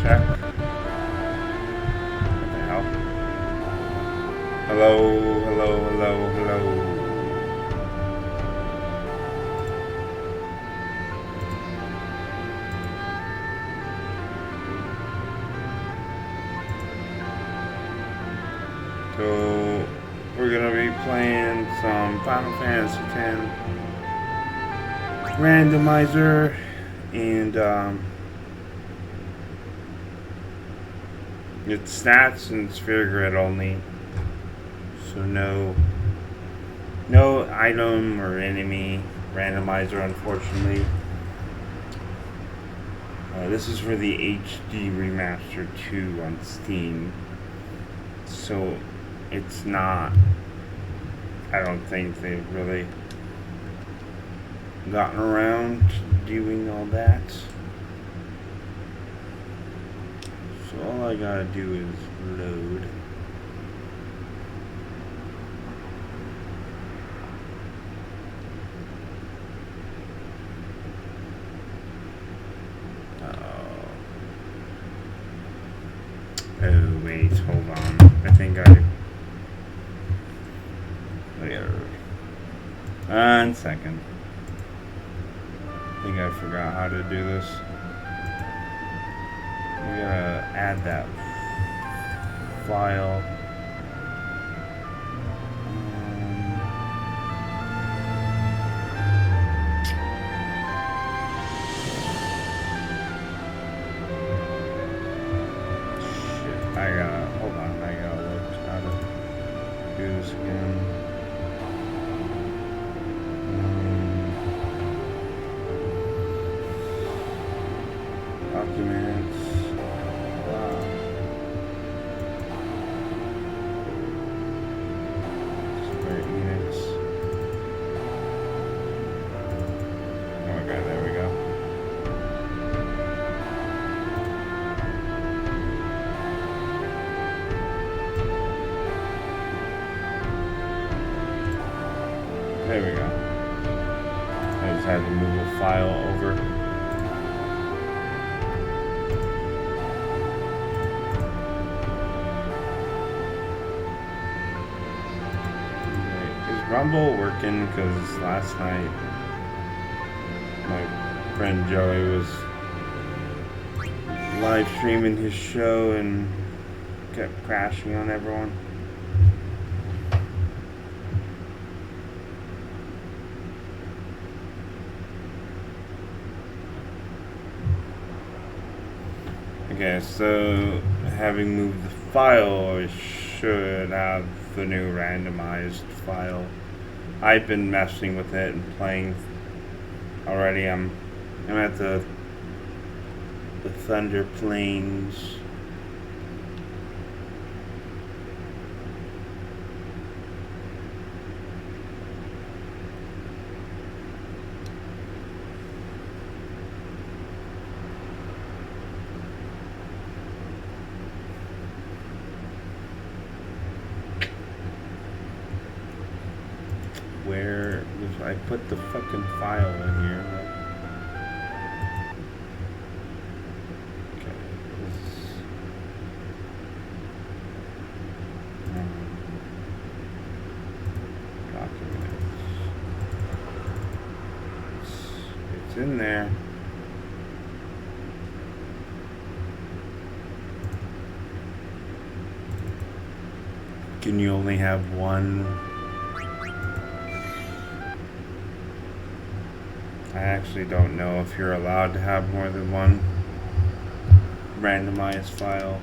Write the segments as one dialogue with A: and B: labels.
A: check. What the hell? Hello. So, we're gonna be playing some Final Fantasy X Randomizer, and it's stats and sphere grid only, so no item or enemy randomizer, unfortunately. This is for the HD Remaster 2 on Steam, so it's not, I don't think they've really gotten around to doing all that. So all I gotta do is load. Oh wait, hold on. I think one second. I think I forgot how to do this. You gotta add that file. Shit, hold on, I gotta look how to do this again. Documents. Square Enix. Okay, there we go. There we go. I just had to move the file over. Rumble working, because last night my friend Joey was live streaming his show and kept crashing on everyone. Okay, so having moved the file, I should have the new randomized file. I've been messing with it and playing already. I'm at the Thunder Plains. Where if I put the fucking file in here? Okay, documents. It's in there. Can you only have one? I actually don't know if you're allowed to have more than one randomized file.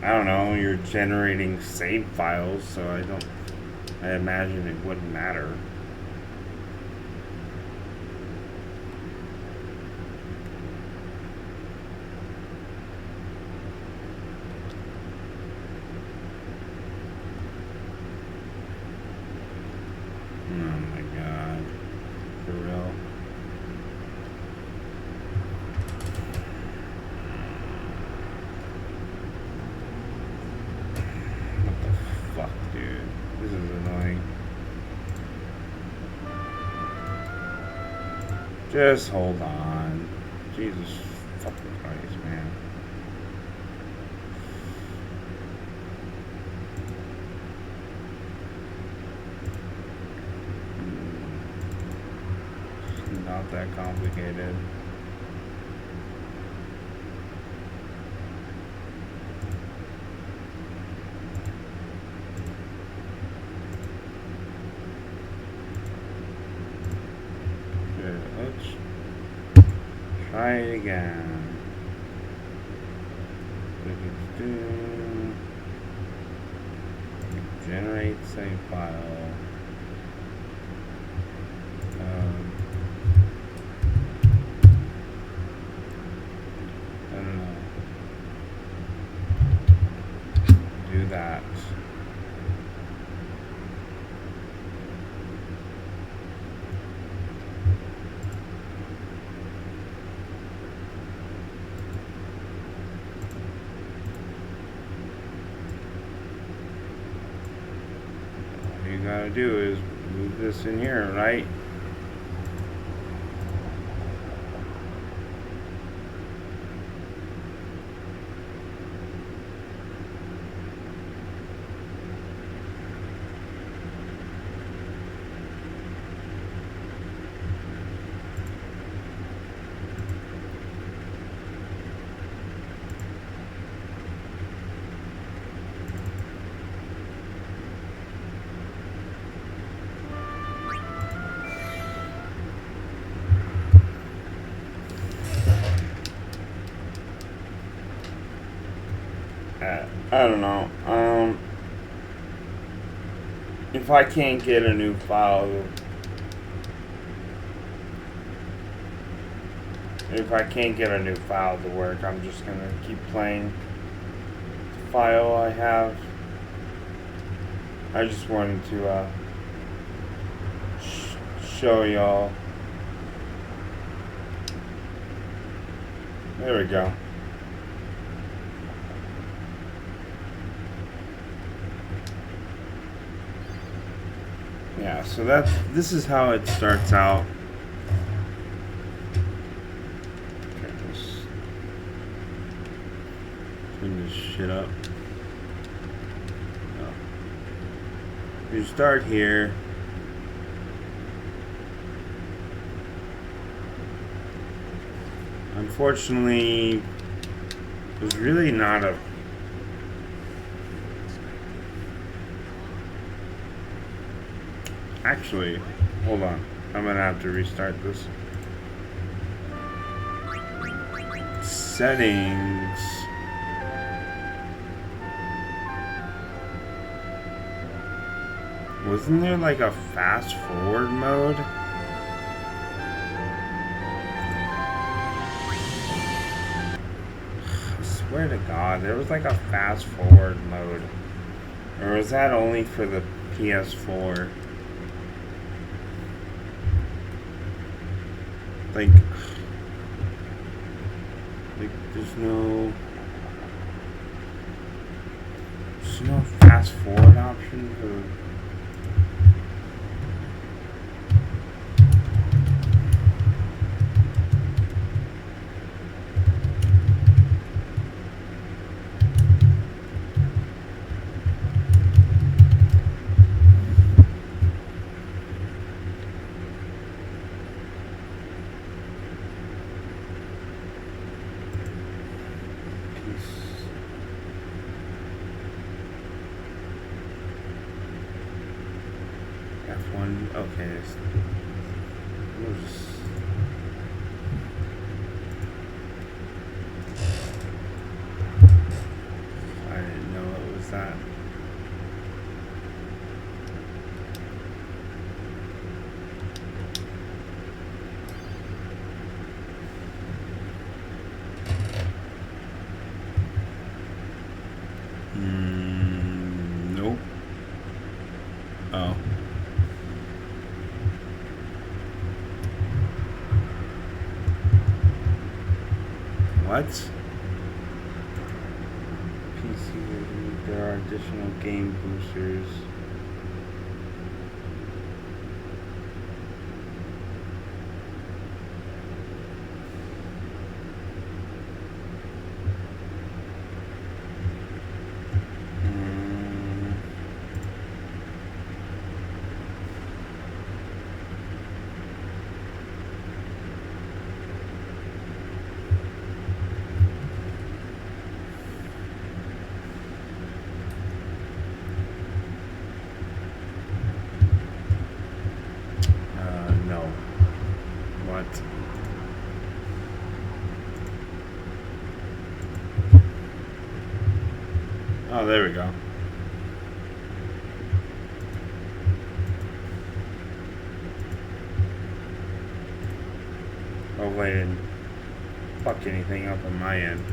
A: I don't know, you're generating save files, so I imagine it wouldn't matter. Oh my god. For real. This is annoying. Just hold on. Jesus fucking Christ, man. It's not that complicated. Let's try it again. Generate save file. I don't know. Do that. Gotta do is move this in here, right? I don't know. If I can't get a new file, to work, I'm just gonna keep playing the file I have. I just wanted to show y'all. There we go. Yeah, so this is how it starts out. Okay, let's clean this shit up. Oh. You start here. Unfortunately, there's really not a Actually, hold on. I'm gonna have to restart this. Settings. Wasn't there like a fast forward mode? I swear to God, there was like a fast forward mode. Or was that only for the PS4? Like there's no fast forward option for. F1, okay. We'll just I didn't know it was that. Nope. Oh. What? PC version, there are additional game boosters. Oh, there we go. Hopefully I didn't fuck anything up on my end.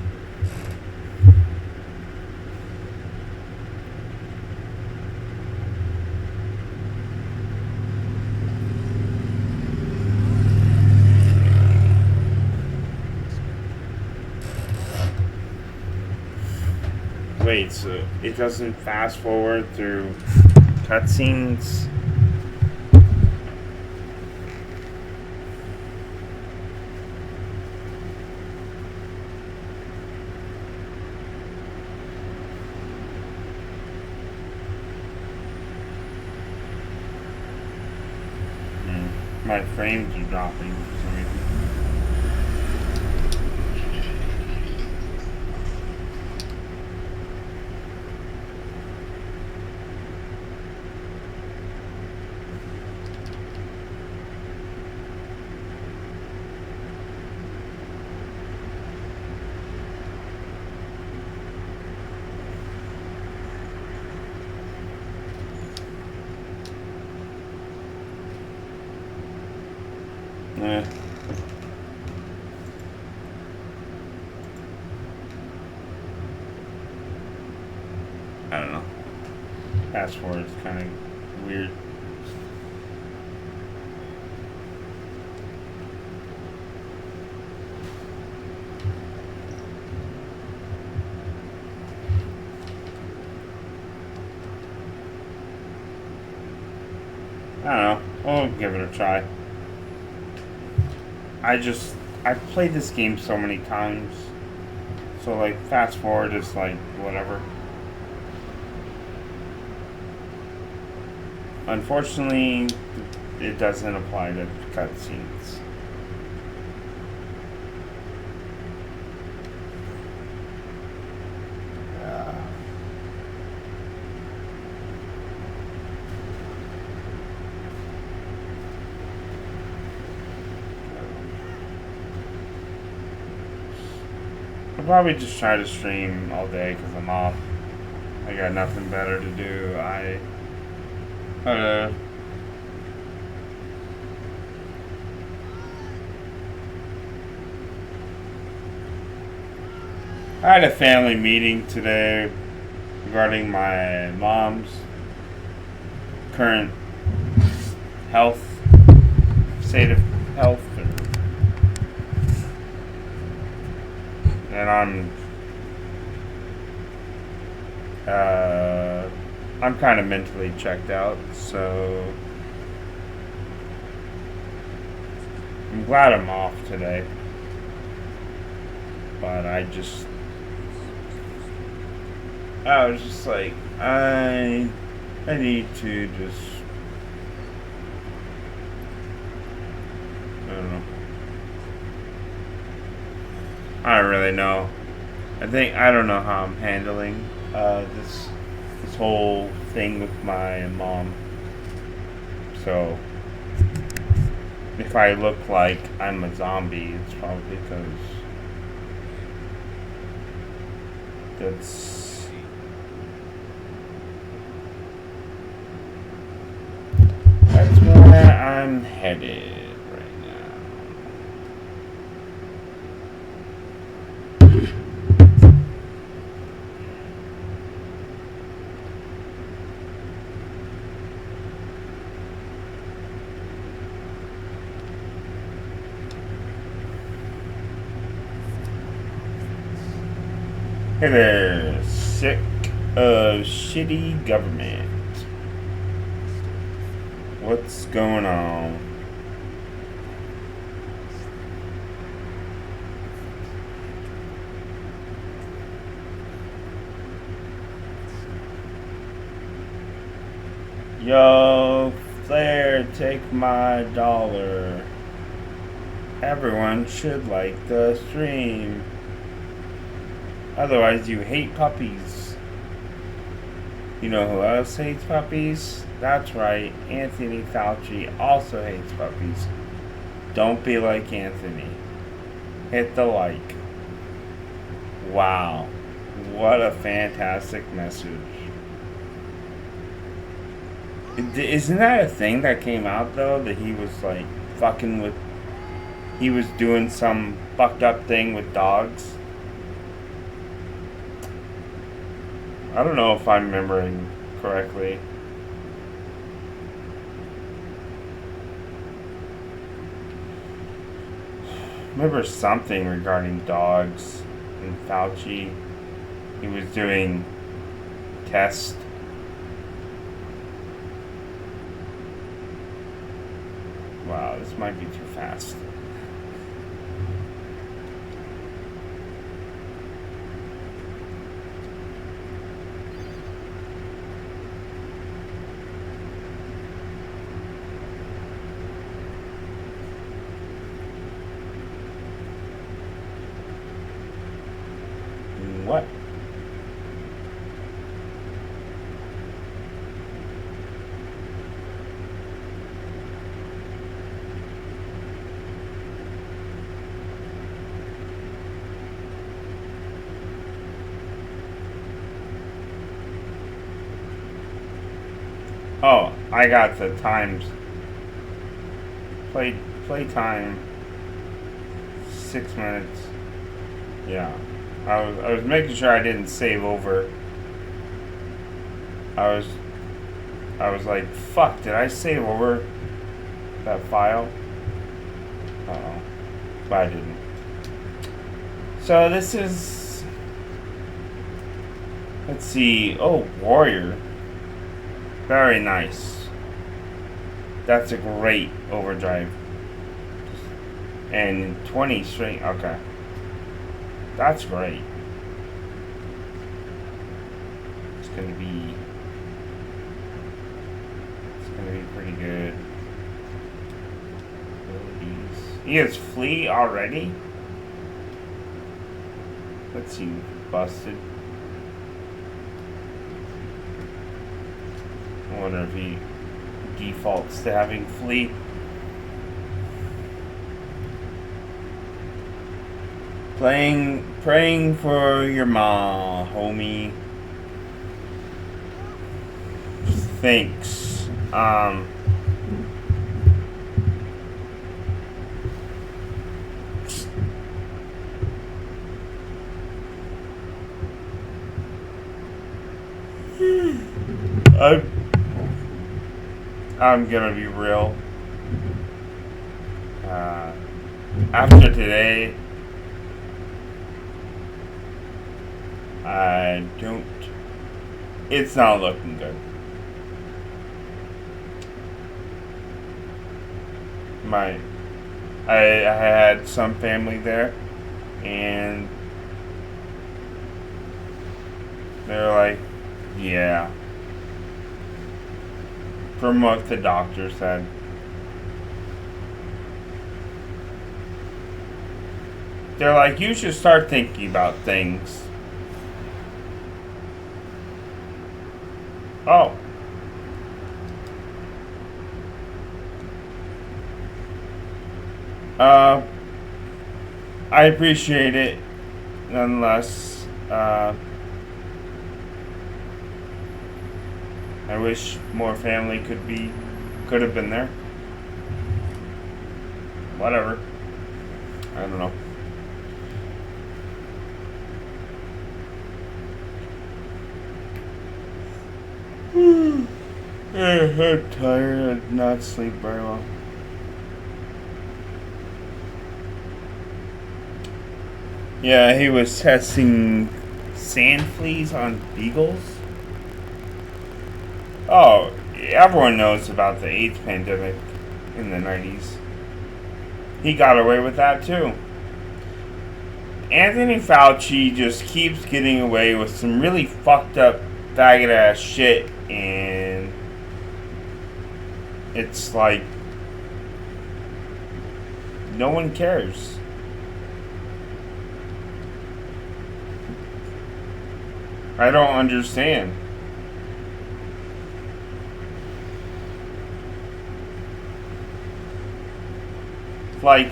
A: Wait, so it doesn't fast forward through cutscenes? My frames are dropping for some reason. Eh. I don't know. Fast forward is kind of weird. I don't know. We'll give it a try. I've played this game so many times. So, like, fast forward is like, whatever. Unfortunately, it doesn't apply to cutscenes. I'll probably just try to stream all day because I'm off. I got nothing better to do. I had a family meeting today regarding my mom's current health, state of health, and I'm kind of mentally checked out, so I'm glad I'm off today. But I was just like, I need to just, I don't know. I don't really know. I don't know how I'm handling this whole thing with my mom. So if I look like I'm a zombie, it's probably because that's where I'm headed. Hey there, sick of shitty government. What's going on? Yo, Flair, take my dollar. Everyone should like the stream. Otherwise, you hate puppies. You know who else hates puppies? That's right, Anthony Fauci also hates puppies. Don't be like Anthony. Hit the like. Wow. What a fantastic message. Isn't that a thing that came out though? That he was like fucking with. He was doing some fucked up thing with dogs. I don't know if I'm remembering correctly. Remember something regarding dogs and Fauci. He was doing tests. Wow, this might be too fast. What? Oh, I got the times. Play time 6 minutes. Yeah. I was making sure I didn't save over. I was like, fuck, did I save over that file? Uh-oh. But I didn't. So this is, let's see. Oh, Warrior. Very nice. That's a great overdrive. And 20 straight. Okay. That's great. It's gonna be pretty good. He has Flea already? Let's see. Busted. I wonder if he defaults to having Flea. Praying for your ma, homie. Thanks. I'm gonna be real. After today, I don't. It's not looking good. I had some family there, and they're like, yeah. From what the doctor said. They're like, you should start thinking about things. Oh. I appreciate it, nonetheless. I wish more family could have been there. Whatever. I don't know. I'm tired. I did not sleep very well. Yeah, he was testing sand fleas on beagles. Oh, everyone knows about the AIDS pandemic in the 90s. He got away with that too. Anthony Fauci just keeps getting away with some really fucked up faggot ass shit, and it's like no one cares. I don't understand. Like,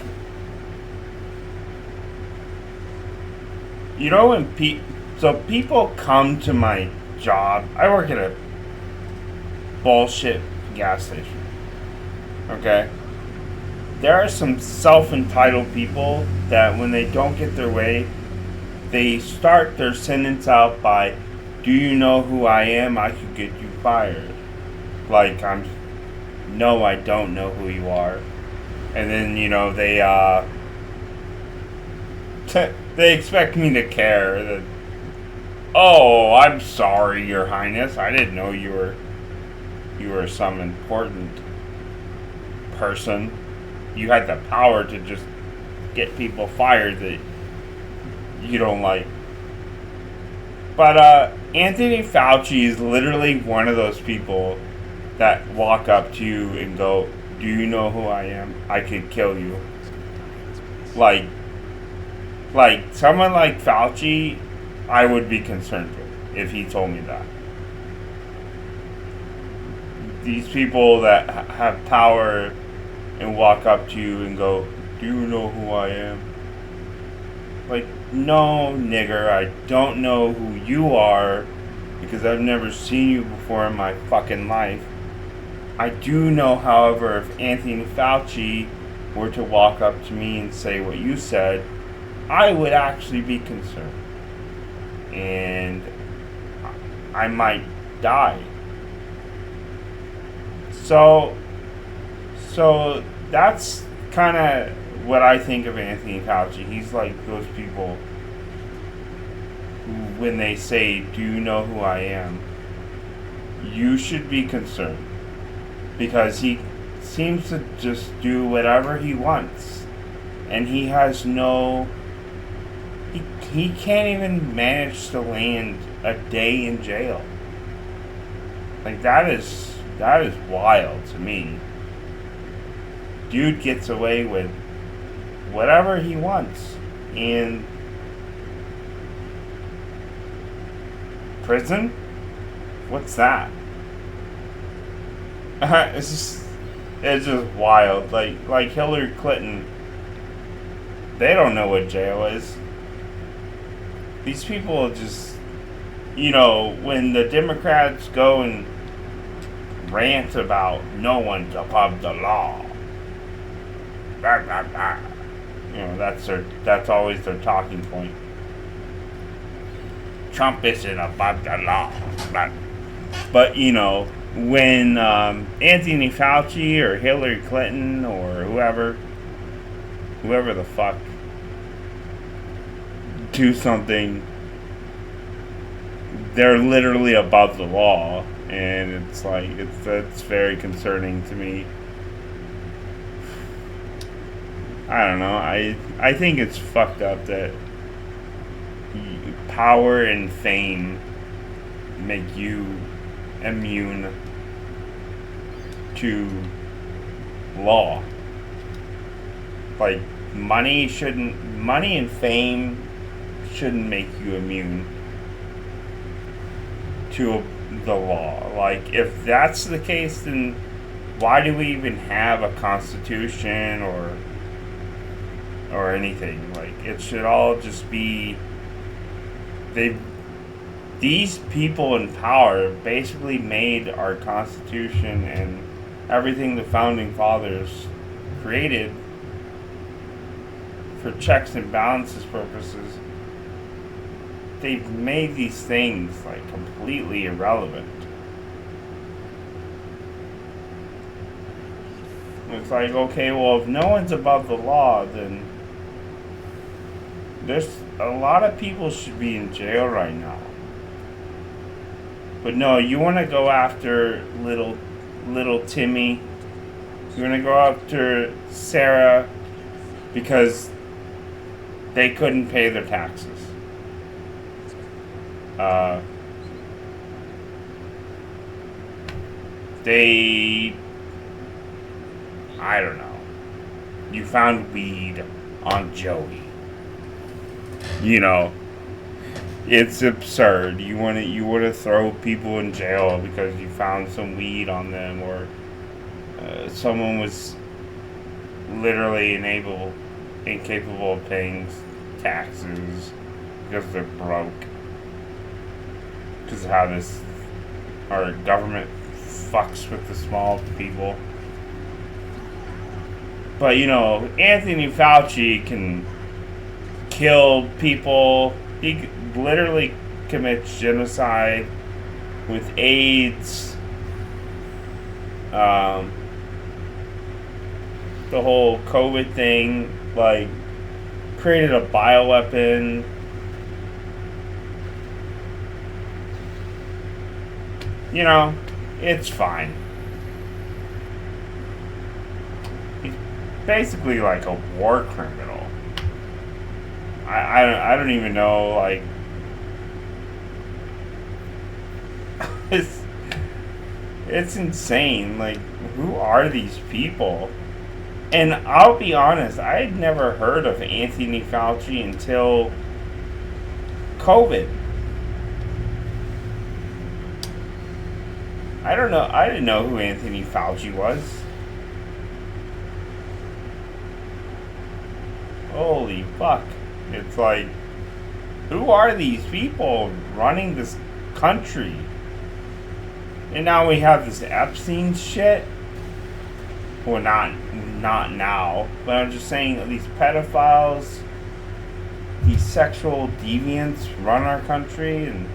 A: you know when So people come to my job. I work at a bullshit gas station. Okay? There are some self-entitled people that when they don't get their way, they start their sentence out by, "Do you know who I am? I could get you fired." Like, no, I don't know who you are. And then, they expect me to care that, "Oh, I'm sorry, Your Highness. I didn't know you were some important person. You had the power to just get people fired that you don't like." But Anthony Fauci is literally one of those people that walk up to you and go, "Do you know who I am? I could kill you." Like someone like Fauci, I would be concerned with if he told me that. These people that have power and walk up to you and go, "Do you know who I am?" Like, no, nigger, I don't know who you are because I've never seen you before in my fucking life. I do know, however, if Anthony Fauci were to walk up to me and say what you said, I would actually be concerned. And I might die. So that's kind of what I think of Anthony Fauci. He's like those people who, when they say, "Do you know who I am?" you should be concerned. Because he seems to just do whatever he wants. And he has he can't even manage to land a day in jail. Like, that is wild to me. Dude gets away with whatever he wants. And prison? What's that? It's just wild. Like Hillary Clinton, they don't know what jail is. These people just, when the Democrats go and rant about no one's above the law, blah, blah, blah. That's always their talking point. Trump isn't above the law, but when Anthony Fauci or Hillary Clinton or whoever the fuck do something, they're literally above the law, and it's like that's very concerning to me. I don't know. I think it's fucked up that power and fame make you immune to law. Like, money and fame shouldn't make you immune to the law. Like, if that's the case, then why do we even have a constitution or anything? Like, it should all just be these people in power basically made our Constitution and everything the Founding Fathers created for checks and balances purposes. They've made these things, like, completely irrelevant. It's like, okay, well, if no one's above the law, then there's a lot of people should be in jail right now. But no, you want to go after little Timmy. You want to go after Sarah because they couldn't pay their taxes. I don't know. You found weed on Joey. It's absurd. You want to throw people in jail because you found some weed on them, or someone was literally incapable of paying taxes because they're broke. Because of how this our government fucks with the small people. But Anthony Fauci can kill people. He literally commits genocide with AIDS. The whole COVID thing, like, created a bioweapon. It's fine. He's basically like a war criminal. I don't even know, like, it's insane. Like, who are these people? And I'll be honest, I had never heard of Anthony Fauci until COVID. I don't know. I didn't know who Anthony Fauci was. Holy fuck. It's like, who are these people running this country? And now we have this Epstein shit. Well, not now, but I'm just saying that these pedophiles, these sexual deviants run our country, and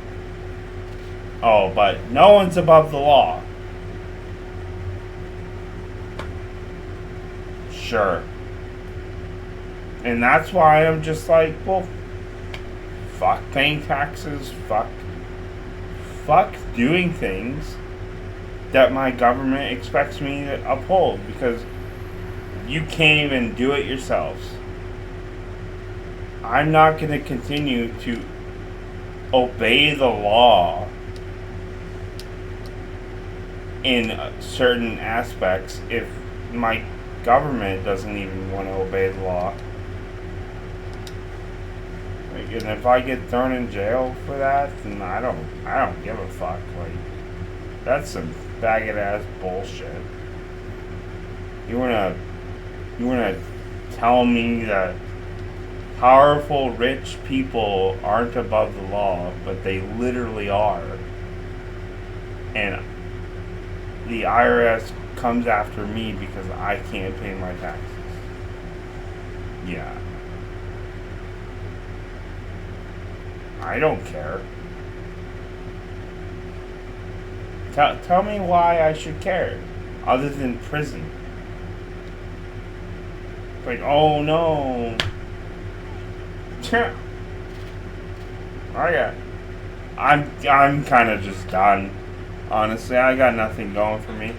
A: but no one's above the law. Sure. And that's why I'm just like, well, fuck paying taxes, fuck doing things that my government expects me to uphold, because you can't even do it yourselves. I'm not going to continue to obey the law in certain aspects if my government doesn't even want to obey the law. Like, and if I get thrown in jail for that, then I don't give a fuck. Like, that's some faggot ass bullshit. You wanna tell me that powerful rich people aren't above the law, but they literally are, and the IRS comes after me because I can't pay my taxes? Yeah. I don't care. Tell me why I should care, other than prison. Like, oh no. I'm kind of just done. Honestly, I got nothing going for me.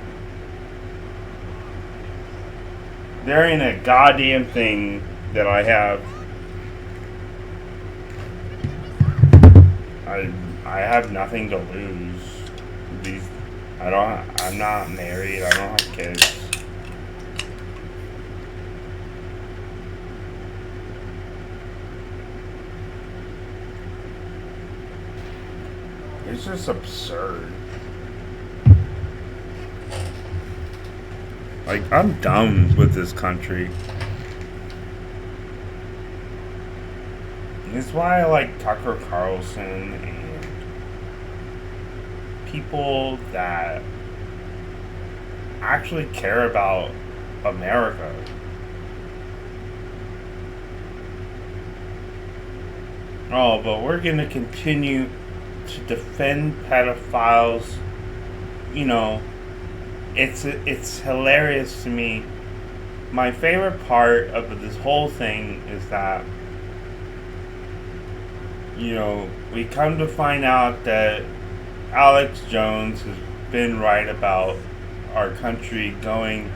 A: There ain't a goddamn thing that I have. I have nothing to lose. I'm not married. I don't have kids. It's just absurd. Like, I'm done with this country. It's why I like Tucker Carlson and people that actually care about America. Oh, but we're going to continue to defend pedophiles. It's hilarious to me. My favorite part of this whole thing is that we come to find out that Alex Jones has been right about our country going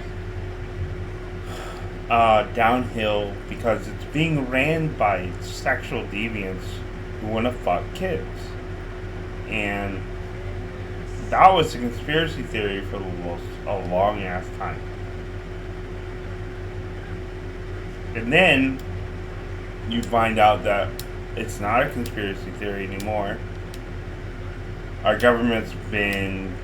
A: downhill because it's being ran by sexual deviants who want to fuck kids. And that was a conspiracy theory for a long ass time. And then you find out that it's not a conspiracy theory anymore. Our government's been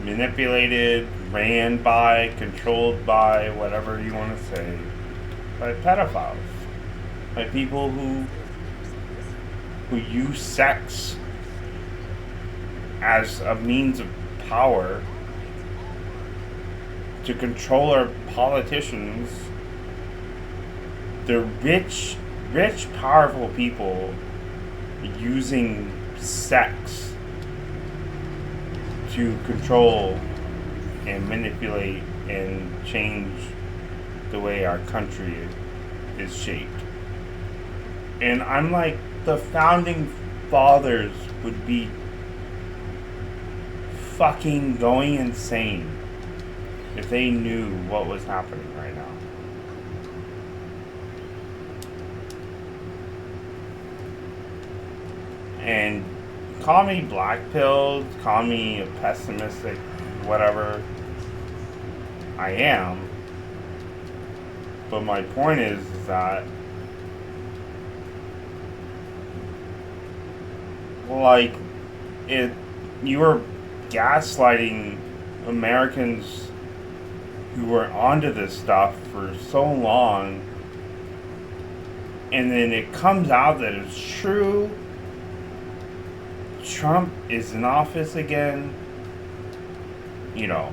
A: manipulated, ran by, controlled by, whatever you want to say, by pedophiles, by people who use sex as a means of power to control our politicians. The rich, powerful people using sex to control and manipulate and change the way our country is shaped. And I'm like, the founding fathers would be fucking going insane if they knew what was happening right now. And call me black-pilled, call me a pessimistic, whatever I am. But my point is that, like, you were gaslighting Americans who were onto this stuff for so long, and then it comes out that it's true. Trump is in office again. You know,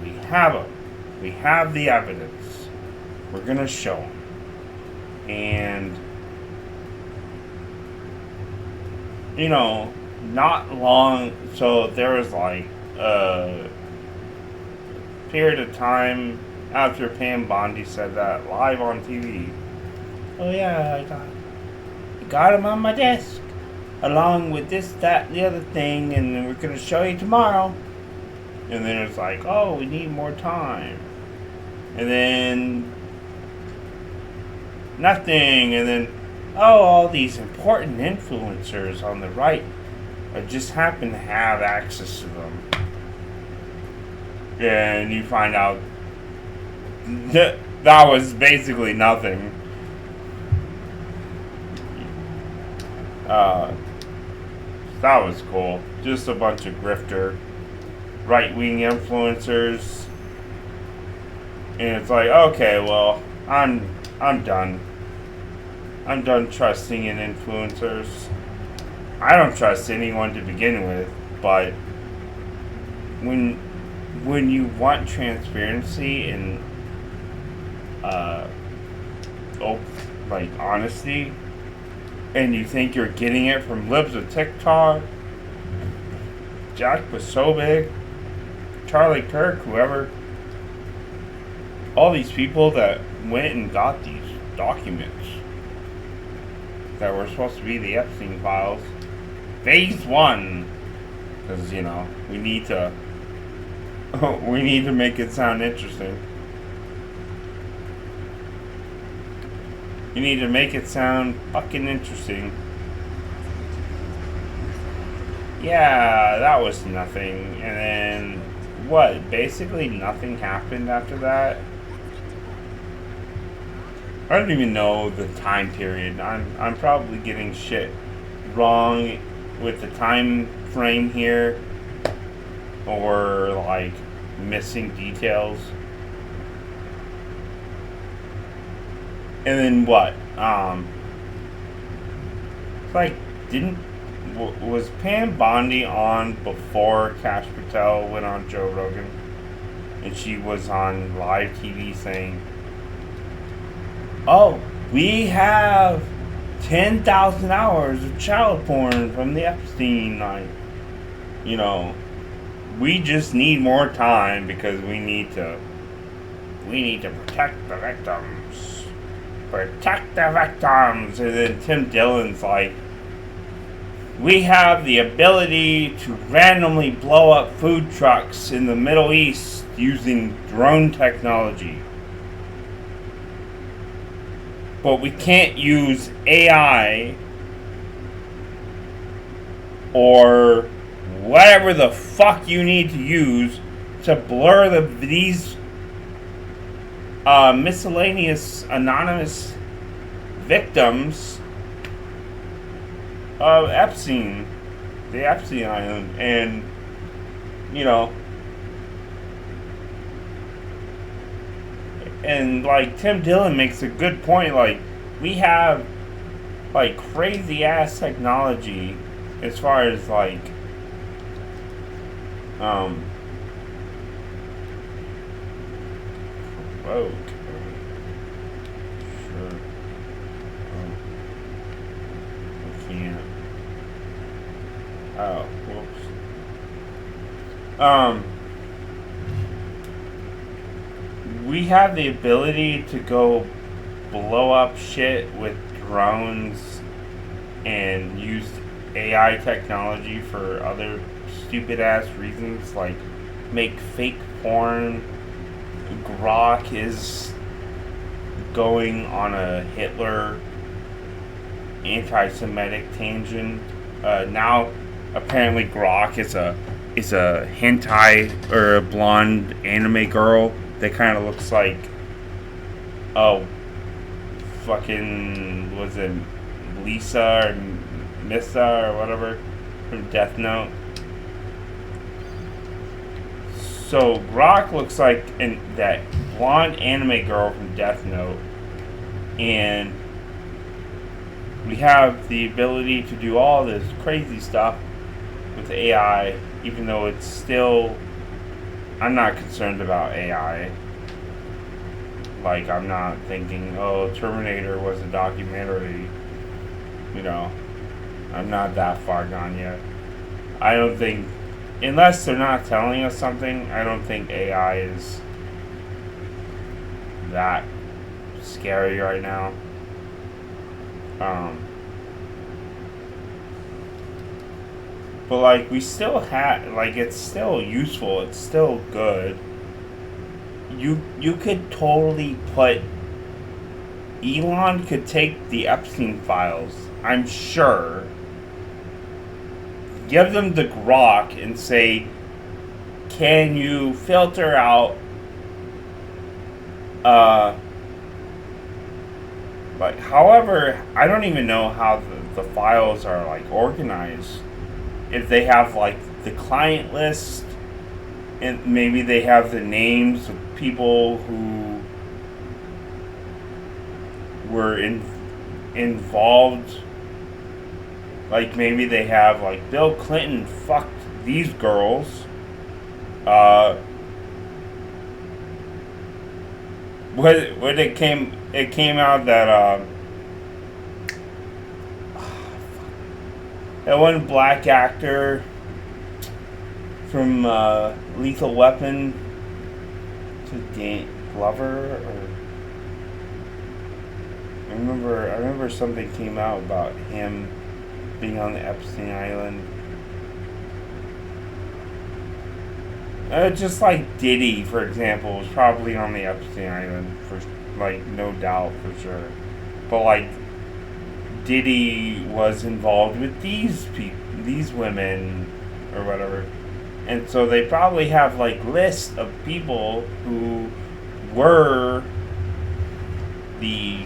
A: we have him. We have the evidence. We're gonna show him. And, you know, not long, so there was like a period of time after Pam Bondi said that live on TV. Oh yeah, I got him on my desk, along with this, that, the other thing, and we're gonna show you tomorrow. And then it's like, oh, we need more time. And then nothing, and then, oh, all these important influencers on the right, I just happen to have access to them. And you find out that was basically nothing. That was cool. Just a bunch of grifter, right-wing influencers. And it's like, okay, well, I'm done. I'm done trusting in influencers. I don't trust anyone to begin with, but when you want transparency and like honesty, and you think you're getting it from Libs of TikTok, Jack Posobiec, Charlie Kirk, whoever, all these people that went and got these documents that were supposed to be the Epstein files, phase 1, because, you know, we need to make it sound interesting. You need to make it sound fucking interesting. Yeah, that was nothing. And then, what? Basically nothing happened after that? I don't even know the time period. I'm probably getting shit wrong with the time frame here, or like missing details. And then what? Like, was Pam Bondi on before Kash Patel went on Joe Rogan? And she was on live TV saying, oh, we have 10,000 hours of child porn from the Epstein night. You know, we just need more time because we need to protect the victims. Protect the victims. And then Tim Dillon's like, we have the ability to randomly blow up food trucks in the Middle East using drone technology. But we can't use AI or whatever the fuck you need to use to blur these miscellaneous anonymous victims of Epstein, the Epstein Island. And, you know, and like Tim Dillon makes a good point, like, we have like crazy ass technology as far as like Um, provoke. Sure. I can't. Oh, whoops. We have the ability to go blow up shit with drones and use AI technology for other stupid ass reasons, like make fake porn. Grok is going on a Hitler anti-Semitic tangent. Now, apparently, Grok is a hentai or a blonde anime girl that kind of looks like, oh, fucking, was it Lisa or Missa or whatever from Death Note. So Grok looks like that blonde anime girl from Death Note, and we have the ability to do all this crazy stuff with AI, even though it's still. I'm not concerned about AI. Like, I'm not thinking, oh, Terminator was a documentary. You know, I'm not that far gone yet. I don't think, unless they're not telling us something, I don't think AI is that scary right now. But like, we still have, like, it's still useful. It's still good. You could totally put. Elon could take the Epstein files, I'm sure, give them the Grok and say, can you filter out like, however, I don't even know how the files are like organized. If they have like the client list, and maybe they have the names of people who were involved. Like, maybe they have like Bill Clinton fucked these girls. When it came out that that one black actor from Lethal Weapon, to Dan Glover, or I remember something came out about him being on the Epstein Island. Just like Diddy, for example, was probably on the Epstein Island, for like, no doubt, for sure. But like, Diddy was involved with these women, or whatever, and so they probably have like lists of people who were the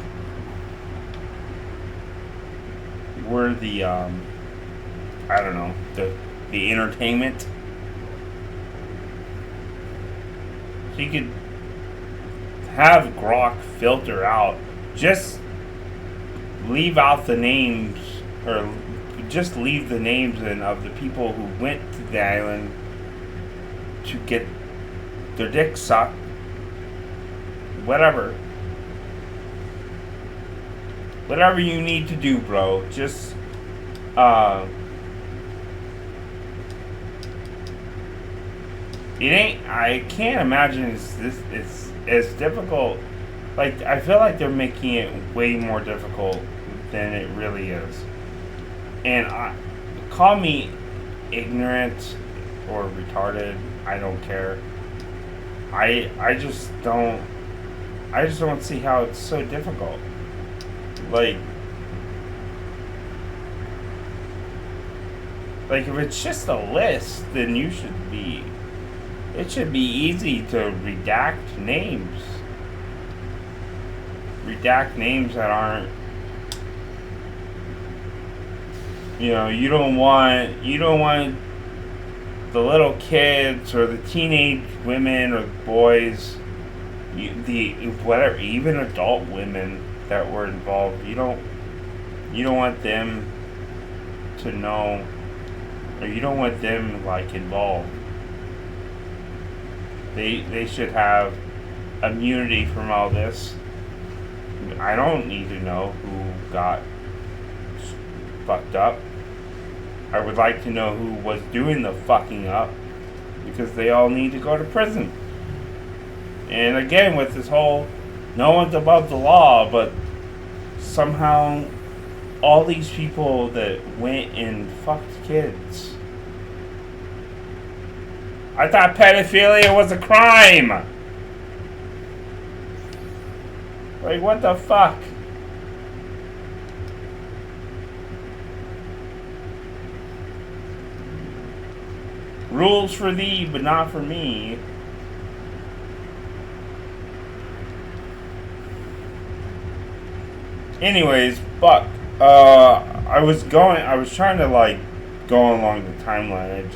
A: I don't know, the entertainment. So you could have Grok filter out, just leave out the names, or just leave the names in of the people who went to the island to get their dick sucked, whatever you need to do, bro. Just it ain't. I can't imagine it's as difficult. Like, I feel like they're making it way more difficult than it really is. And call me ignorant or retarded. I don't care. I just don't see how it's so difficult. Like if it's just a list, then it should be easy to redact names. Redact names that aren't, you don't want the little kids or the teenage women or boys, whatever, even adult women that were involved. You don't want them to know, or you don't want them like involved. They should have immunity from all this. I don't need to know who got fucked up. I would like to know who was doing the fucking up, because they all need to go to prison. And again, with this whole no one's above the law, but somehow all these people that went and fucked kids. I thought pedophilia was a crime. Like, what the fuck? Rules for thee, but not for me. Anyways, Buck, I was trying to, like, go along the timeline.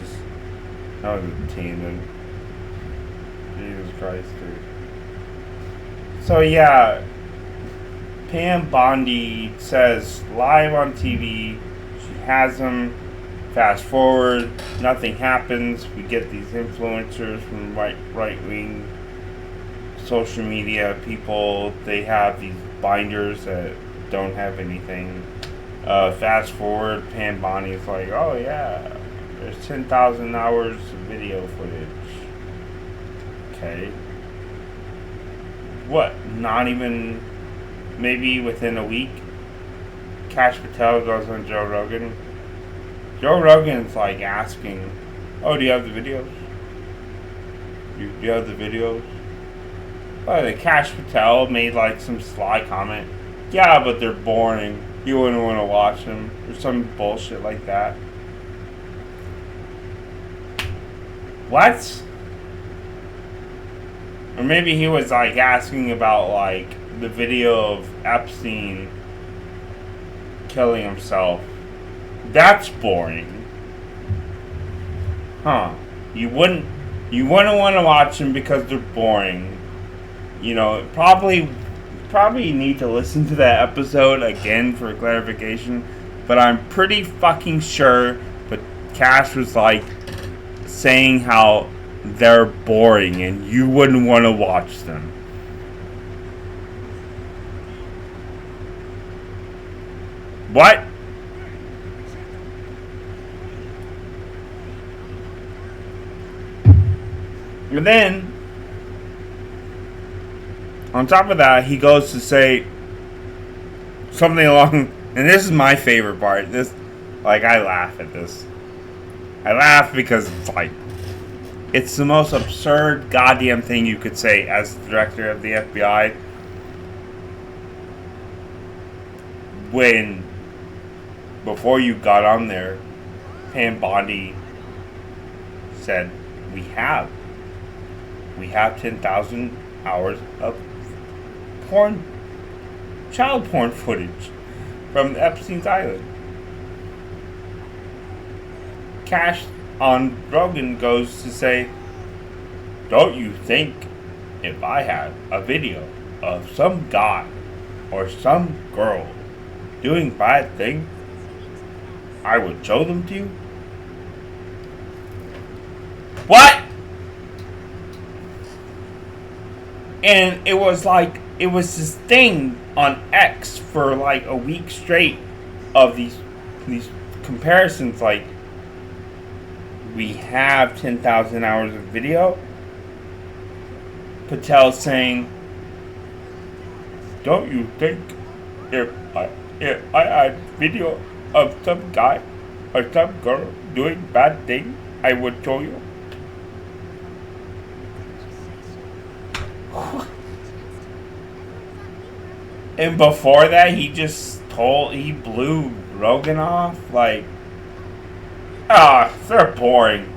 A: I was a teen, and Jesus Christ, dude. So, yeah, Pam Bondi says live on TV, she has him. Fast forward, nothing happens. We get these influencers from right-wing social media people. They have these binders that don't have anything. Fast forward, Pam Bondi is like, oh yeah, there's 10,000 hours of video footage. Okay. What? Not even, maybe within a week, Kash Patel goes on Joe Rogan. Joe Rogan's like asking, oh, do you have the videos? Do you have the videos? Oh, the Kash Patel made like some sly comment. Yeah, but they're boring. You wouldn't want to watch them. Or some bullshit like that. What? Or maybe he was like asking about like the video of Epstein killing himself. That's boring. Huh. You wouldn't want to watch them because they're boring. You know, probably need to listen to that episode again for clarification, but I'm pretty fucking sure but Cash was like saying how they're boring and you wouldn't want to watch them. What? And then, on top of that, he goes to say something along, and this is my favorite part. This, like, I laugh at this. I laugh because it's like, it's the most absurd goddamn thing you could say as the director of the FBI. When, before you got on there, Pam Bondi said, we have 10,000 hours of child porn footage from Epstein's Island. Cash on Rogan goes to say, don't you think if I had a video of some guy or some girl doing bad things, I would show them to you? What? And it was this thing on X for like a week straight of these comparisons, like, we have 10,000 hours of video. Patel saying, don't you think if I had video of some guy or some girl doing bad things, I would show you? And before that, he blew Rogan off. Like, they're boring.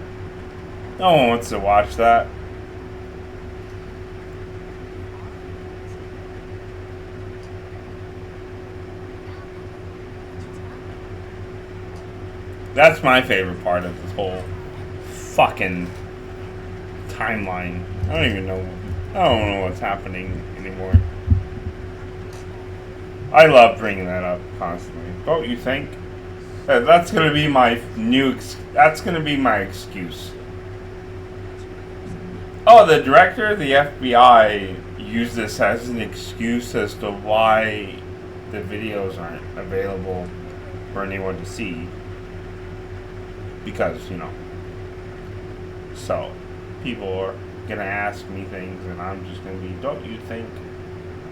A: No one wants to watch that. That's my favorite part of this whole fucking timeline. I don't know what's happening anymore. I love bringing that up constantly. Don't you think? That's gonna be my excuse. Oh, the director of the FBI used this as an excuse as to why the videos aren't available for anyone to see. Because, you know. So, people are gonna ask me things, and I'm just gonna be, don't you think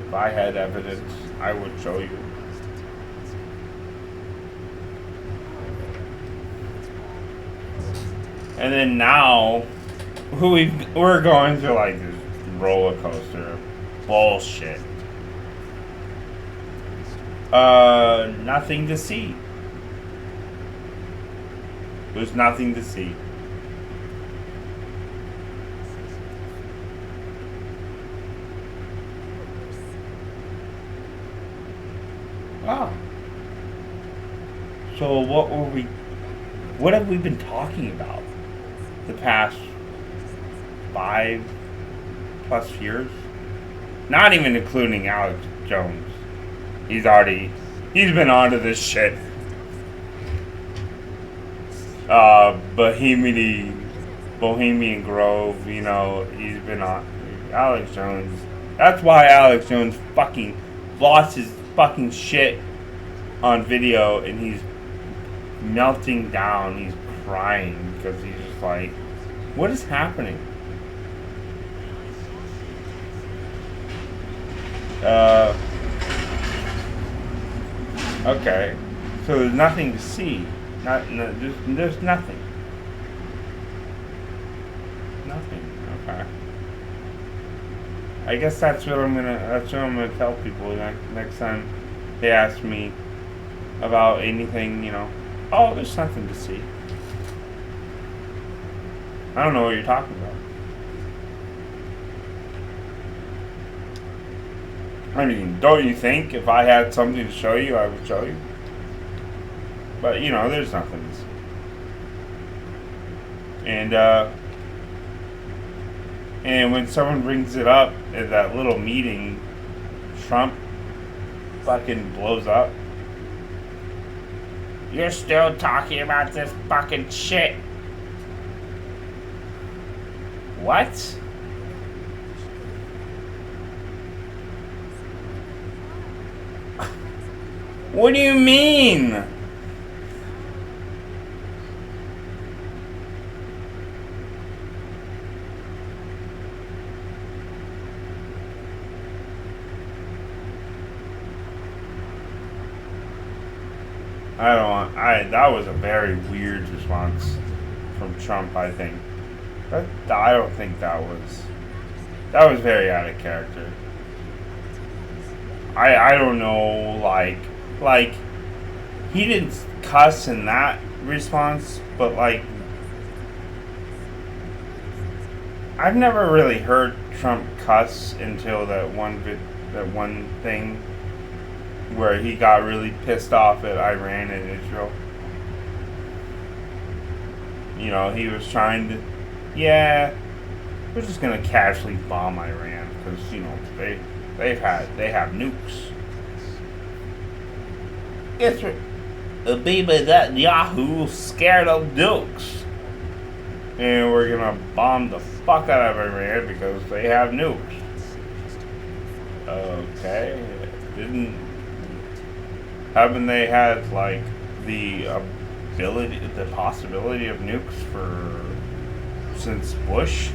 A: if I had evidence, I would show you? And then now, we're going through like this roller coaster of bullshit. Nothing to see. There's nothing to see. Wow. So what have we been talking about the past 5+ years? Not even including Alex Jones. He's been onto this shit. Bohemian Grove, you know, he's been on Alex Jones. That's why Alex Jones fucking lost his fucking shit on video, and he's melting down, he's crying because he's just like, what is happening? Okay, so there's nothing to see. There's nothing. Nothing. Okay. I guess that's what I'm gonna tell people next time they ask me about anything, you know. Oh, there's nothing to see. I don't know what you're talking about. I mean, don't you think if I had something to show you, I would show you? But, you know, there's nothing to see. And when someone brings it up at that little meeting, Trump fucking blows up. You're still talking about this fucking shit. What? What do you mean? That was a very weird response from Trump, I think. I don't think that was very out of character. I don't know, like he didn't cuss in that response, but like I've never really heard Trump cuss until that one thing where he got really pissed off at Iran and Israel. You know, he was trying to, yeah, we're just gonna casually bomb Iran because, you know, they have nukes. It's Bibi Netanyahu scared of nukes, and we're gonna bomb the fuck out of Iran because they have nukes. Okay, haven't they had like the possibility of nukes since Bush?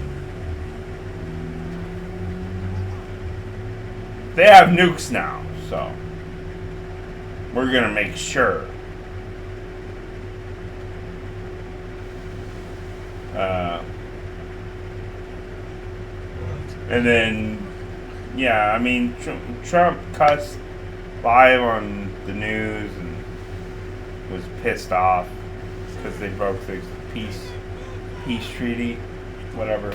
A: They have nukes now, so we're gonna make sure. And then, yeah, I mean, Trump cussed live on the news and was pissed off because they broke the peace treaty, whatever.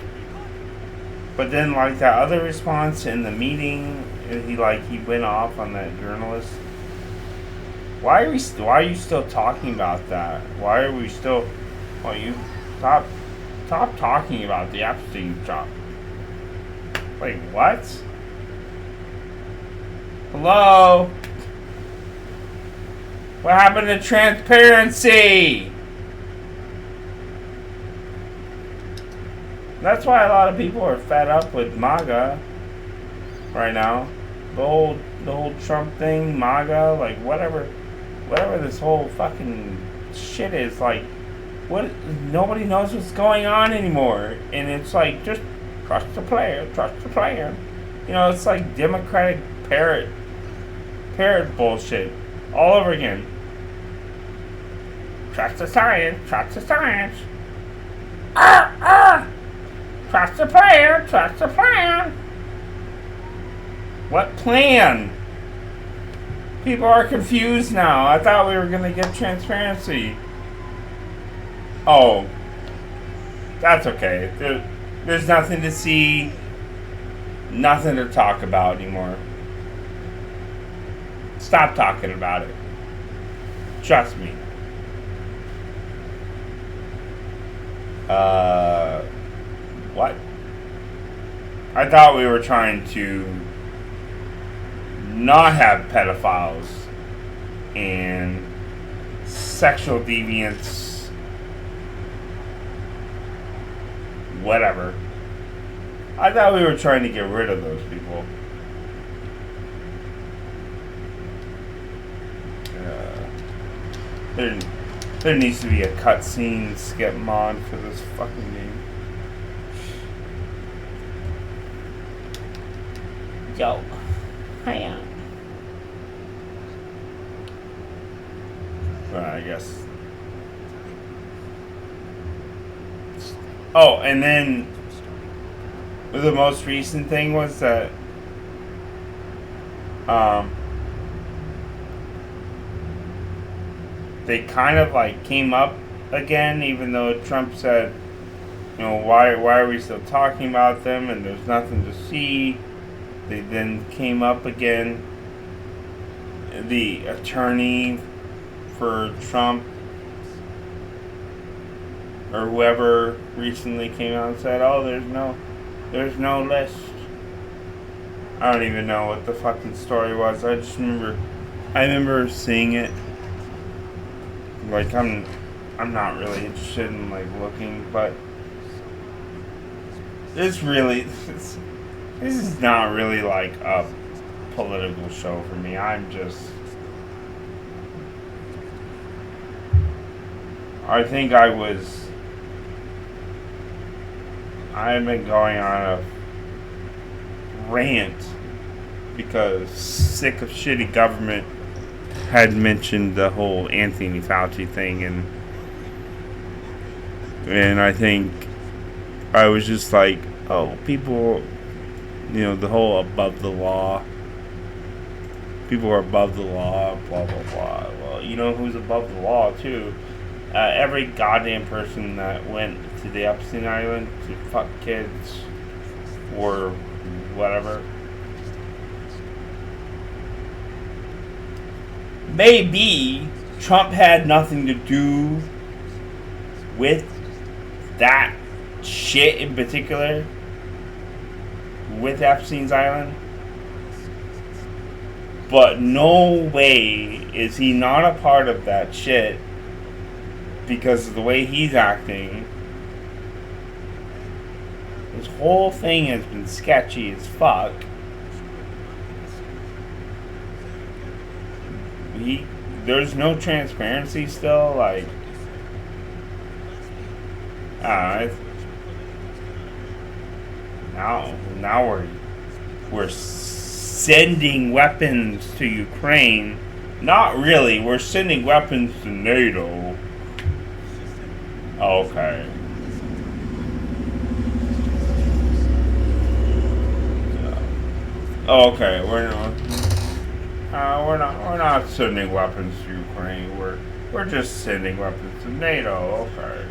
A: But then, like, that other response in the meeting, he went off on that journalist. Why are you still talking about that? Why are we still? Well, you stop talking about the Epstein job. Wait, what? Hello? What happened to transparency? That's why a lot of people are fed up with MAGA right now. The whole Trump thing, MAGA, like whatever this whole fucking shit is, like, what, nobody knows what's going on anymore, and it's like, just trust the player, you know. It's like Democratic parrot bullshit all over again. Trust the science, trust the plan. What plan? People are confused now. I thought we were gonna get transparency. Oh, that's okay. There's nothing to see, nothing to talk about anymore. Stop talking about it. Trust me. What? I thought we were trying to not have pedophiles and sexual deviants, whatever. I thought we were trying to get rid of those people. There needs to be a cutscene skip mod for this fucking game. Yo, hiya. I guess. Oh, and then the most recent thing was that they kind of like came up again, even though Trump said, you know, why are we still talking about them and there's nothing to see. They then came up again. The attorney for Trump or whoever recently came out and said, oh, there's no list. I don't even know what the fucking story was. I remember seeing it. Like, I'm not really interested in like looking, but this is not really like a political show for me. I think I've been going on a rant because sick of shitty government. Had mentioned the whole Anthony Fauci thing, and I think I was just like, oh, people, you know, the whole above the law. People are above the law, blah blah blah. Well, you know who's above the law too? Every goddamn person that went to the Epstein Island to fuck kids or whatever. Maybe Trump had nothing to do with that shit in particular, with Epstein's Island. But no way is he not a part of that shit because of the way he's acting. This whole thing has been sketchy as fuck. There's no transparency still, like, I don't know. Now we're sending weapons to Ukraine. Not really. We're sending weapons to NATO. Okay. Okay, we're not sending weapons to Ukraine. We're just sending weapons to NATO. Okay.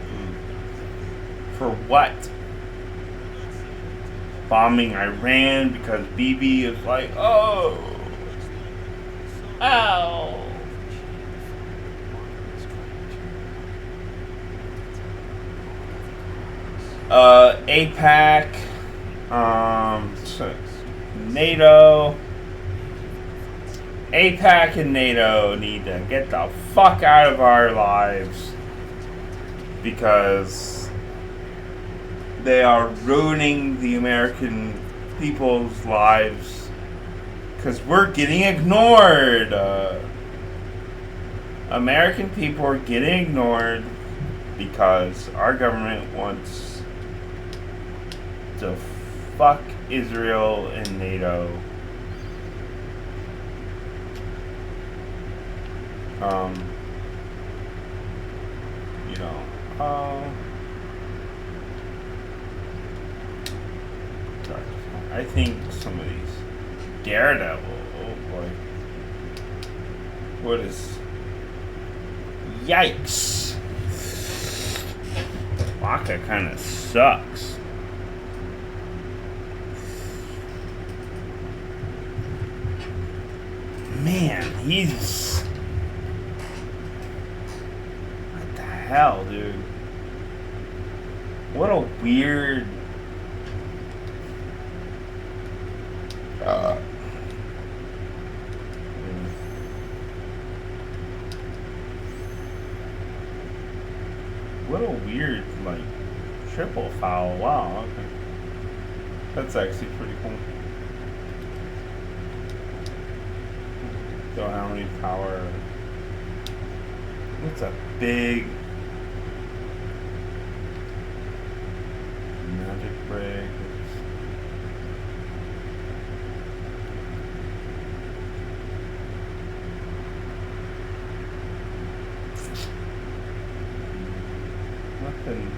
A: For what? Bombing Iran because Bibi is like, oh. APAC, NATO. APAC and NATO need to get the fuck out of our lives because They are ruining the American people's lives because we're getting ignored. American people are getting ignored because our government wants to fuck Israel and NATO. You know, I think some of these Daredevil. Oh boy, what is? Yikes! Waka kind of sucks. Man, he's. What the hell, dude? What a weird. What a weird, like, triple foul. Wow, okay. That's actually pretty cool. Don't have any power. It's a big magic break. Nothing.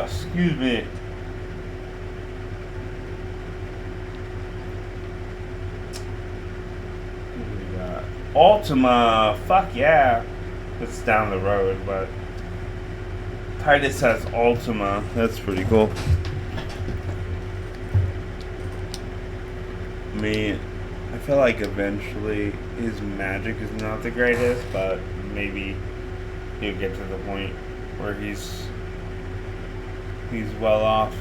A: Excuse me. We got Ultima. Fuck yeah. It's down the road, but Titus has Ultima. That's pretty cool. I mean, I feel like eventually his magic is not the greatest, but maybe he'll get to the point where he's well off.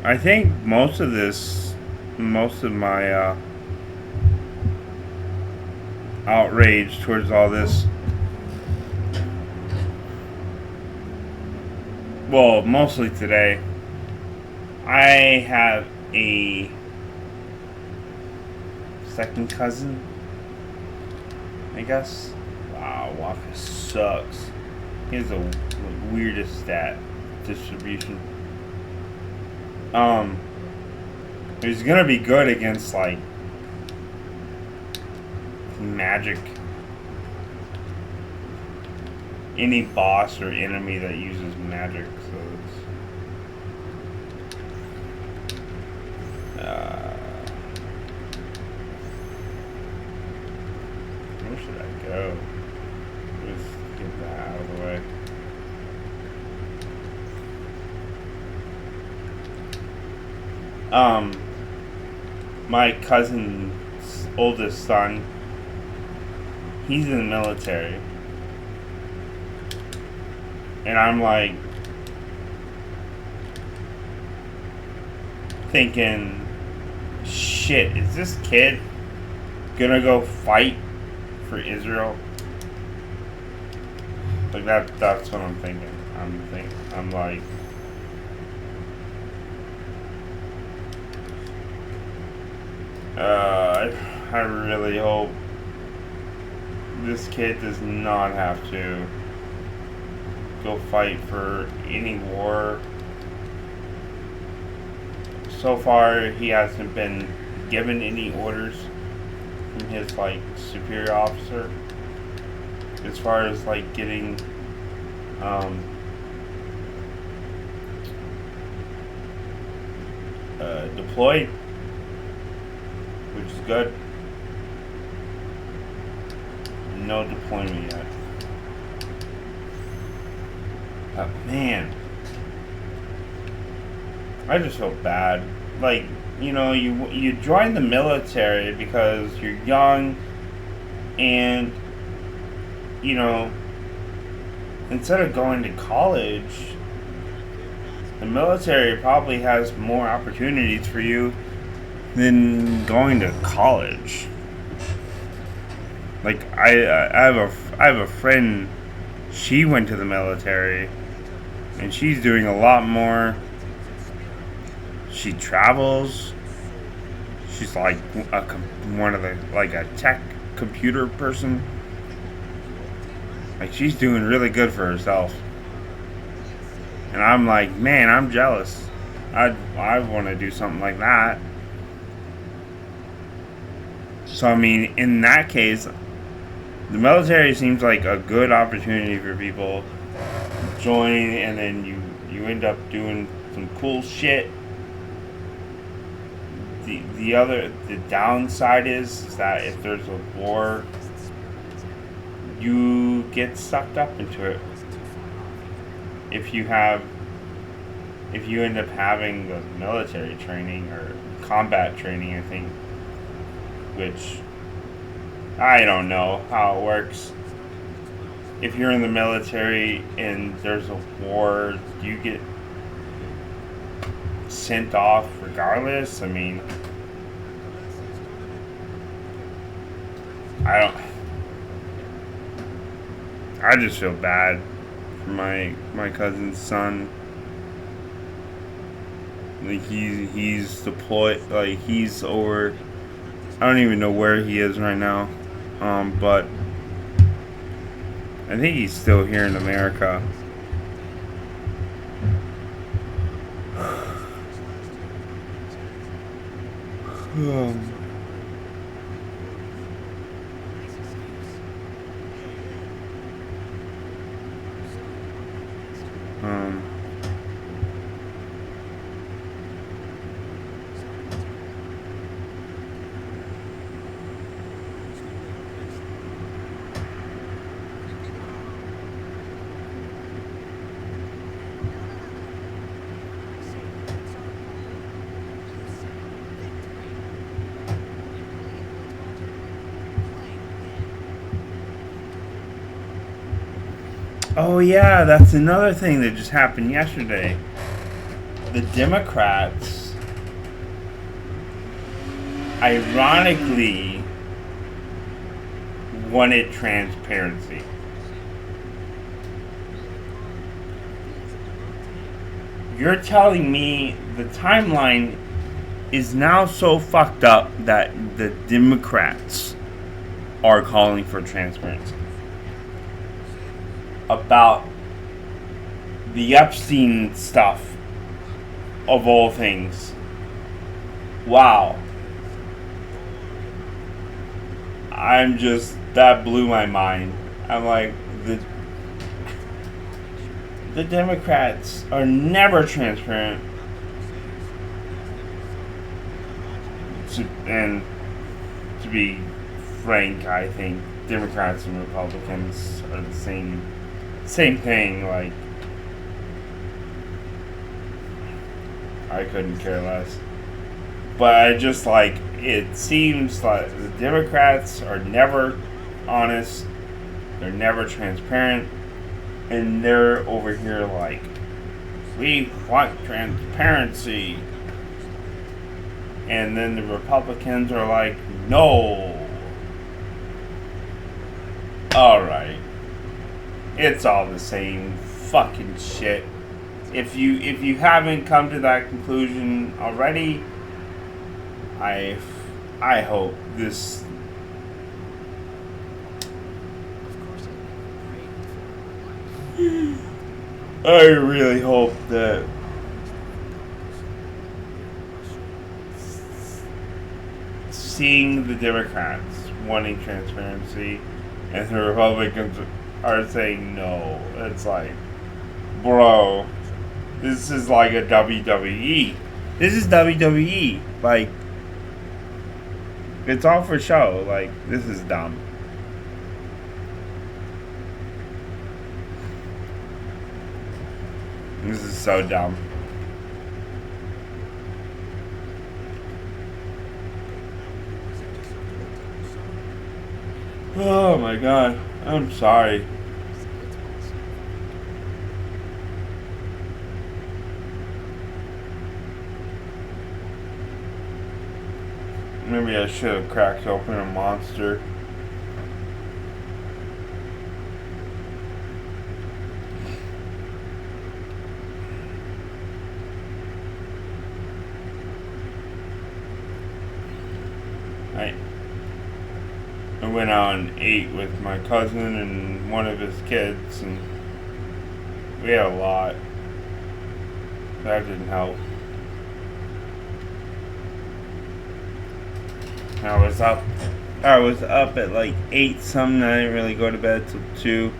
A: I think most of my outrage towards all this, well, mostly today, I have a second cousin, I guess. Wow, Waka sucks. He has the weirdest stat distribution. He's gonna be good against, like, magic. Any boss or enemy that uses magic, so it's... where should I go? Just get that out of the way. My cousin's oldest son, he's in the military. And I'm like thinking, shit, is this kid gonna go fight for Israel? Like that's what I'm thinking. I'm like, I really hope this kid does not have to go fight for any war. So far, he hasn't been given any orders from his, like, superior officer as far as, like, getting deployed, which is good. no deployment yet. But man, I just feel bad. Like, you know, you join the military because you're young, and you know, instead of going to college, the military probably has more opportunities for you than going to college. Like I have a friend. She went to the military, and she's doing a lot more. She travels. She's like one of the like a tech computer person. Like she's doing really good for herself. And I'm like, man, I'm jealous. I want to do something like that. So I mean, in that case, the military seems like a good opportunity for people to join, and then you end up doing some cool shit. The downside is that if there's a war, you get sucked up into it. If you end up having the military training or combat training, I think, which I don't know how it works. If you're in the military and there's a war, do you get sent off regardless? I mean, I just feel bad for my cousin's son. Like he's deployed, like he's over. I don't even know where he is right now, but I think he's still here in America. Oh yeah, that's another thing that just happened yesterday. The Democrats, ironically, wanted transparency. You're telling me the timeline is now so fucked up that the Democrats are calling for transparency about the Epstein stuff, of all things. Wow. That blew my mind. I'm like, the Democrats are never transparent. And to be frank, I think Democrats and Republicans are the same thing. Like, I couldn't care less. But I just like, it seems like the Democrats are never honest, they're never transparent, and they're over here like, we want transparency. And then the Republicans are like, no. Alright. It's all the same fucking shit. If you haven't come to that conclusion already, I hope this. I really hope that seeing the Democrats wanting transparency and the Republicans are saying no. It's like, bro, this is like a WWE. This is WWE. Like, it's all for show. Like, this is dumb. This is so dumb. Oh my god. I'm sorry. Maybe I should have cracked open a monster. I went out and ate with my cousin and one of his kids, and we had a lot. That didn't help. I was up at like 8 something. I didn't really go to bed till 2.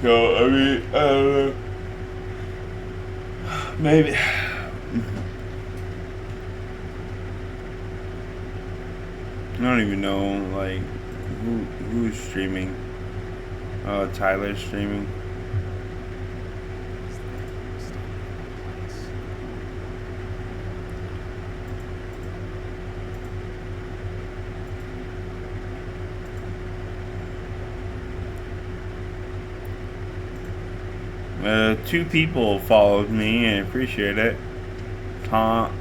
A: So, I mean, I don't know. Maybe. I don't even know, like, who's streaming. Oh, Tyler's streaming. Two people followed me. I appreciate it. Thomas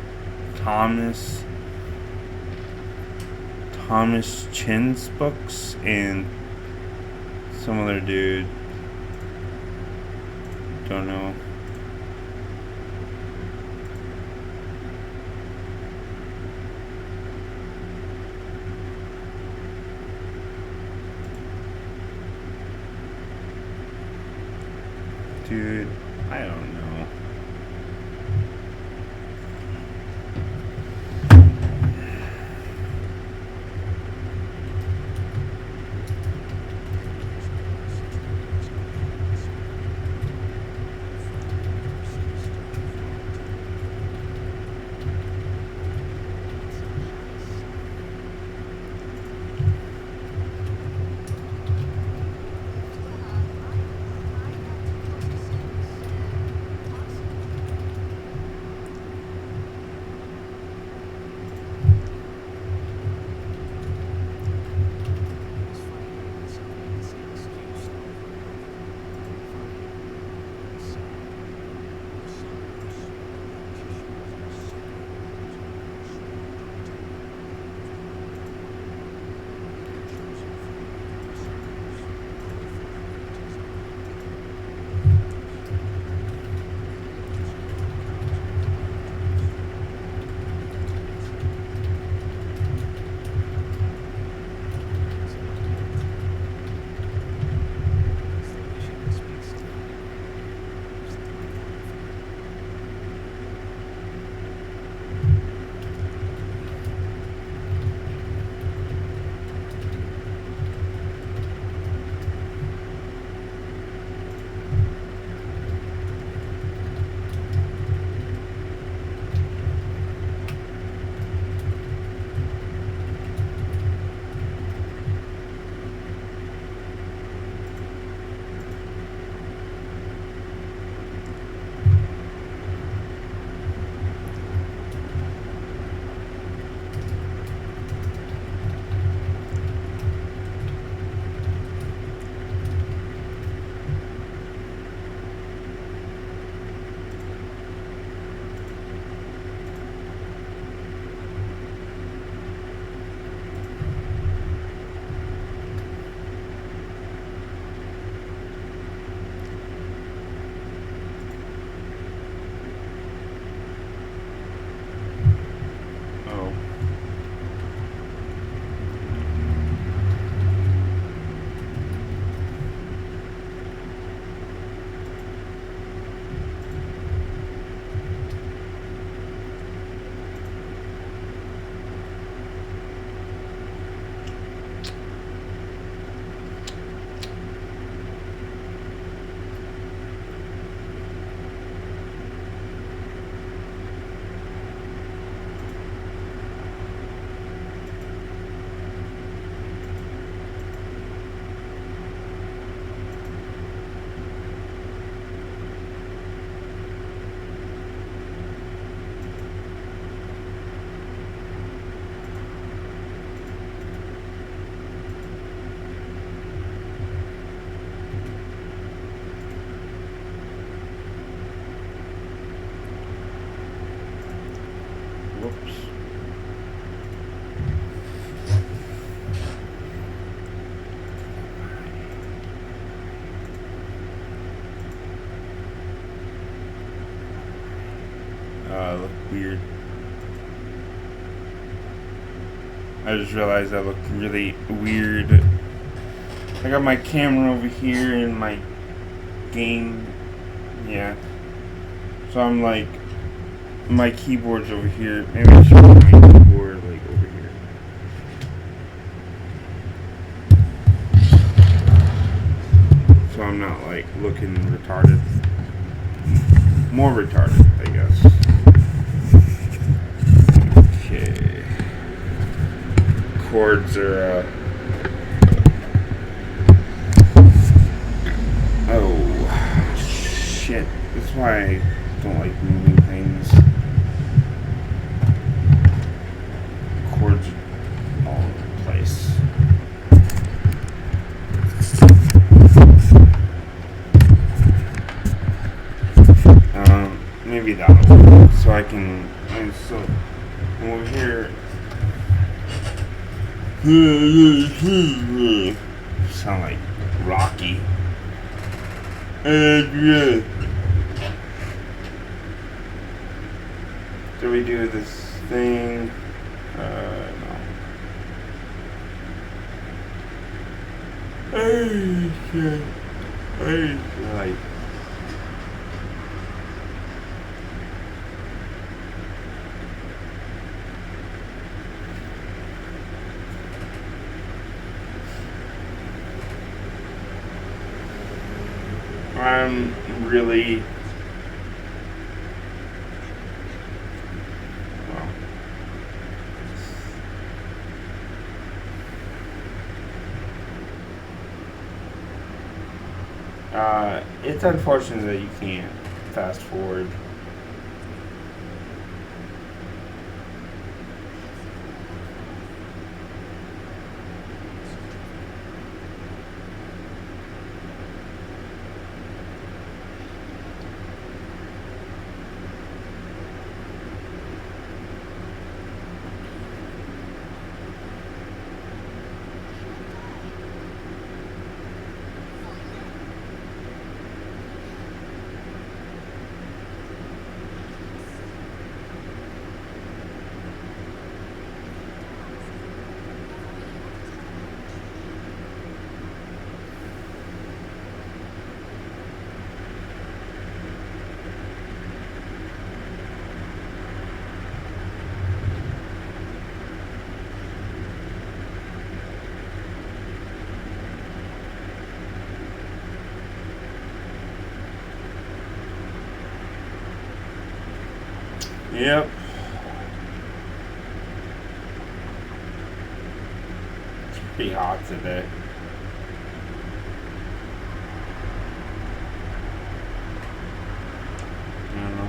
A: Chin's books and some other dude. Don't know. Dude, I don't know. Look weird. I just realized I look really weird. I got my camera over here and my game. Yeah. So I'm like, my keyboard's over here. Maybe I should put my keyboard like over here. So I'm not like looking retarded. More retarded, I guess. Okay. Chords are oh shit. That's why I don't like moving things. Chords are all over the place. Maybe that'll work. So I can. So over here. Sound like Rocky. Do we do this thing? No. Like. I'm really it's unfortunate that you can't fast forward. Yep. It's pretty hot today. I don't know.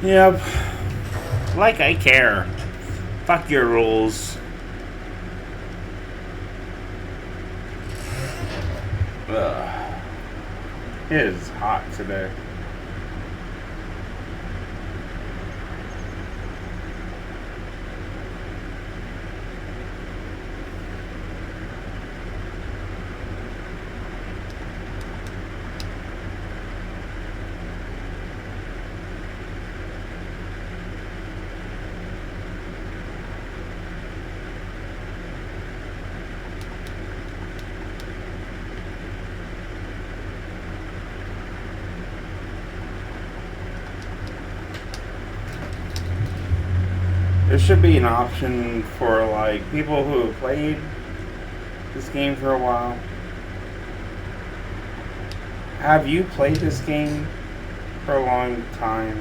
A: Yep. Like I care. Fuck your rules. Ugh. It is hot today. should be an option for like people who have played this game for a while. Have you played this game for a long time?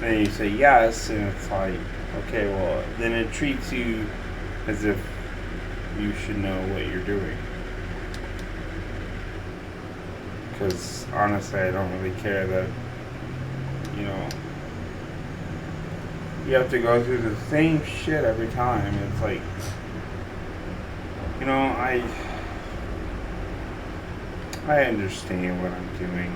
A: And you say yes, and it's like, okay, well, then it treats you as if you should know what you're doing. Because honestly, I don't really care that, you know, you have to go through the same shit every time. It's like, you know, I understand what I'm doing.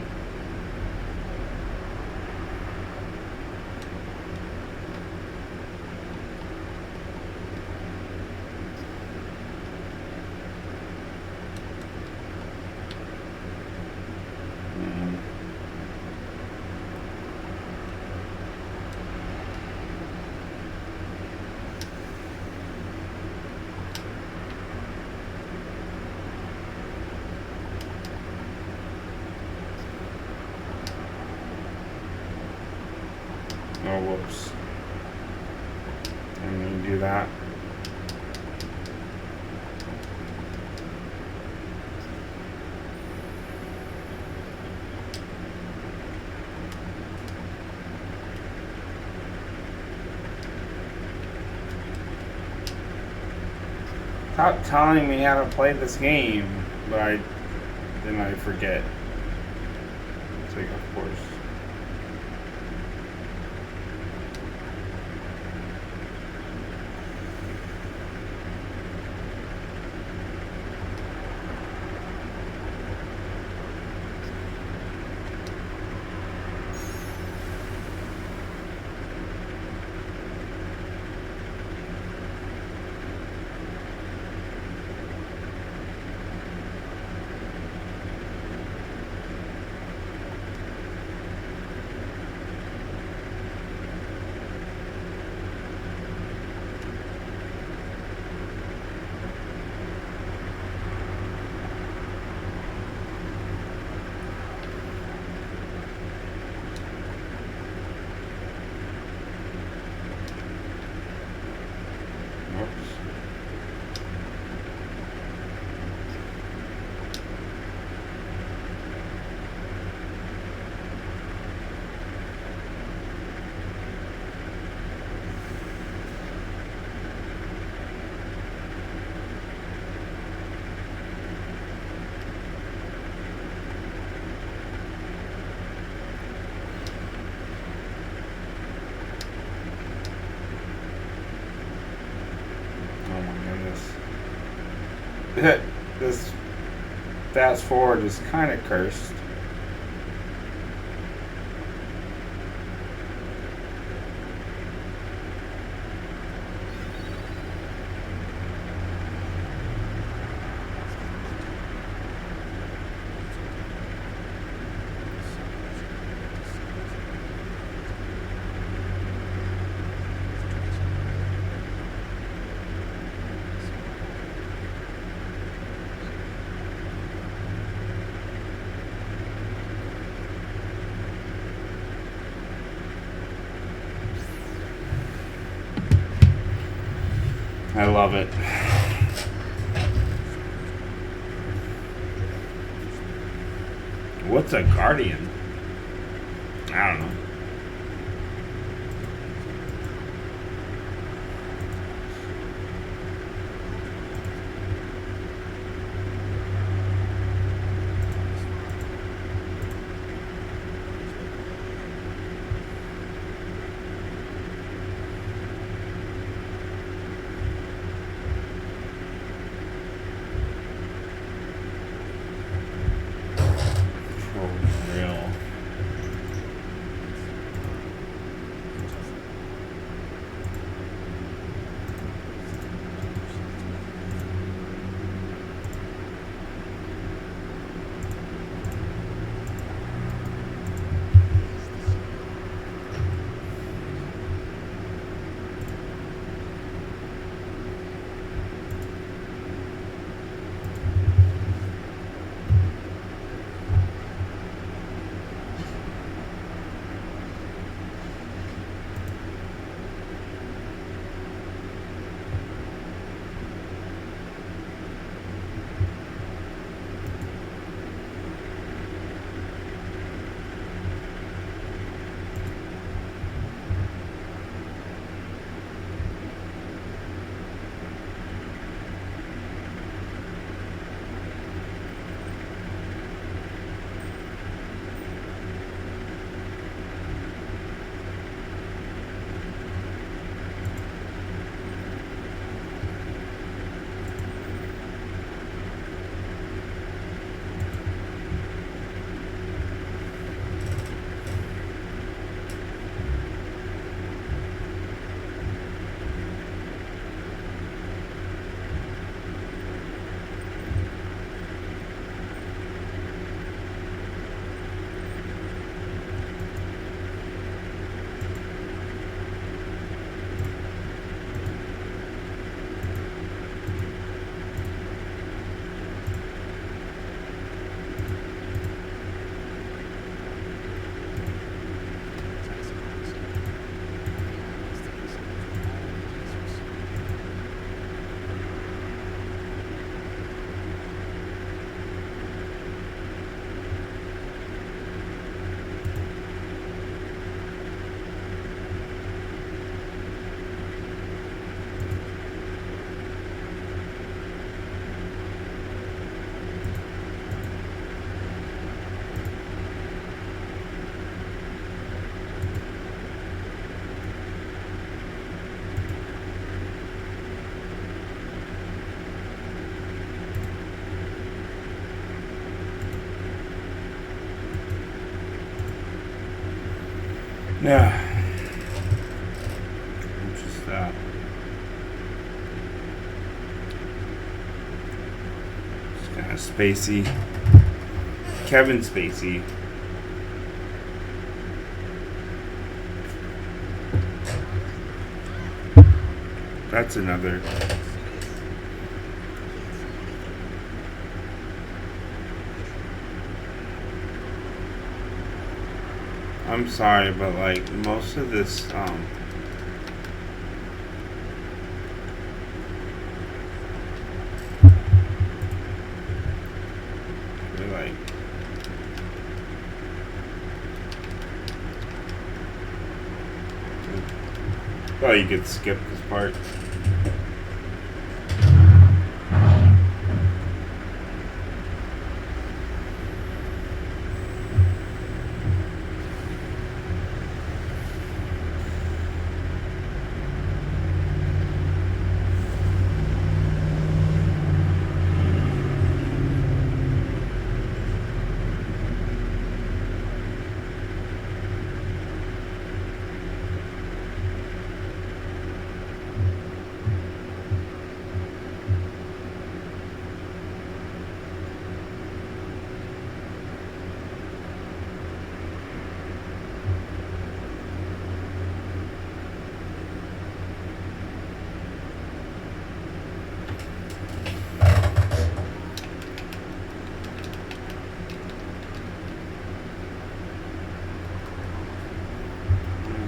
A: Oh, whoops. And you do that. Stop telling me how to play this game, but then I forget. It's like, of course. This fast forward is kind of cursed. I love it. What's a guardian? I don't know. Yeah. Just that. Just kind of spacey. Kevin Spacey. That's another. I'm sorry, but like most of this, they're like, oh, you could skip this part.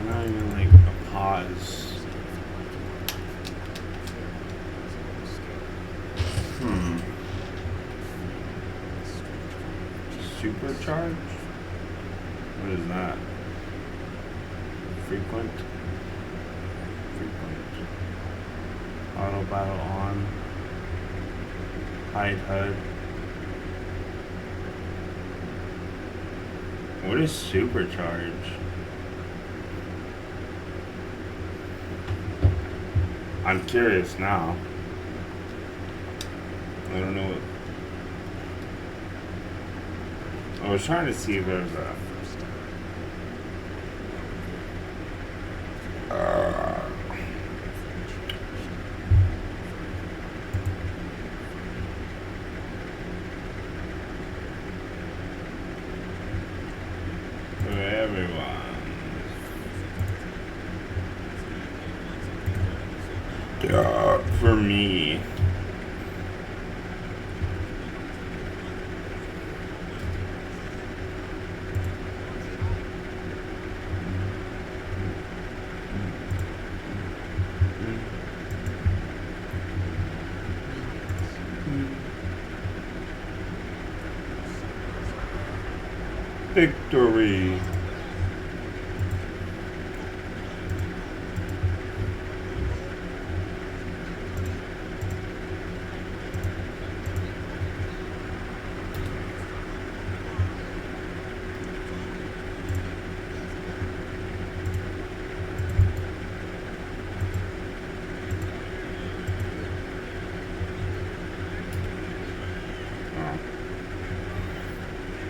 A: Not even like a pause. Supercharge? What is that? Frequent. Auto battle on. Hide HUD. What is supercharge? I'm curious now. I don't know what. I was trying to see if there's a. For everyone. For me. Victory.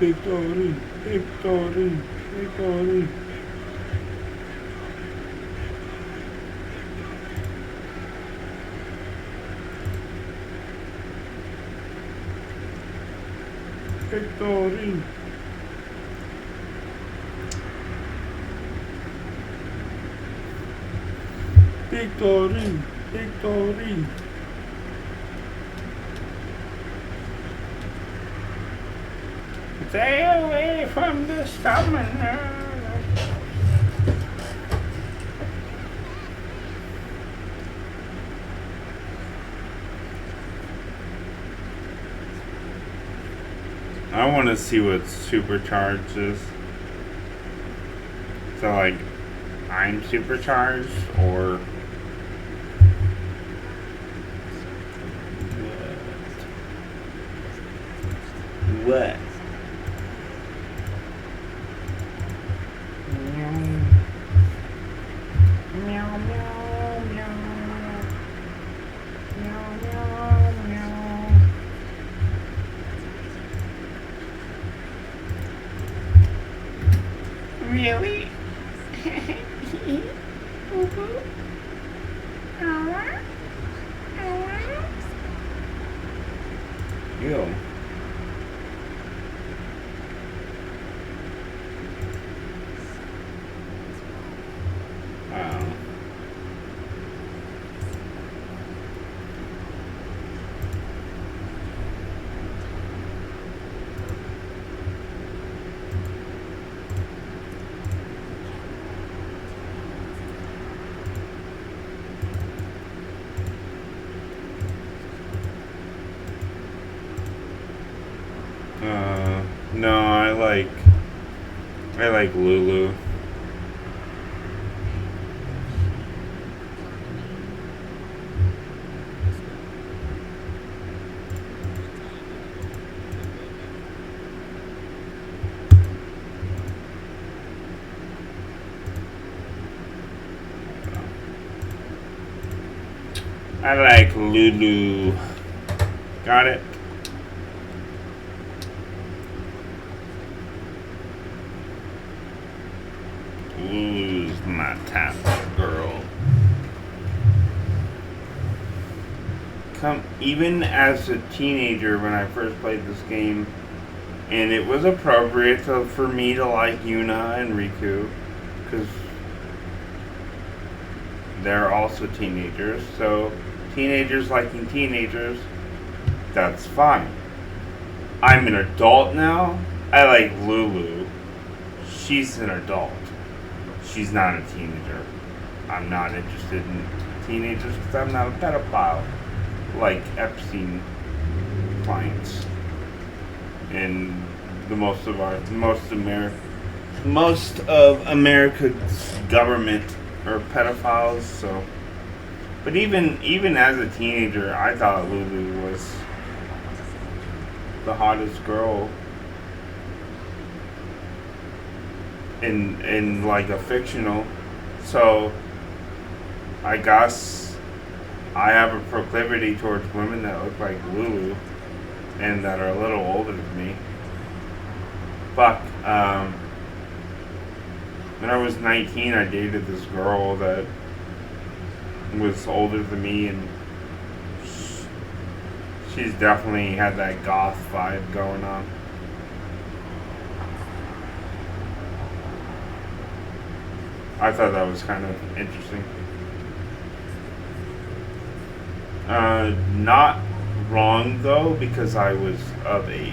A: Victory, victory, victory. Victory. Victory, victory. Stay away from the summoner. I want to see what supercharged is. So like, I'm supercharged or what? Really? Ew. No, I like Lulu. I like Lulu. Got it? Lulu's my type of girl. Even as a teenager when I first played this game, and it was appropriate for me to like Yuna and Riku, because they're also teenagers, so teenagers liking teenagers, that's fine. I'm an adult now. I like Lulu. She's an adult. She's not a teenager. I'm not interested in teenagers because I'm not a pedophile like Epstein clients. And most of America's government are pedophiles. So, but even as a teenager, I thought Lulu was the hottest girl in like a fictional. So I guess I have a proclivity towards women that look like Lulu and that are a little older than me. Fuck. When I was 19, I dated this girl that was older than me, and she's definitely had that goth vibe going on. I thought that was kind of interesting. Not wrong though, because I was of age.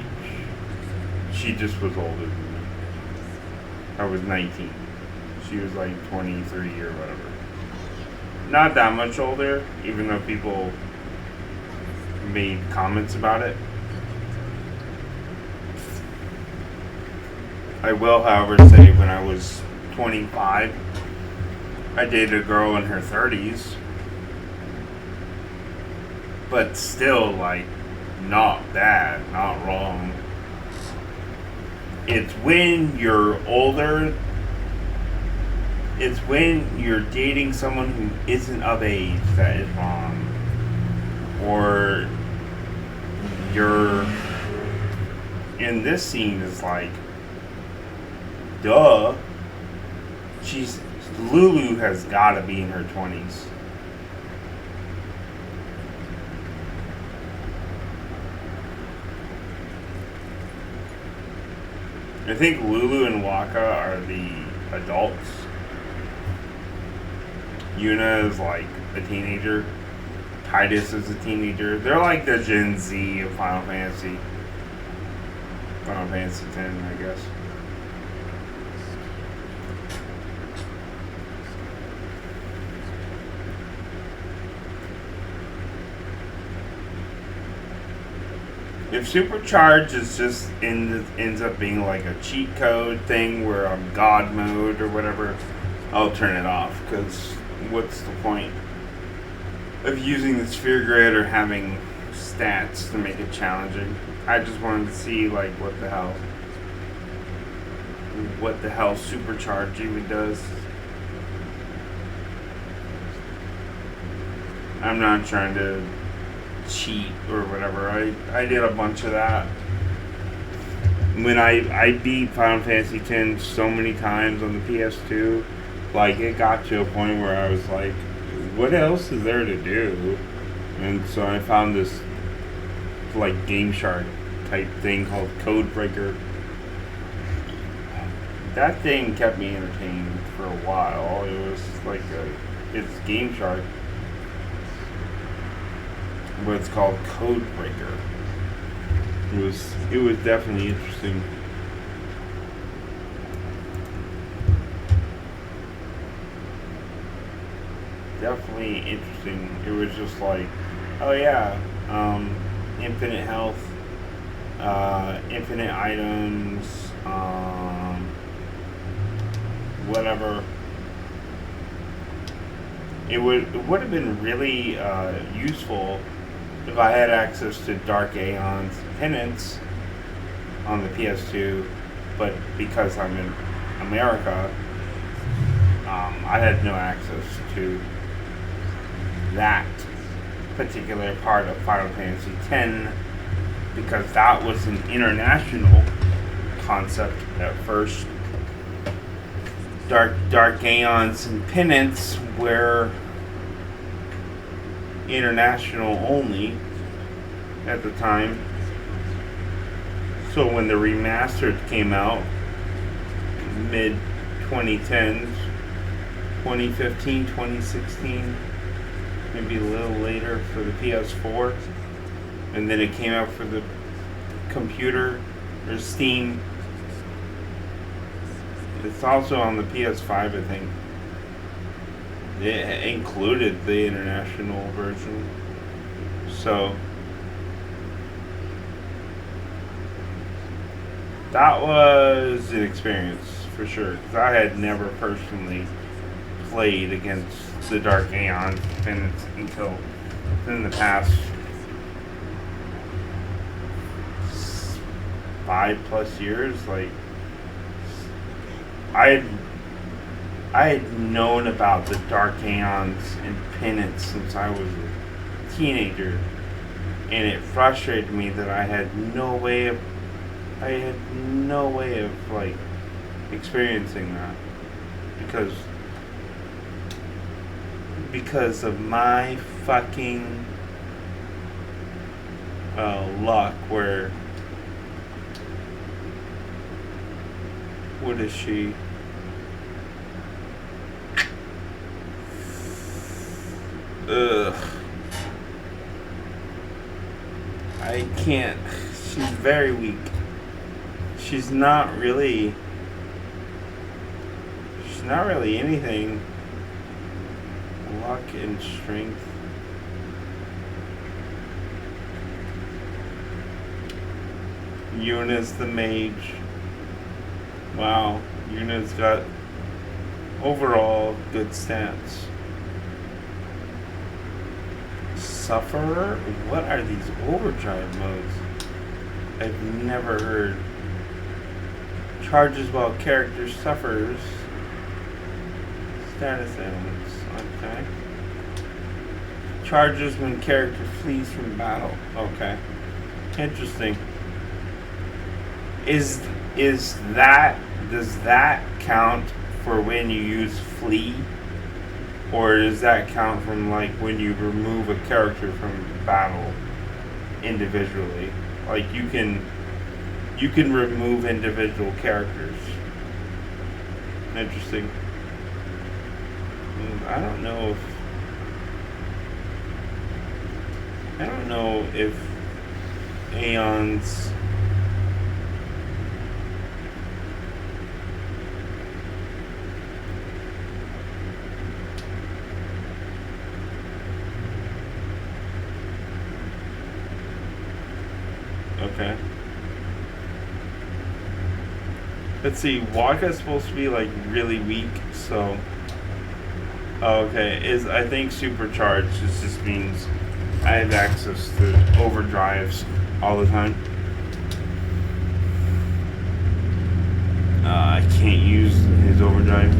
A: She just was older than me. I was 19. She was like 23 or whatever. Not that much older, even though people made comments about it. I will, however, say when I was 25, I dated a girl in her 30s. But still, like, not bad, not wrong. It's when you're older, it's when you're dating someone who isn't of age that is wrong. Or you're in this scene is like, duh. Lulu has gotta be in her 20s. I think Lulu and Waka are the adults. Yuna is like a teenager. Titus is a teenager. They're like the Gen Z of Final Fantasy. Final Fantasy X, I guess. If Supercharge is just ends up being like a cheat code thing where I'm God mode or whatever, I'll turn it off, because what's the point of using the sphere grid or having stats to make it challenging? I just wanted to see like what the hell Supercharge even does. I'm not trying to cheat or whatever. I did a bunch of that when I beat Final Fantasy X so many times on the PS2 Like, it got to a point where I was like, what else is there to do? And so I found this, like, Game Shark type thing called Codebreaker. That thing kept me entertained for a while. It was like it's Game Shark, but it's called Codebreaker. It was definitely interesting. Definitely interesting. It was just like, oh yeah, infinite health, infinite items, whatever. It would have been really useful if I had access to Dark Aeon's Penance on the PS2, but because I'm in America, I had no access to that particular part of Final Fantasy X because that was an international concept at first. Dark Aeons and Penance were international only at the time. So when the remastered came out, mid 2010s, 2015, 2016, maybe a little later for the PS4, and then it came out for the computer or Steam. It's also on the PS5, I think. It included the international version. So that was an experience for sure, because I had never personally played against the Dark Aeon until in the past 5+ years. Like, I had known about the Dark Aeons and Penance since I was a teenager, and it frustrated me that I had no way of like experiencing that because of my fucking luck. Where what is she? Ugh. I can't. She's very weak. She's not really anything. Luck and strength. Yuna's the mage. Wow, Yuna's got overall good stats. Sufferer? What are these overdrive modes? I've never heard. Charges while character suffers. Status ailments. Okay. Charges when character flees from battle. Okay. Interesting. Does that count for when you use flee? Or does that count from like when you remove a character from battle individually? Like you can remove individual characters. Interesting. I don't know if Aeon's okay. Let's see, Waka's supposed to be like really weak, so okay, I think supercharged just means I have access to overdrives all the time. I can't use his overdrive.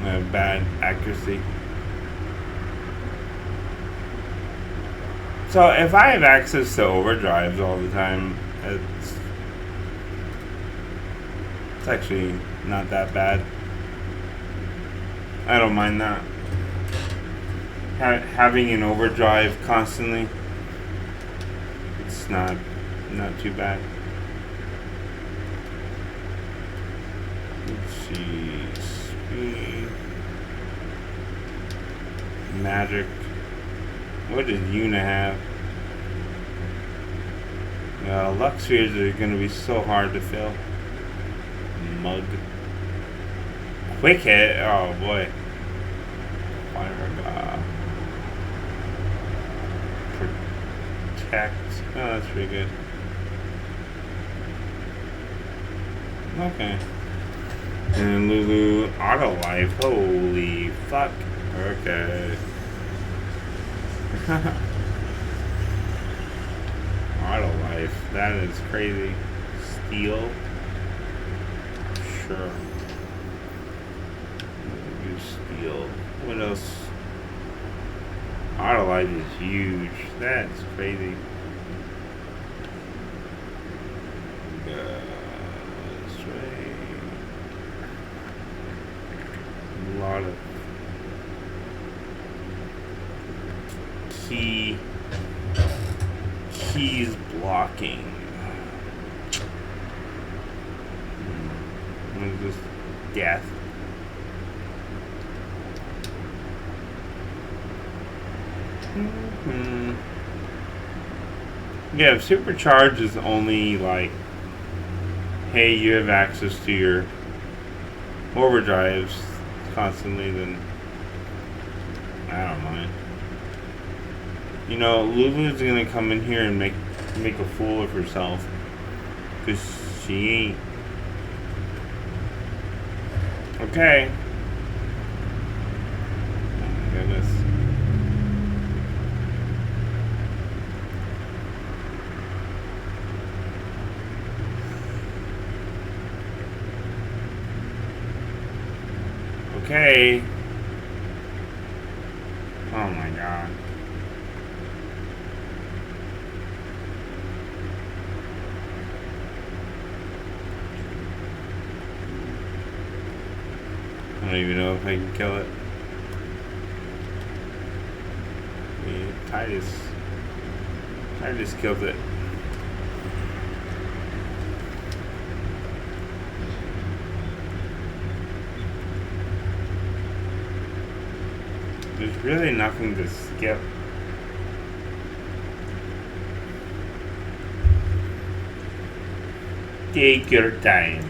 A: I have bad accuracy. So if I have access to overdrives all the time, It's actually not that bad. I don't mind that. Having an overdrive constantly, it's not too bad. Let's see, speed, magic. What does Yuna have? Luck spheres are going to be so hard to fill. Mug. Quick hit. Oh boy. Fire. Protect. Oh, that's pretty good. Okay. And Lulu auto life. Holy fuck. Okay. Auto life. That is crazy. Steel. Sure. Use steel. What else? Auto life is huge. That's crazy. This way. A lot of keys blocking. What is this? Death. Yeah, if supercharge is only like, hey, you have access to your overdrives constantly, then I don't mind. You know, Lulu's gonna come in here and make a fool of herself, cause she ain't. Okay. Oh my goodness. Okay. Oh my god. I don't even know if I can kill it. Yeah, Titus killed it. There's really nothing to skip. Take your time.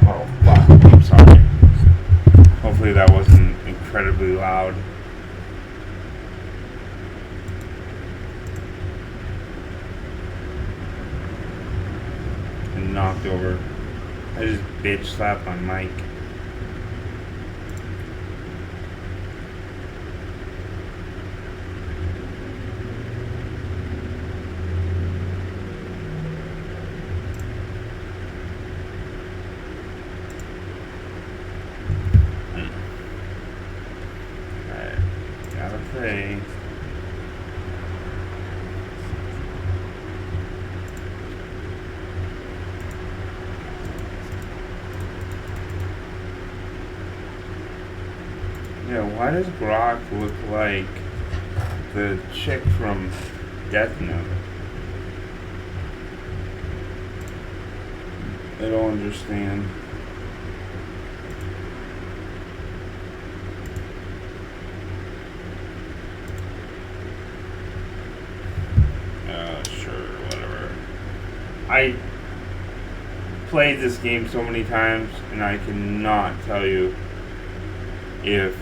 A: Oh, fuck. I'm sorry. Hopefully that wasn't incredibly loud. And knocked over. I just bitch slapped my mic. Alright, gotta pray. Yeah, why does Brock look like the chick from Death Note? I don't understand. Sure, whatever. I played this game so many times, and I cannot tell you if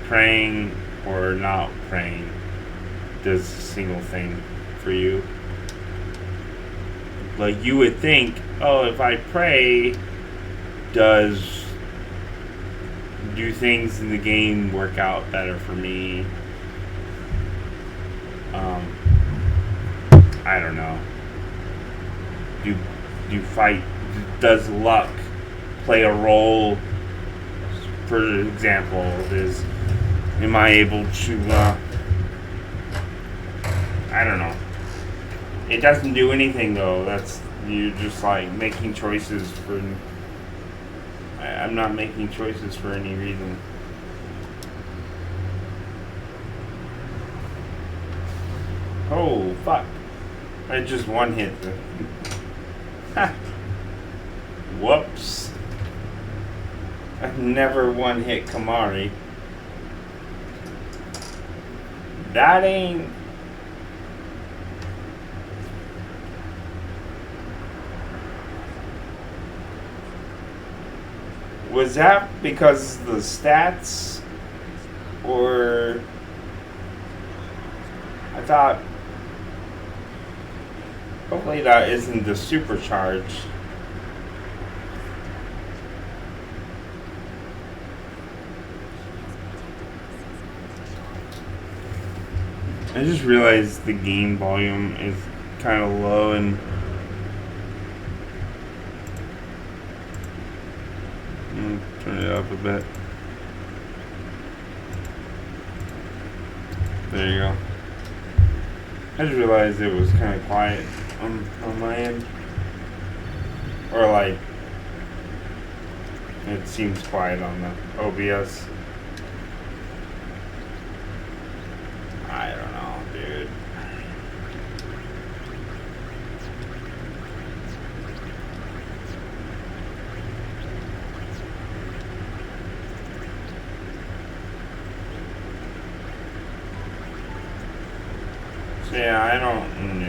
A: praying or not praying does a single thing for you. Like, you would think, oh, if I pray, do things in the game work out better for me? I don't know. Do fight does luck play a role? For example, am I able to? I don't know. It doesn't do anything though. That's you just like making choices for. I'm not making choices for any reason. Oh fuck! I just one hit. Whoops! I've never one hit Kamari. That ain't. Was that because of the stats? Or I thought hopefully that isn't the supercharge. I just realized the game volume is kind of low and turn it up a bit. There you go. I just realized it was kind of quiet on my end. Or like, it seems quiet on the OBS. I don't know, dude. So yeah, I don't know.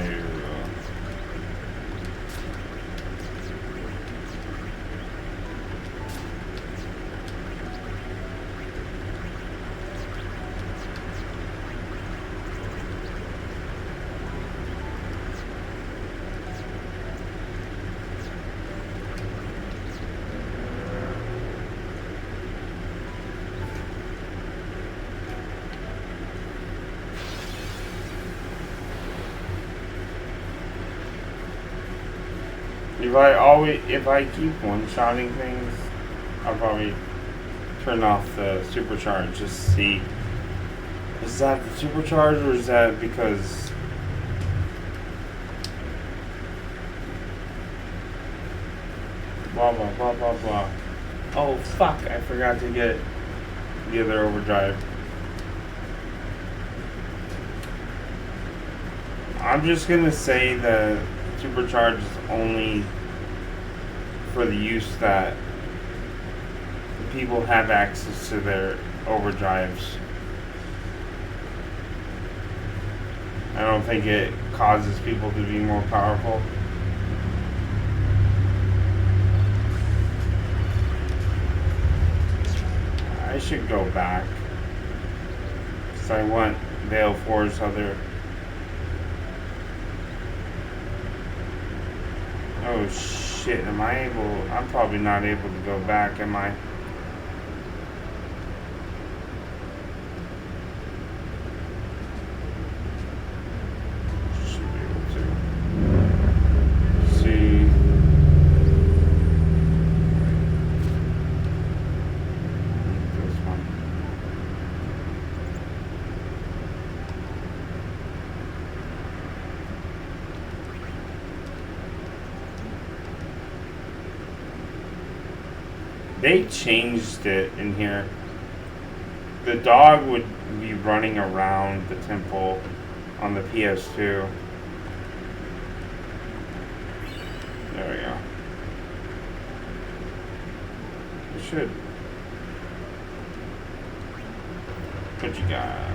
A: If I keep one-shotting things, I'll probably turn off the supercharge just to see. Is that the supercharge or is that because blah blah blah blah blah. Oh fuck, I forgot to get the other overdrive. I'm just gonna say that supercharge is only for the use that the people have access to their overdrives. I don't think it causes people to be more powerful. I should go back because I want Veil 4's other. Oh shit, am I able? I'm probably not able to go back, am I? Should be able to. See. This one. They changed it in here. The dog would be running around the temple on the PS2. There we go. It should. What you got?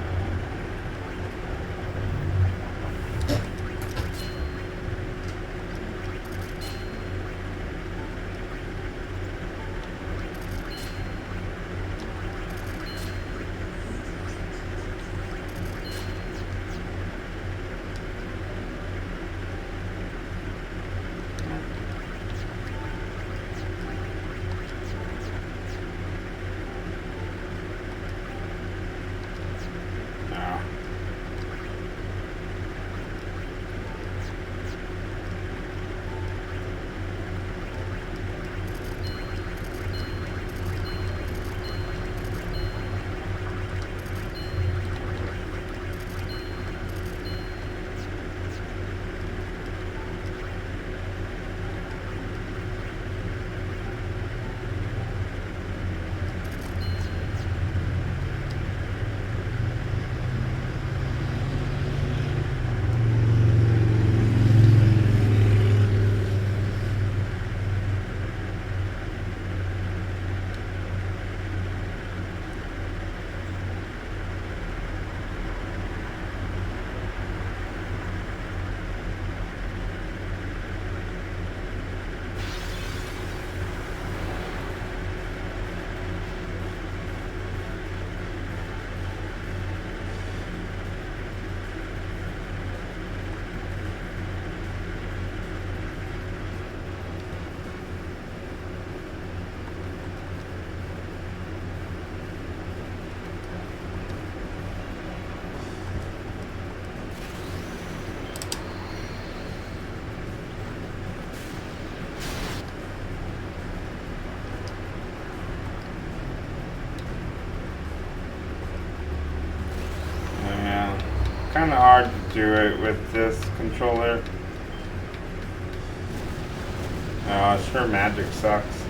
A: Kind of hard to do it with this controller. Sure, magic sucks.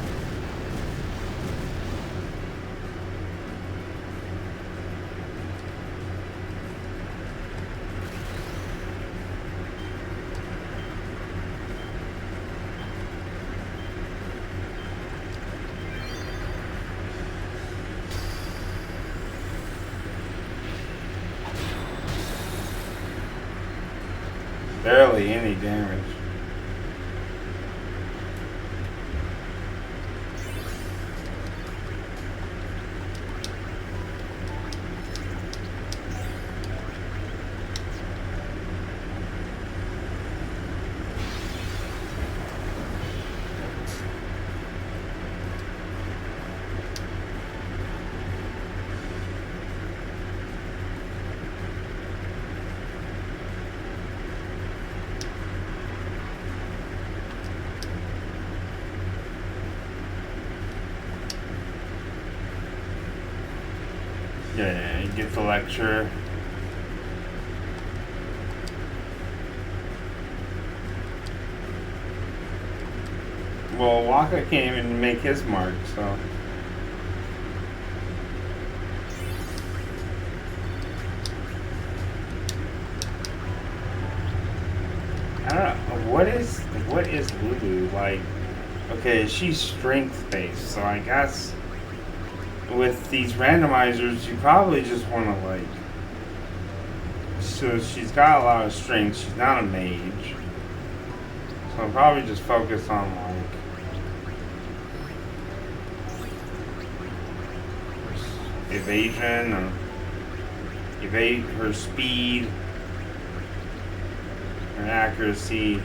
A: Barely any damage. Yeah, you get the lecture. Well, Waka can't even make his mark, so. I don't know. What is Lulu like? Okay, she's strength based, so I guess with these randomizers, you probably just want to like. So she's got a lot of strength. She's not a mage, so I'll probably just focus on like evasion or evade her speed, her accuracy.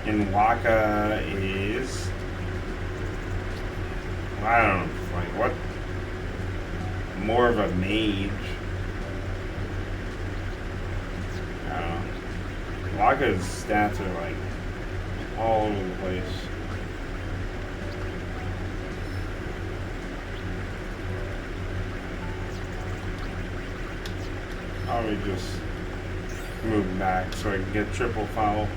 A: And Waka is, I don't know, like what? More of a mage. I don't know. Waka's stats are like all over the place. Probably just move back so I can get triple foul.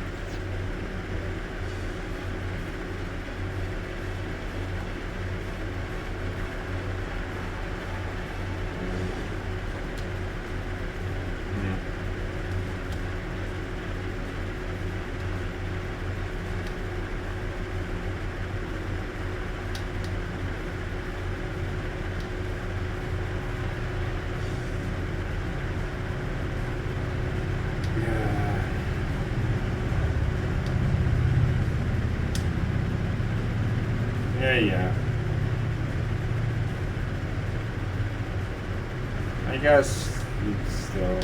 A: Yeah. I guess it's still.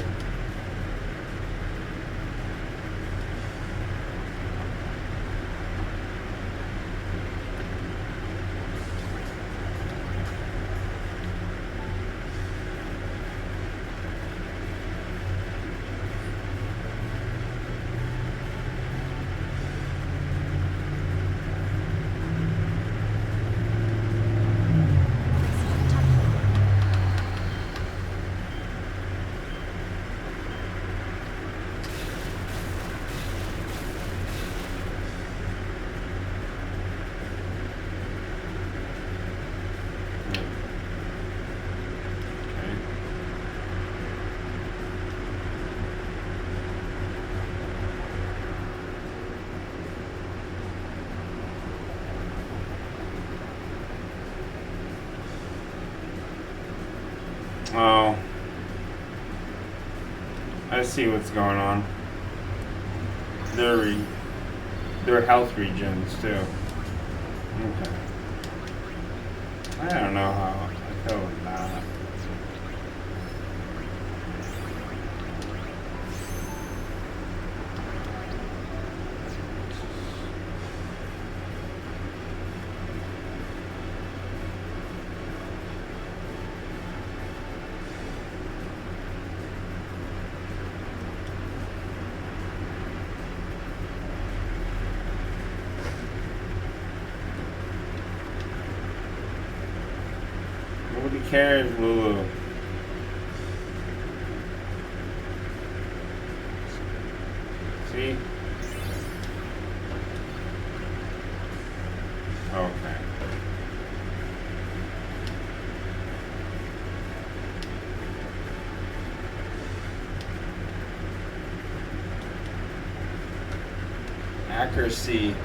A: Oh, I see what's going on. They're health regens too. Okay. I don't know how I feel with that. Nobody cares, Lulu. See? Okay. Accuracy.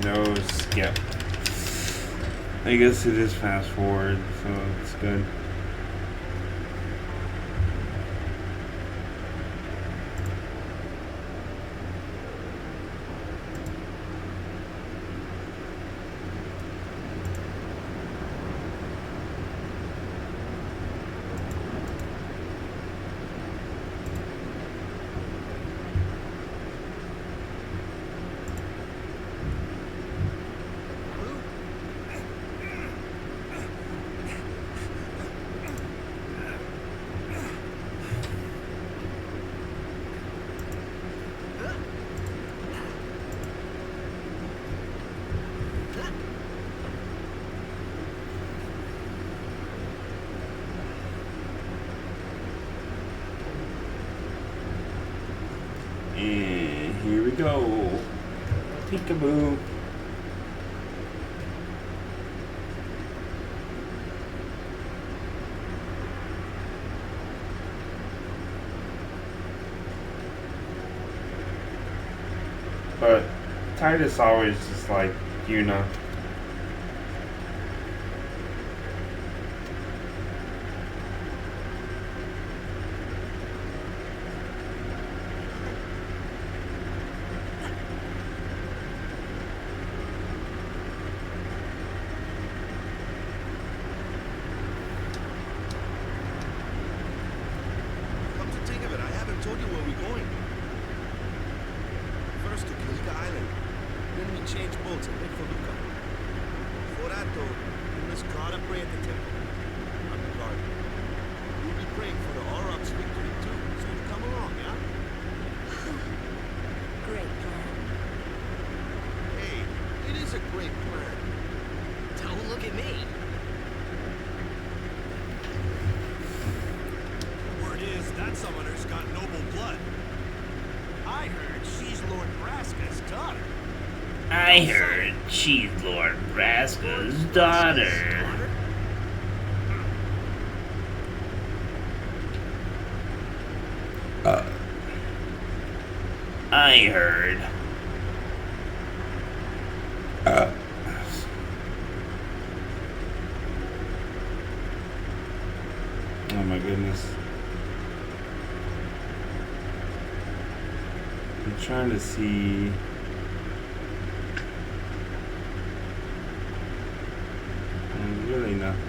A: No skip. I guess it is fast forward, so it's good. And here we go. Peekaboo. But Titus always just like, you know. I heard she's Lord Braska's daughter. I heard. Oh my goodness. I'm trying to see. really nothing.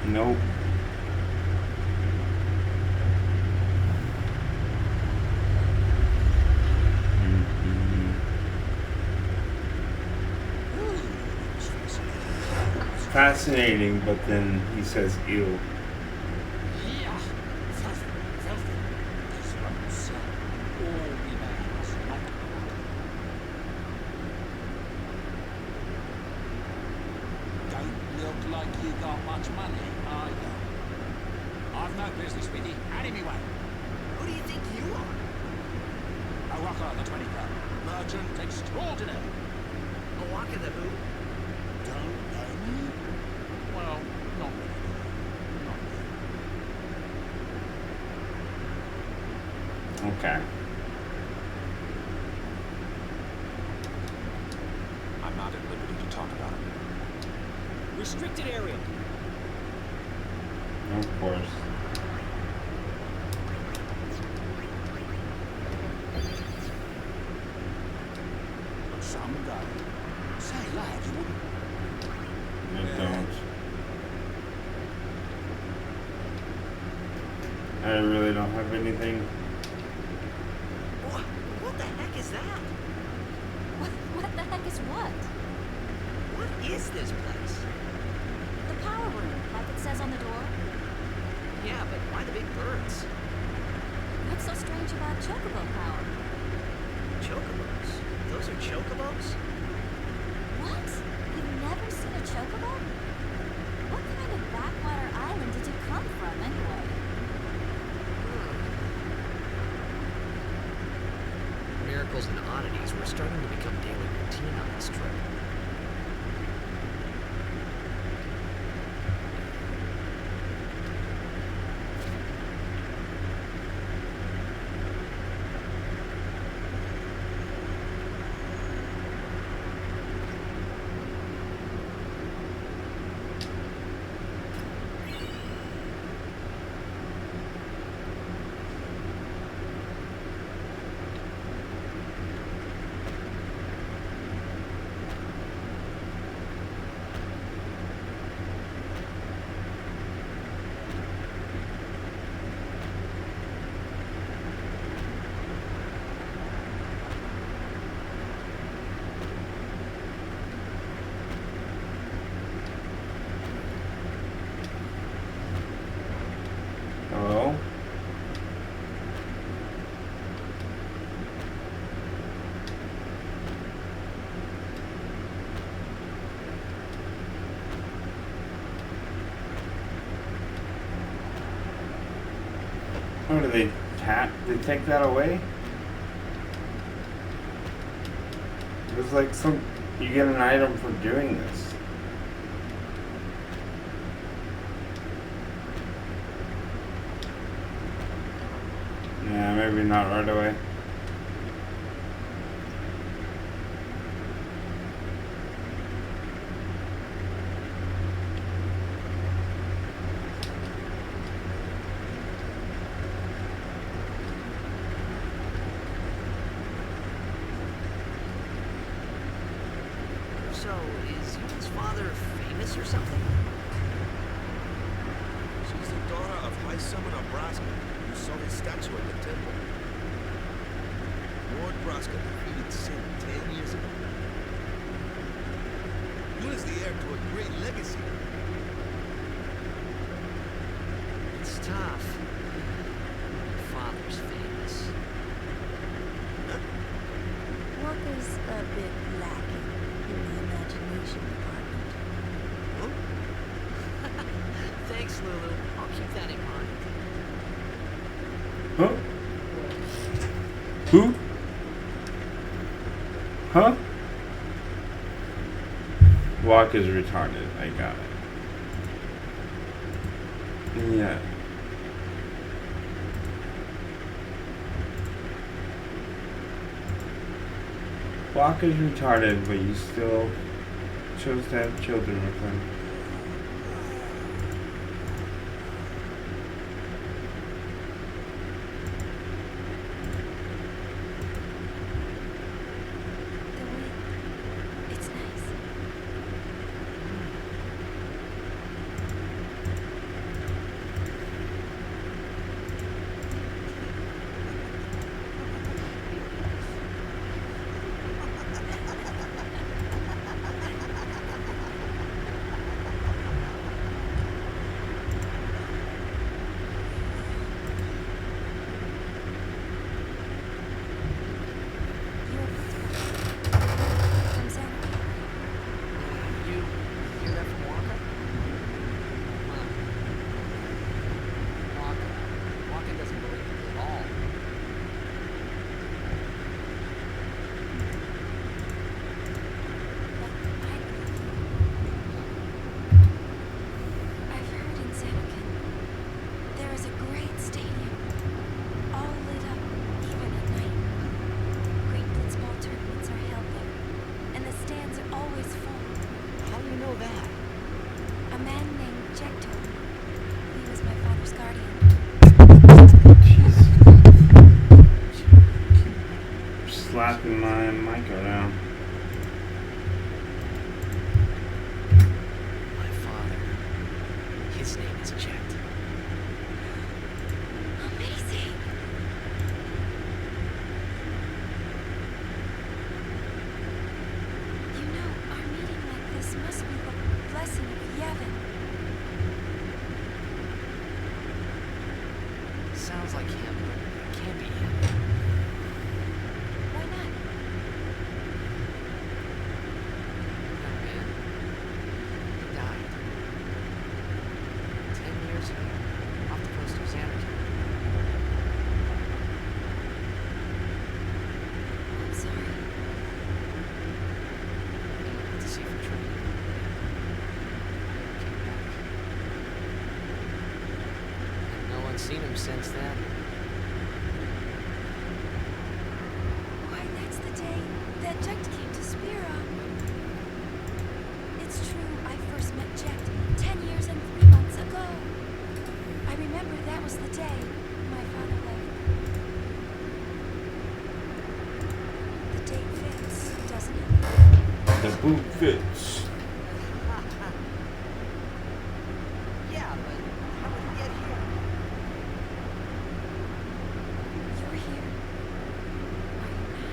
A: Nope. Fascinating, but then he says ew. Okay.
B: I'm not at liberty to talk about it.
C: Restricted area.
A: Of course.
B: But someday. Say, lad, you wouldn't.
A: I don't. I really don't have anything.
C: What the heck is that?
D: What the heck is what?
C: What is this place?
D: The power room, like it says on the door?
C: Yeah, but why the big birds?
D: What's so strange about chocobo power?
C: Chocobos? Those are chocobos?
D: What? You've never seen a chocobo? What kind of backwater island did you come from, anyway?
C: Miracles and oddities were starting to become daily routine on this trip.
A: Hello? Oh, do they take that away? It was like you get an item for doing this. Yeah, maybe not right away.
C: So, is Yuna's father famous or something?
E: She's the daughter of High Summoner Braska, who saw his statue at the temple. Lord Braska defeated Sin 10 years ago. Yuna's the heir to a great legacy.
C: It's tough. Your father's famous.
D: What is a bit lacking in the imagination department?
C: Thanks, Lulu. I'll keep that in mind.
A: Huh? Who? Huh? Walk is retarded. I got it. Yeah. Walk is retarded, but you still chose to have children with him.
C: sense that?
D: Why, that's the day that Jecht came to Spira. It's true, I first met Jecht 10 years and 3 months ago. I remember that was the day my father left. The date fits, doesn't it?
A: The boot fits.
F: Yeah, but how did he get here?
D: You're here. Are you not?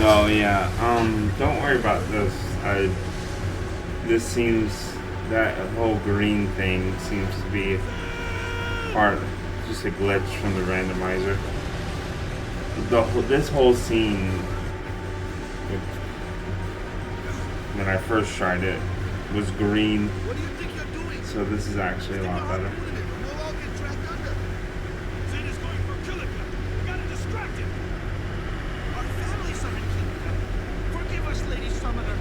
A: Oh yeah, don't worry about this. This seems, that whole green thing seems to be just a glitch from the randomizer. This whole scene, when I first tried it, was green,
E: What do you think you're doing?
A: so this is actually a lot better.
E: We'll all get dragged under. Zane is going for Killigan. We gotta distract him. Our families are in Killigan. Forgive us, Lady Summoner.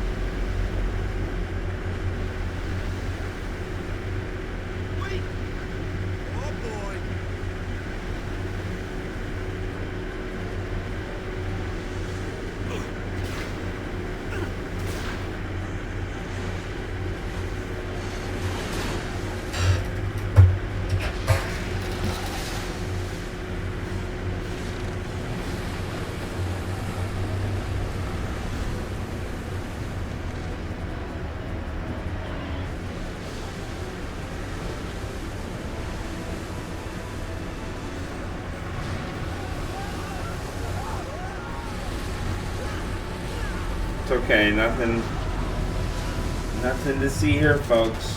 E: Wait. Oh boy.
A: It's okay, nothing to see here, folks.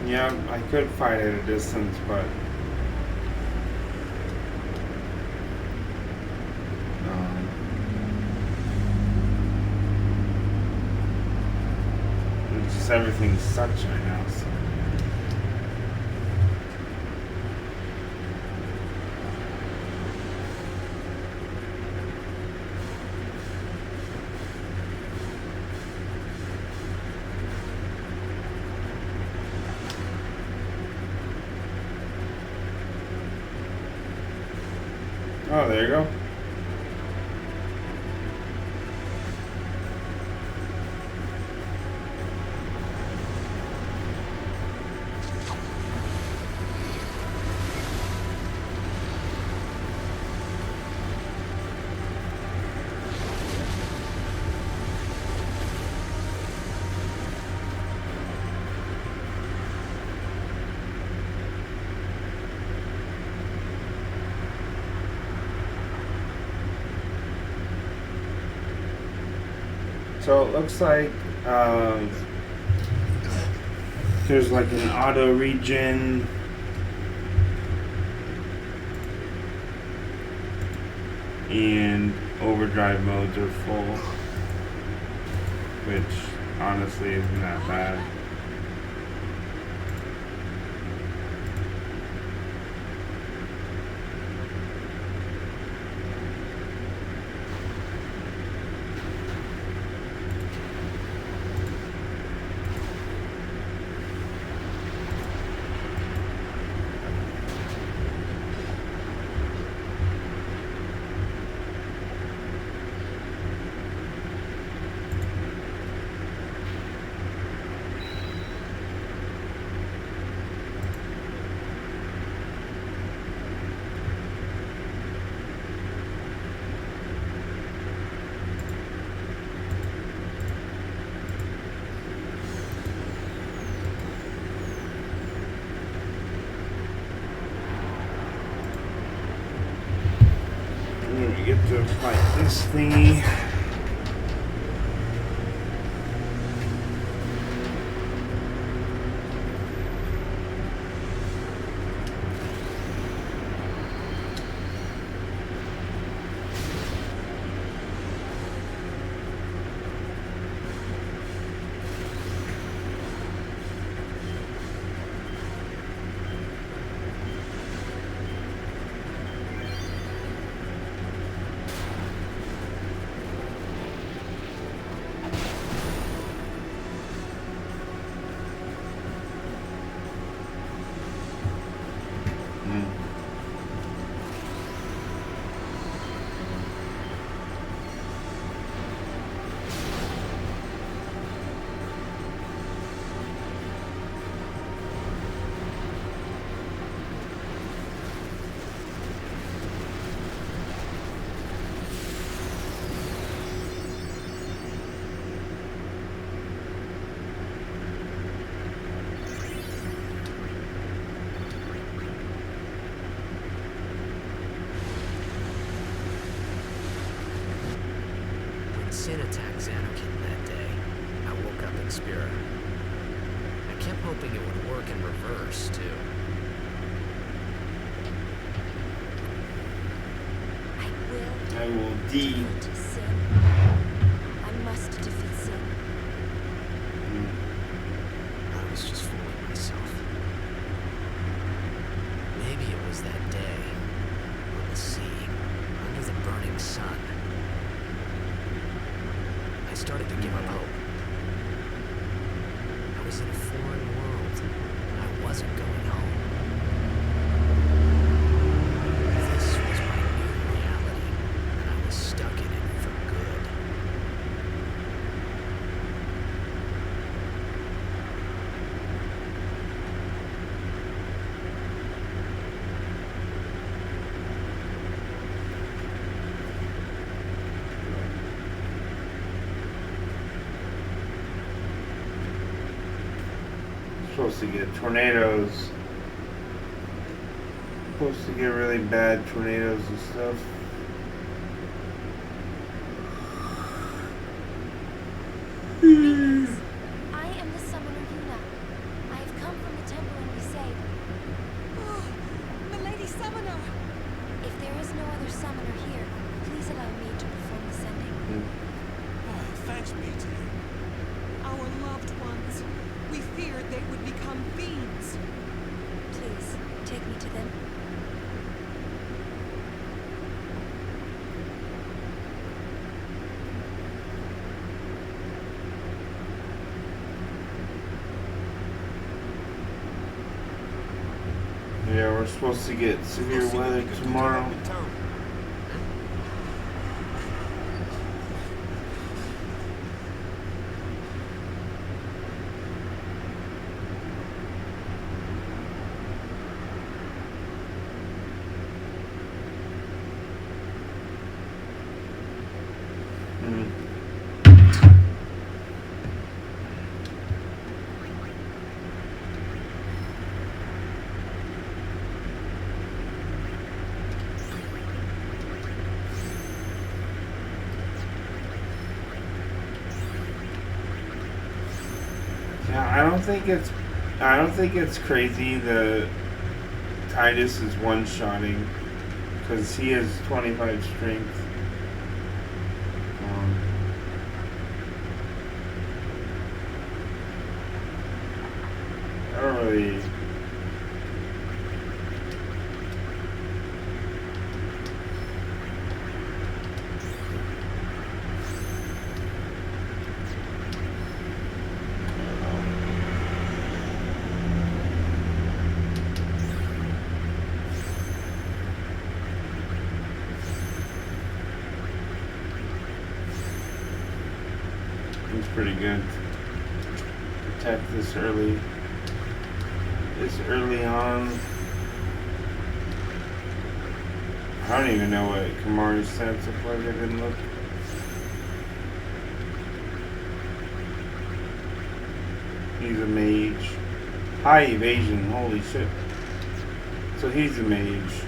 A: Yeah, I could fight at a distance, but it's just everything sucks right now. So. Oh, there you go. So it looks like there's like an auto regen and overdrive modes are full, which honestly isn't that bad. We get to fight this thingy.
C: Sin attacked Xanarkin that day. I woke up in spirit. I kept hoping it would work in reverse, too.
D: I
A: I will D.
D: defeat sin. I must defeat sin.
C: I was just fooling myself. Maybe it was that day, on the sea, under the burning sun. I started to give up hope. I was in a foreign world, and I wasn't going home. This was my new reality, and I was stuck in it for good.
A: Supposed to get tornadoes. Supposed to get really bad tornadoes and stuff.
D: Greetings. I am the summoner Yuna. I have come from the temple and we say,
G: Oh, Milady Summoner!
D: if there is no other summoner here, please allow me to perform the sending.
E: Oh, thanks be to you.
G: Our loved ones. We feared they would become fiends.
D: Please, take me to them.
A: Yeah, we're supposed to get severe weather tomorrow.
E: In town.
A: Yeah, I don't think it's crazy that Titus is one-shotting because he has 25 strength. I don't really. He's pretty good. Protect this early on. I don't even know what Kamari's stats look like. I didn't look. He's a mage. High evasion, holy shit. So he's a mage.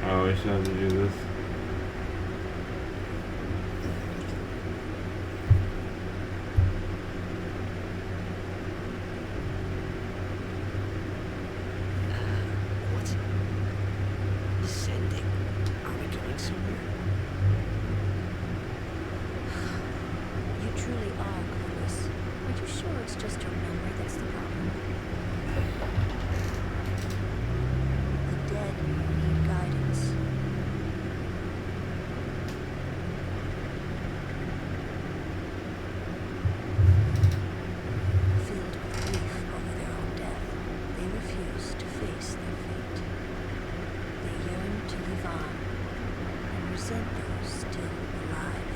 A: Oh, I should have to do this.
C: What? Sending? Are we going somewhere?
D: You truly are clueless. Are you sure it's just your memory that's the problem? The dead need guidance. Filled with grief over their own death, they refuse to face their fate. They yearn to live on and resent those still alive.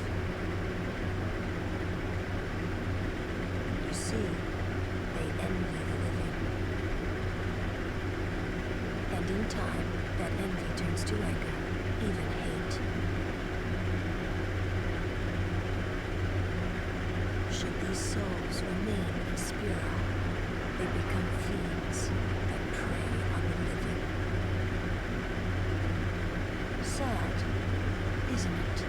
D: You see, they envy the living. And in time, that envy turns to anger, even hate. Should these souls remain in Spira, they become fiends that prey on the living. Sad, isn't it?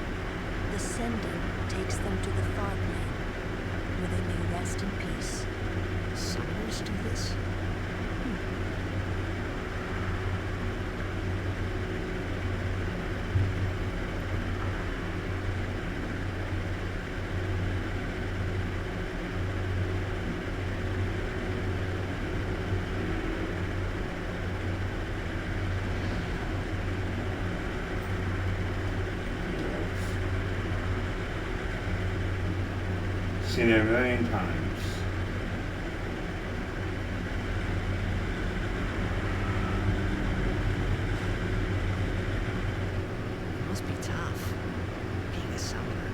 D: The sending takes them to the far plane, where they may rest in peace.
C: Someone's do this?
A: seen it a million times.
C: It must be tough, being a summoner.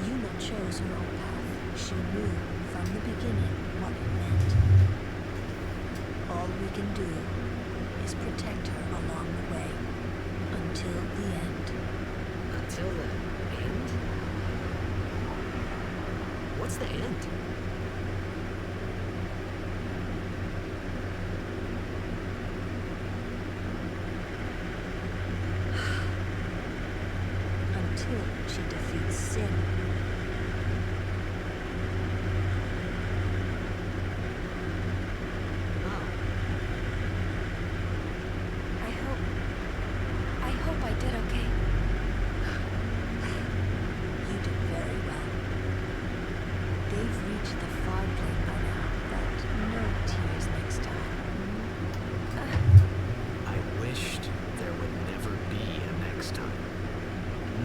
D: Yuna chose her own path. She knew from the beginning what it meant. All we can do is protect her along the way until the end.
C: Until the end? What's the end?
D: Until she defeats sin.
C: Oh,
D: I hope I did okay. You did very well. They've reached the far plane by now, but no tears next time.
C: I wished there would never be a next time.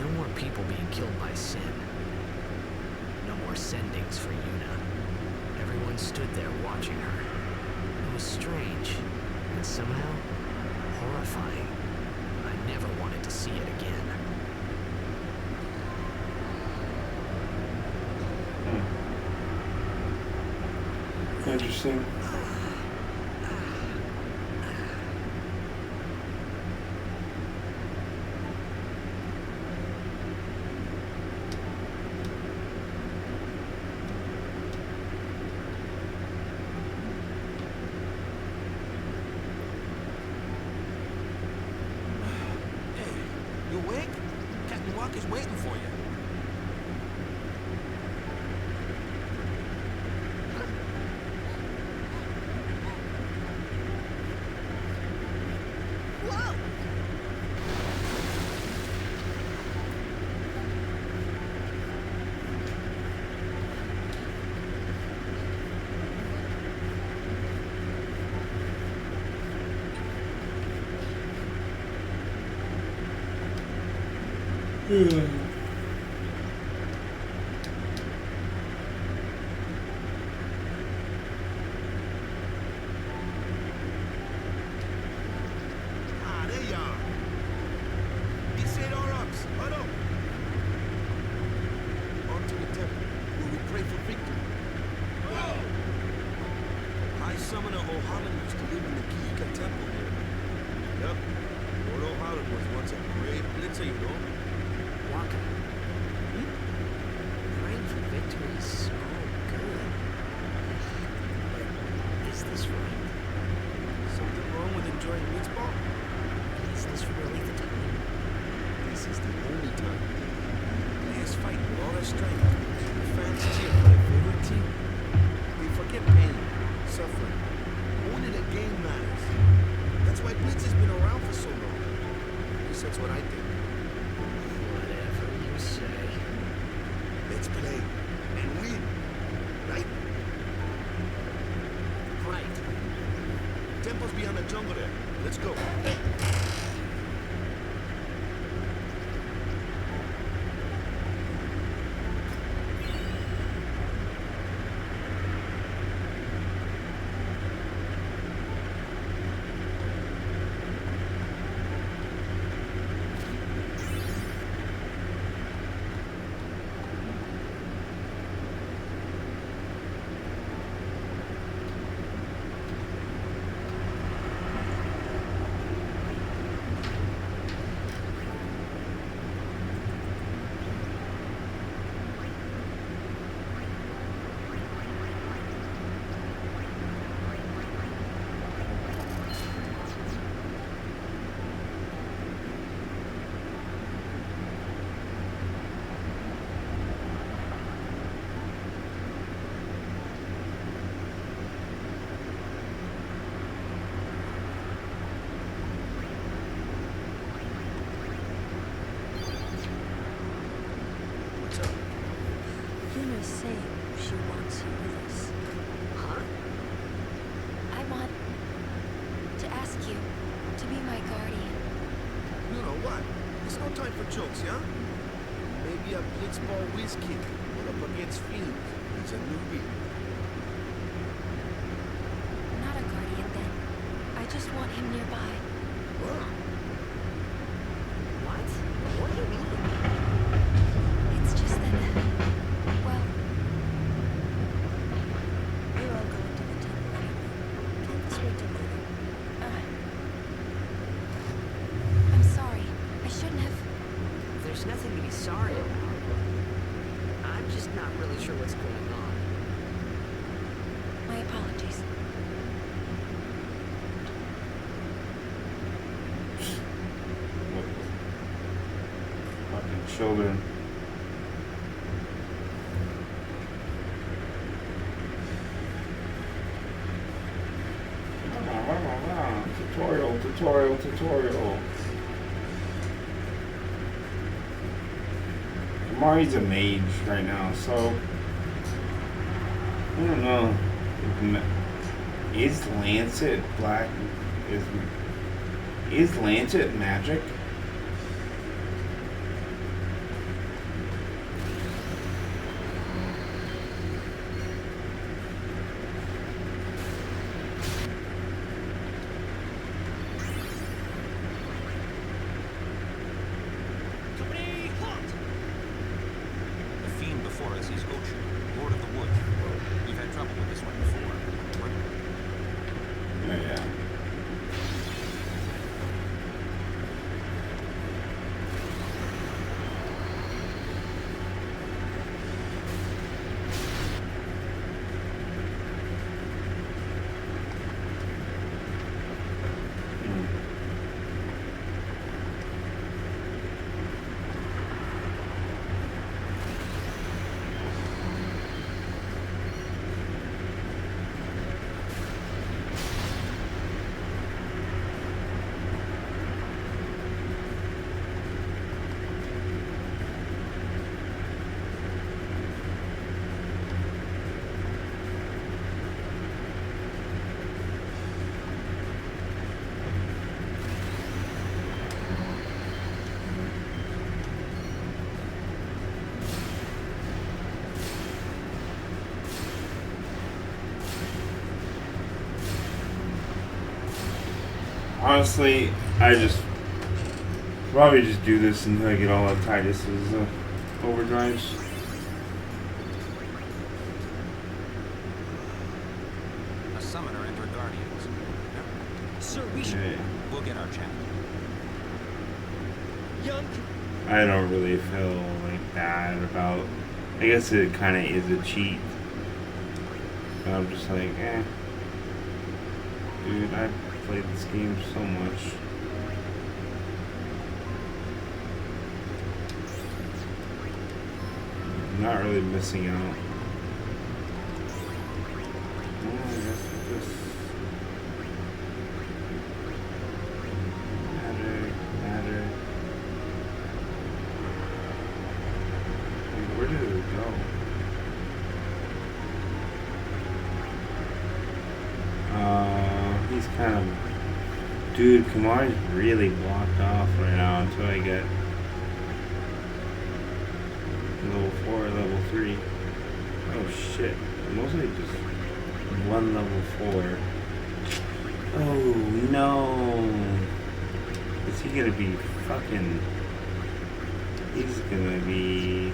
C: No more people being killed by sin. No more sendings for Yuna. Everyone stood there watching her. It was strange, and somehow horrifying. I never wanted to see it again.
A: Interesting.
E: Hey, you awake? Captain Walker's waiting for you.
F: Whoa!
E: Ah, there you are. Inside our arms. Huddle. On to the temple, where we pray for victory. High Summoner O'Halloran used to live in the Kika temple here. Yep. Lord O'Halloran was once a great blitzer, you know.
C: Walker. Praying for victory is so good. But is this right?
E: Something wrong with enjoying blitzball?
C: Is this really the time?
E: This is the only time. Players fight with all their strength. The fans cheer for their favorite team. They forget pain, suffering. Winning a game matters. That's why Blitz has been around for so long. At least that's what I think.
C: Whatever you say.
E: Let's play and win, right?
C: Right.
E: Temple's beyond the jungle there. Let's go.
D: Yuna's saying she wants you with us.
C: Huh?
D: I want to ask you to be my guardian.
E: You know what? There's no time for jokes, yeah? Maybe a blitzball whiz kick or up against fiends. He's a newbie.
D: Not a guardian, then. I just want him nearby.
E: What?
F: What? What do you mean?
D: It's just that, well, we're all going to the temple anyway. Can't this wait till later? I'm sorry. I shouldn't have.
F: There's nothing to be sorry about. I'm just not really sure what's going on.
D: My apologies.
A: Fucking children. Tutorial. Mari's a mage right now, so I don't know. Is Lancet black? Is Lancet magic?
B: The fiend before us is Ocean, Lord of the Wood. We've had trouble with this one before.
A: Yeah. Honestly, I just probably just do this until I get all of Titus's overdrives.
B: A summoner entered Guardians.
F: Sir, we should...
A: Okay.
B: We'll get our chat.
F: Young...
A: I don't really feel like bad about. I guess it kind of is a cheat. But I'm just like, dude, I've played this game so much. I'm not really missing out. Oh, I guess we'll just matter. Wait, where did it go? He's kind of... Dude, Kamari's really blocked off right now until I get level 4 or level 3. Oh shit. Mostly just one level 4. Oh no. Is he gonna be fucking... He's gonna be...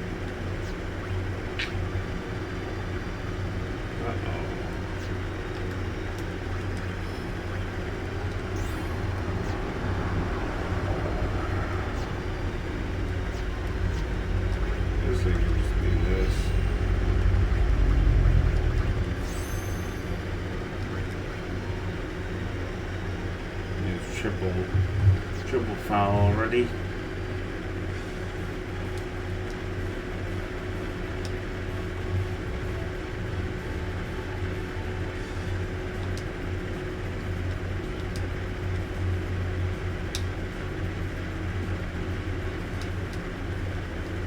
A: Uh-oh. I can just do this. It's triple foul already.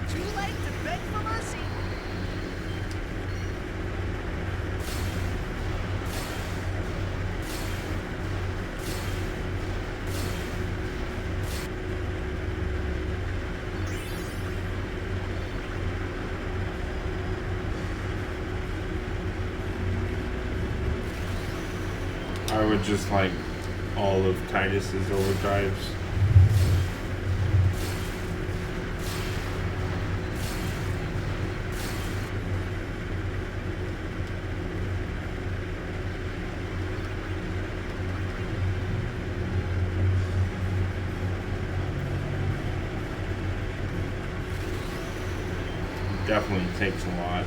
F: Too late to beg for mercy.
A: I would just like all of Titus's overdrives. Definitely takes a lot.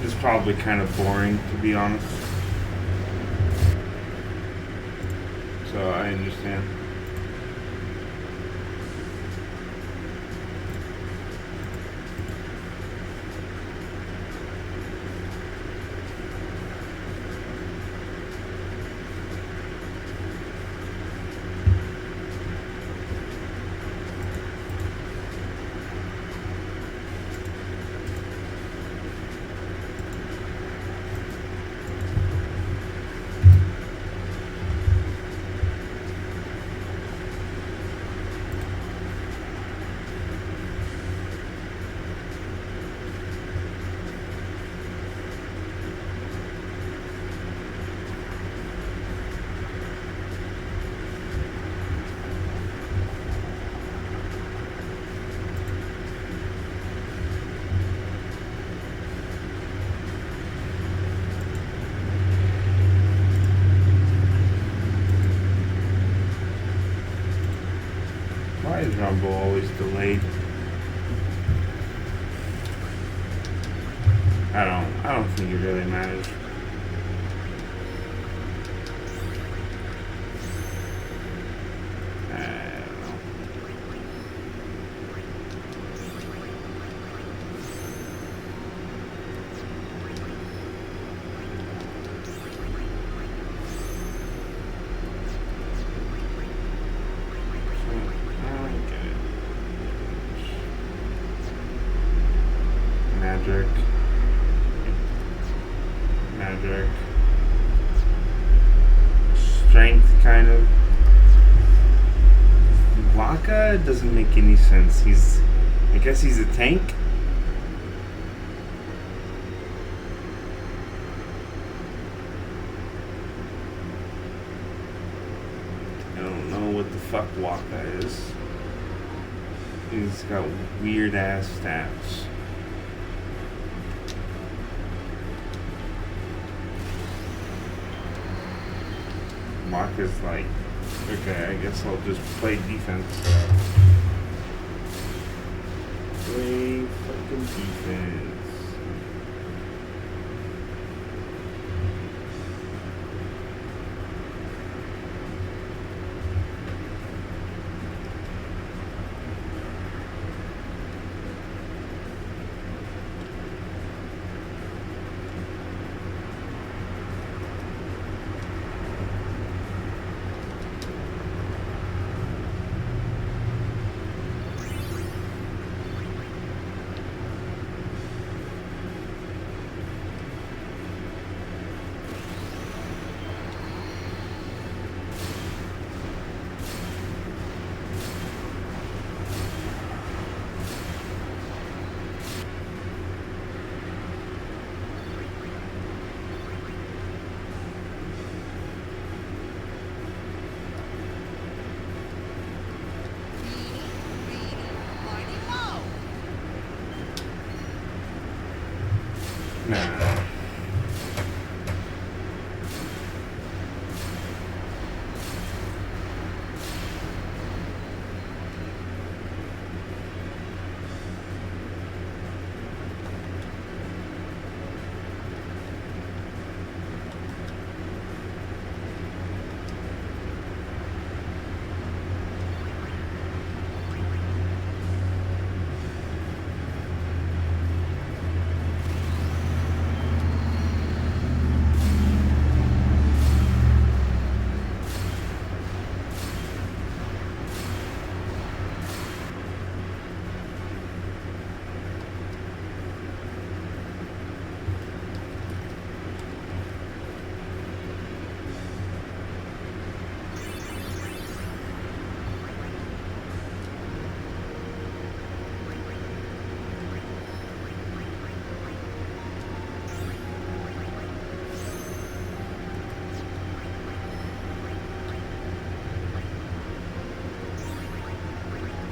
A: It's probably kind of boring, to be honest. So I understand. Why is Rumble always delayed? I don't think it really matters. I don't know. magic, strength, kind of. Waka doesn't make any sense. I guess he's a tank. I don't know what the fuck Waka is. He's got weird ass stats. Waka's like, okay, I guess I'll just play defense. Play fucking defense. Nah.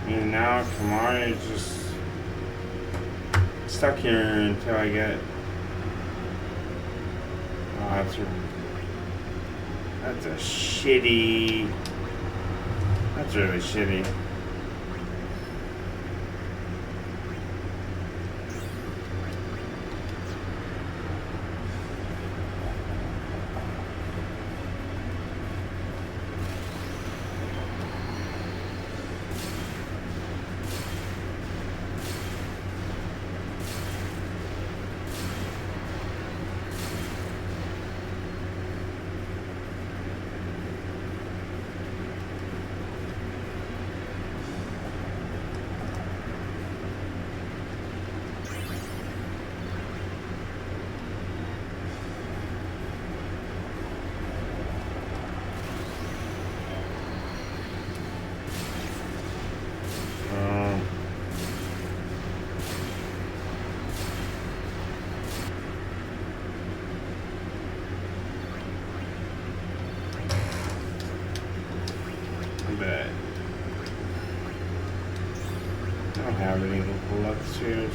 A: And now Kamara is just stuck here until I get. Oh, that's a shitty. That's really shitty. But I don't have any local luxuries.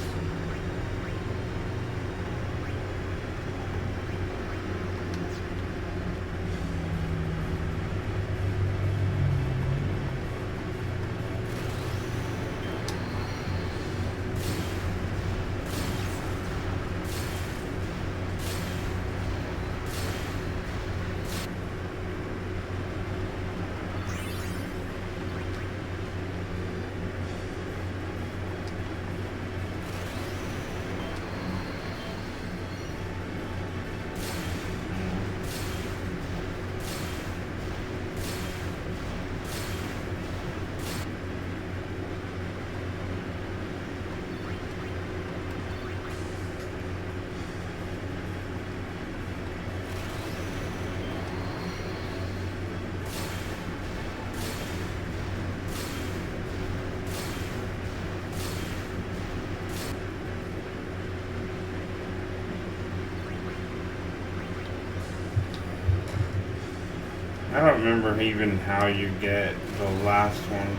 A: I don't remember even how you get the last one.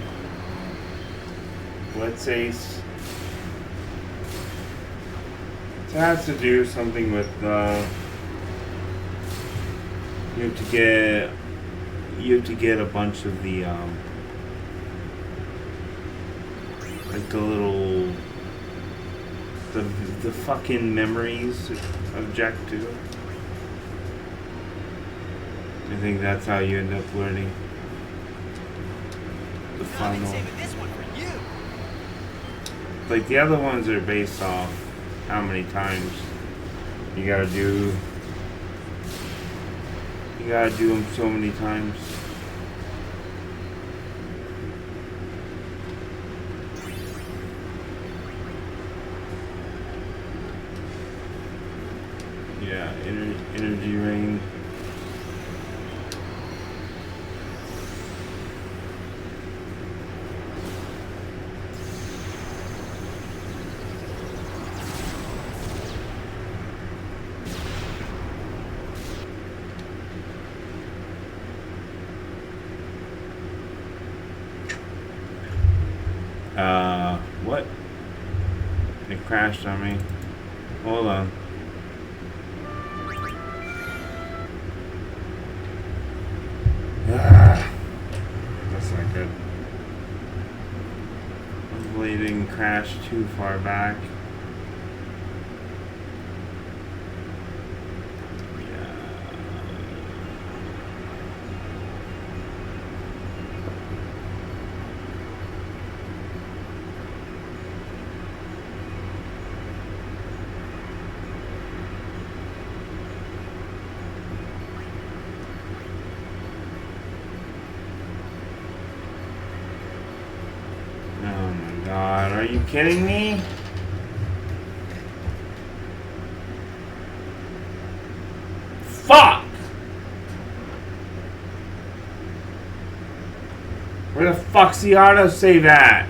A: Blitz Ace. It has to do something with you have to get a bunch of the like the fucking memories objective. I think that's how you end up learning the final.
F: This one for you.
A: Like the other ones are based off how many times you gotta do. You gotta do them so many times. Yeah, energy rain. What? It crashed on me. Hold on. That's not good. Hopefully it didn't crash too far back. God, are you kidding me? Fuck! Where the fuck's the autosave at?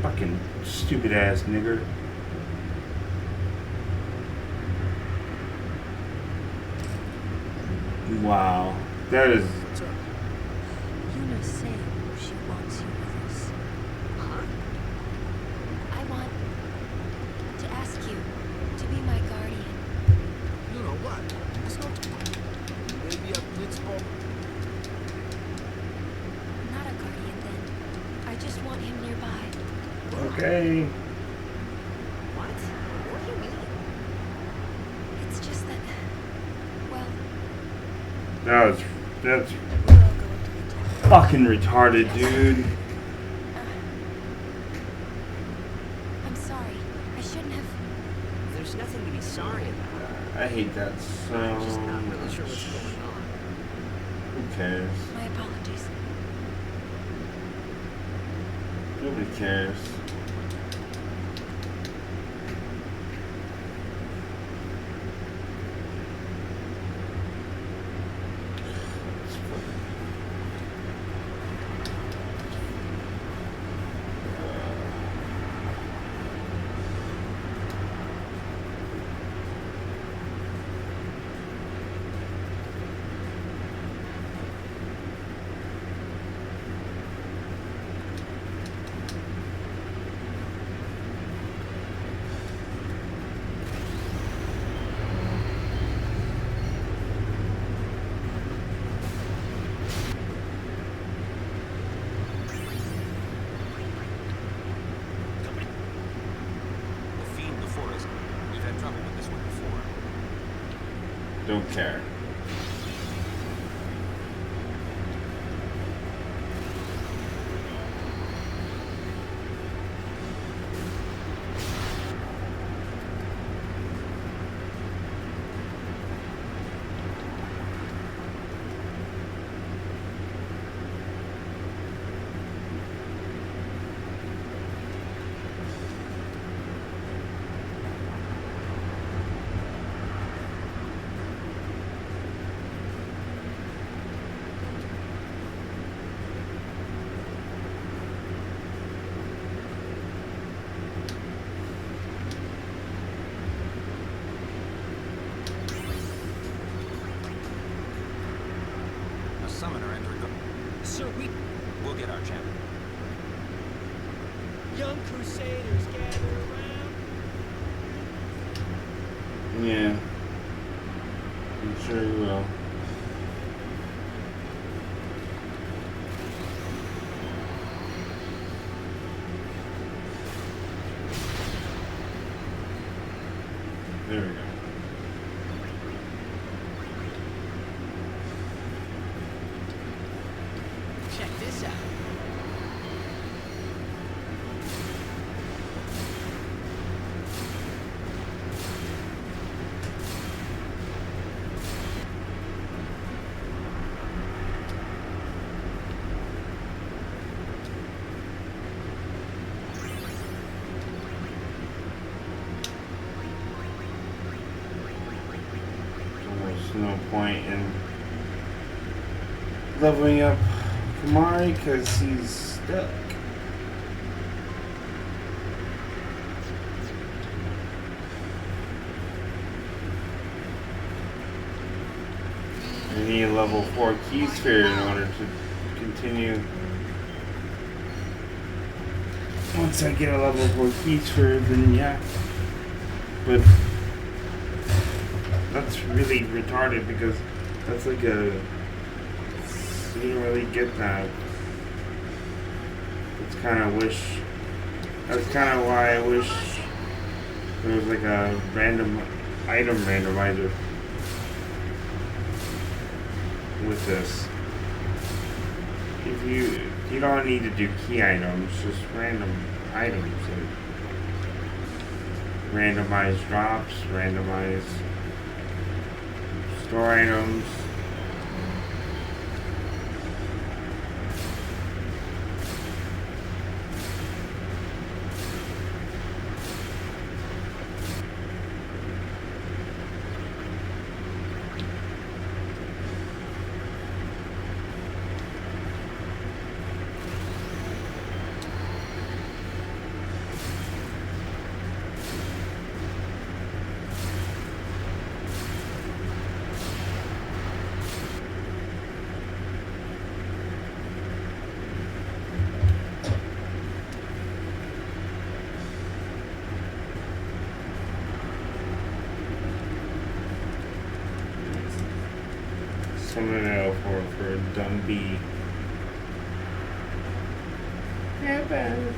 A: Fucking stupid ass nigger. Wow. That is...
D: Yuna's saying she wants you with us.
F: Huh?
D: I want to ask you to be my guardian.
E: You know what? It's not maybe a blitzball.
D: Not a guardian then. I just want him nearby.
A: Okay.
F: What? What do you mean?
D: It's just that, well,
A: That's
D: we're all going to the temple.
A: fucking retarded, dude.
D: I'm sorry. I shouldn't have.
F: There's nothing to be sorry about.
A: I hate that so
F: I'm just not really
A: much.
F: sure what's going on.
A: Who cares?
D: My apologies.
A: Nobody cares.
B: The fiend before us. We've had trouble with this one before.
A: Don't care.
B: summoner entering the...
H: Sir,
B: We'll get our champion.
H: young crusaders gather around.
A: Yeah. I'm sure you will. There we go.
F: Check this out.
A: There's no point in leveling up Kamari because he's stuck. I need a level 4 key sphere in order to continue. Once I get a level 4 key sphere, then yeah. But that's really retarded because that's like a... You don't really get that. It's kind of wish... That's kind of why I wish there was like a random item randomizer with this. If you don't need to do key items, just random items. Like randomized drops, randomized store items. Summon an L4 for a dumb bee. Help us.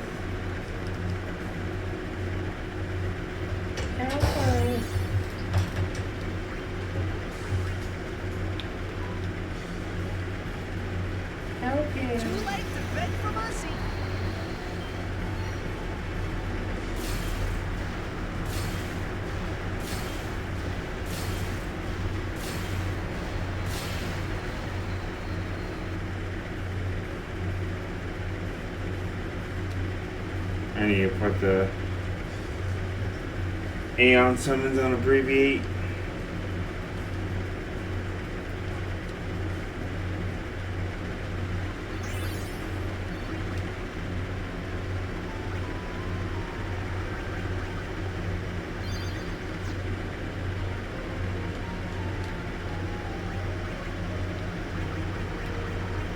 A: Help us. Help you.
F: Too late to beg for mercy.
A: I need to put the Aeon summons on abbreviate.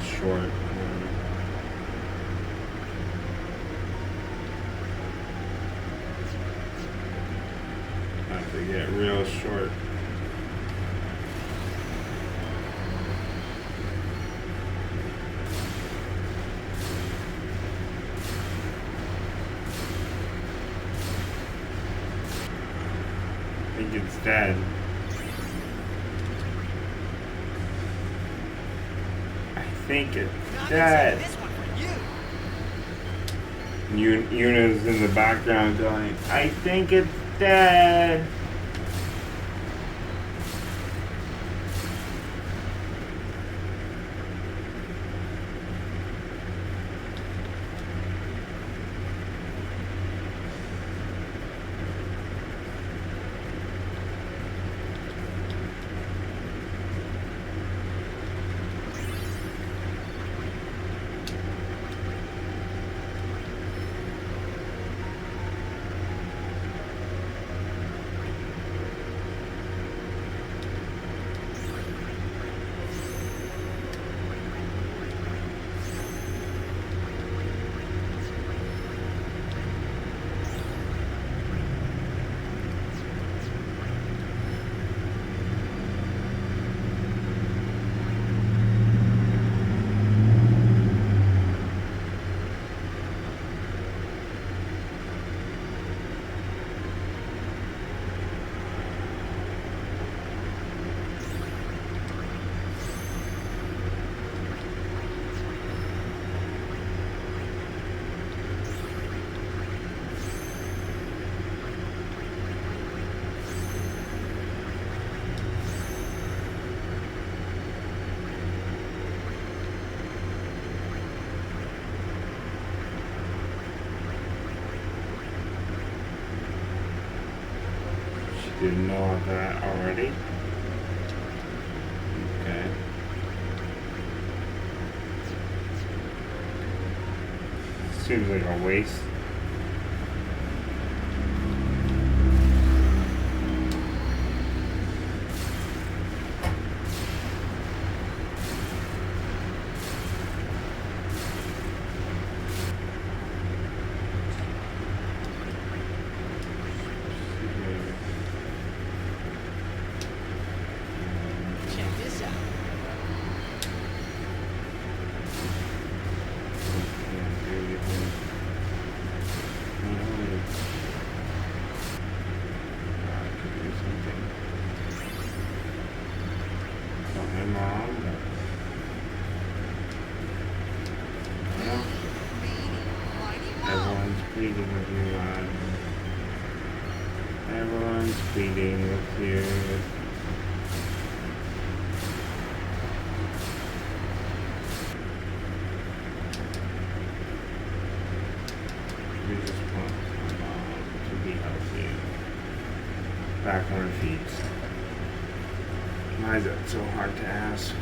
A: Short. They get real short. I think it's dead. I think it's dead.
F: This one for you.
A: Yuna's in the background going, I think it's dead. didn't know that already. Okay. Seems like a waste.
F: Check this out.
A: Everyone's pleading with you, man. Everyone's pleading with you. We just want my mom to be healthy. Back on her feet. Why is that so hard to ask?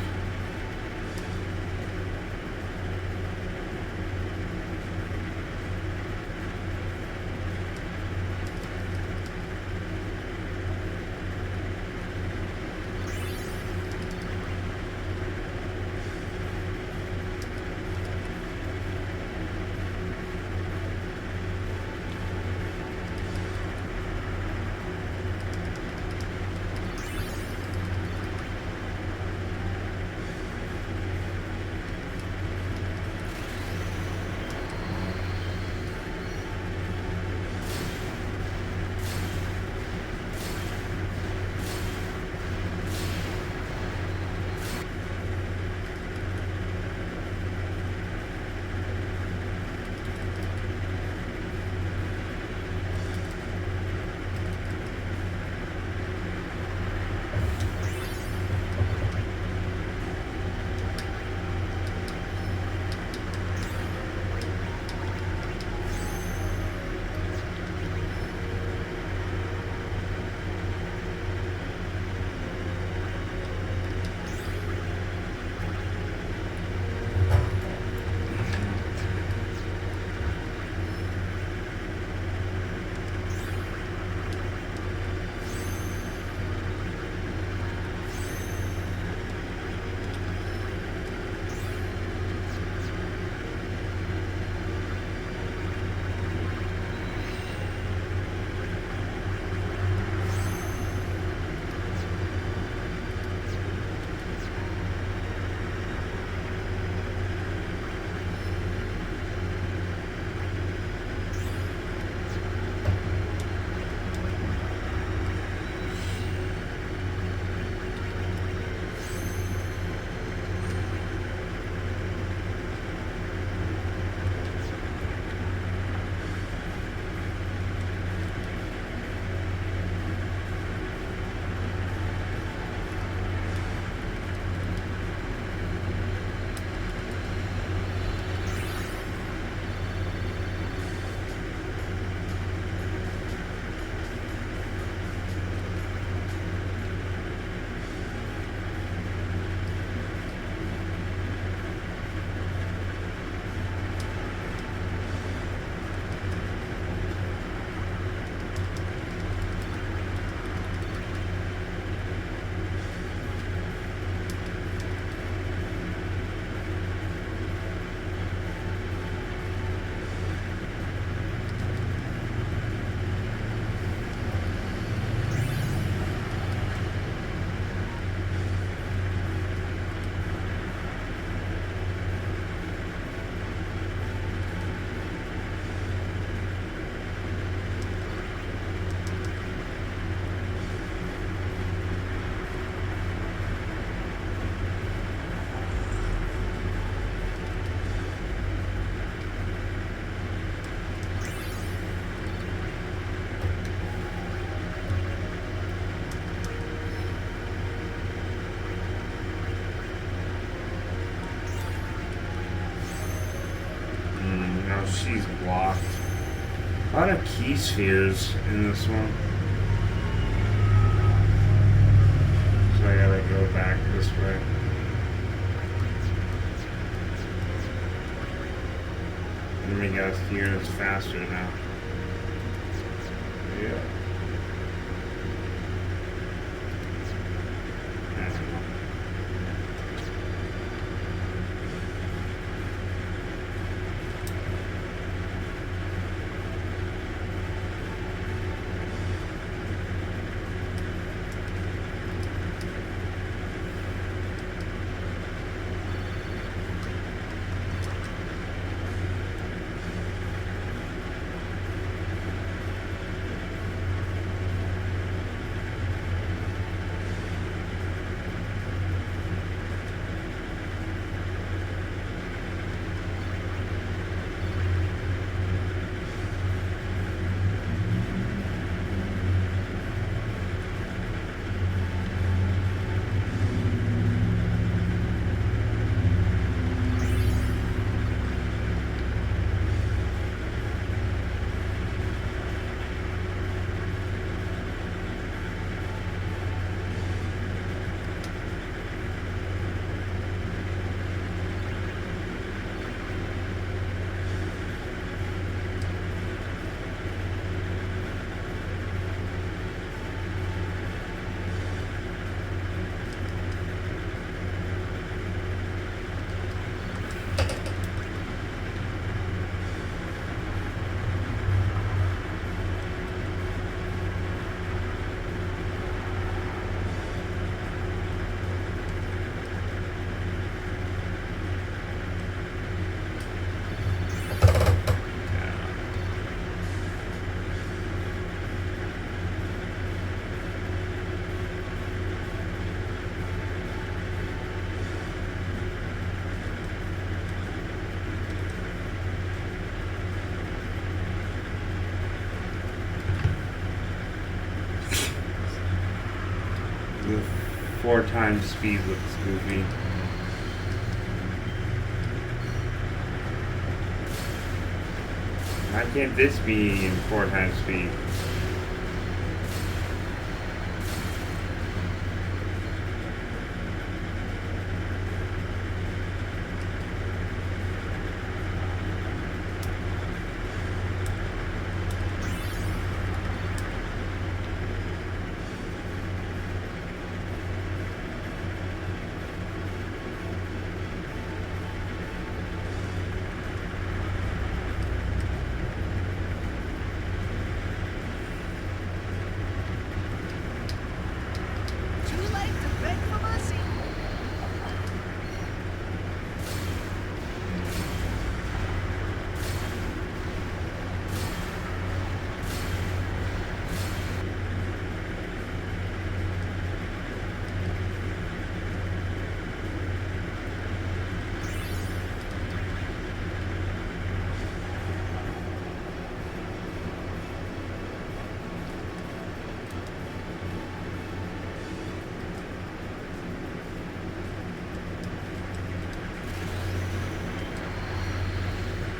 A: She's blocked. A lot of key spheres in this one. back this way. Let me guess, the unit's faster now. Yeah. I don't know. The 4 times speed looks goofy. Why can't this be in 4 times speed?
F: Too late to beg for mercy.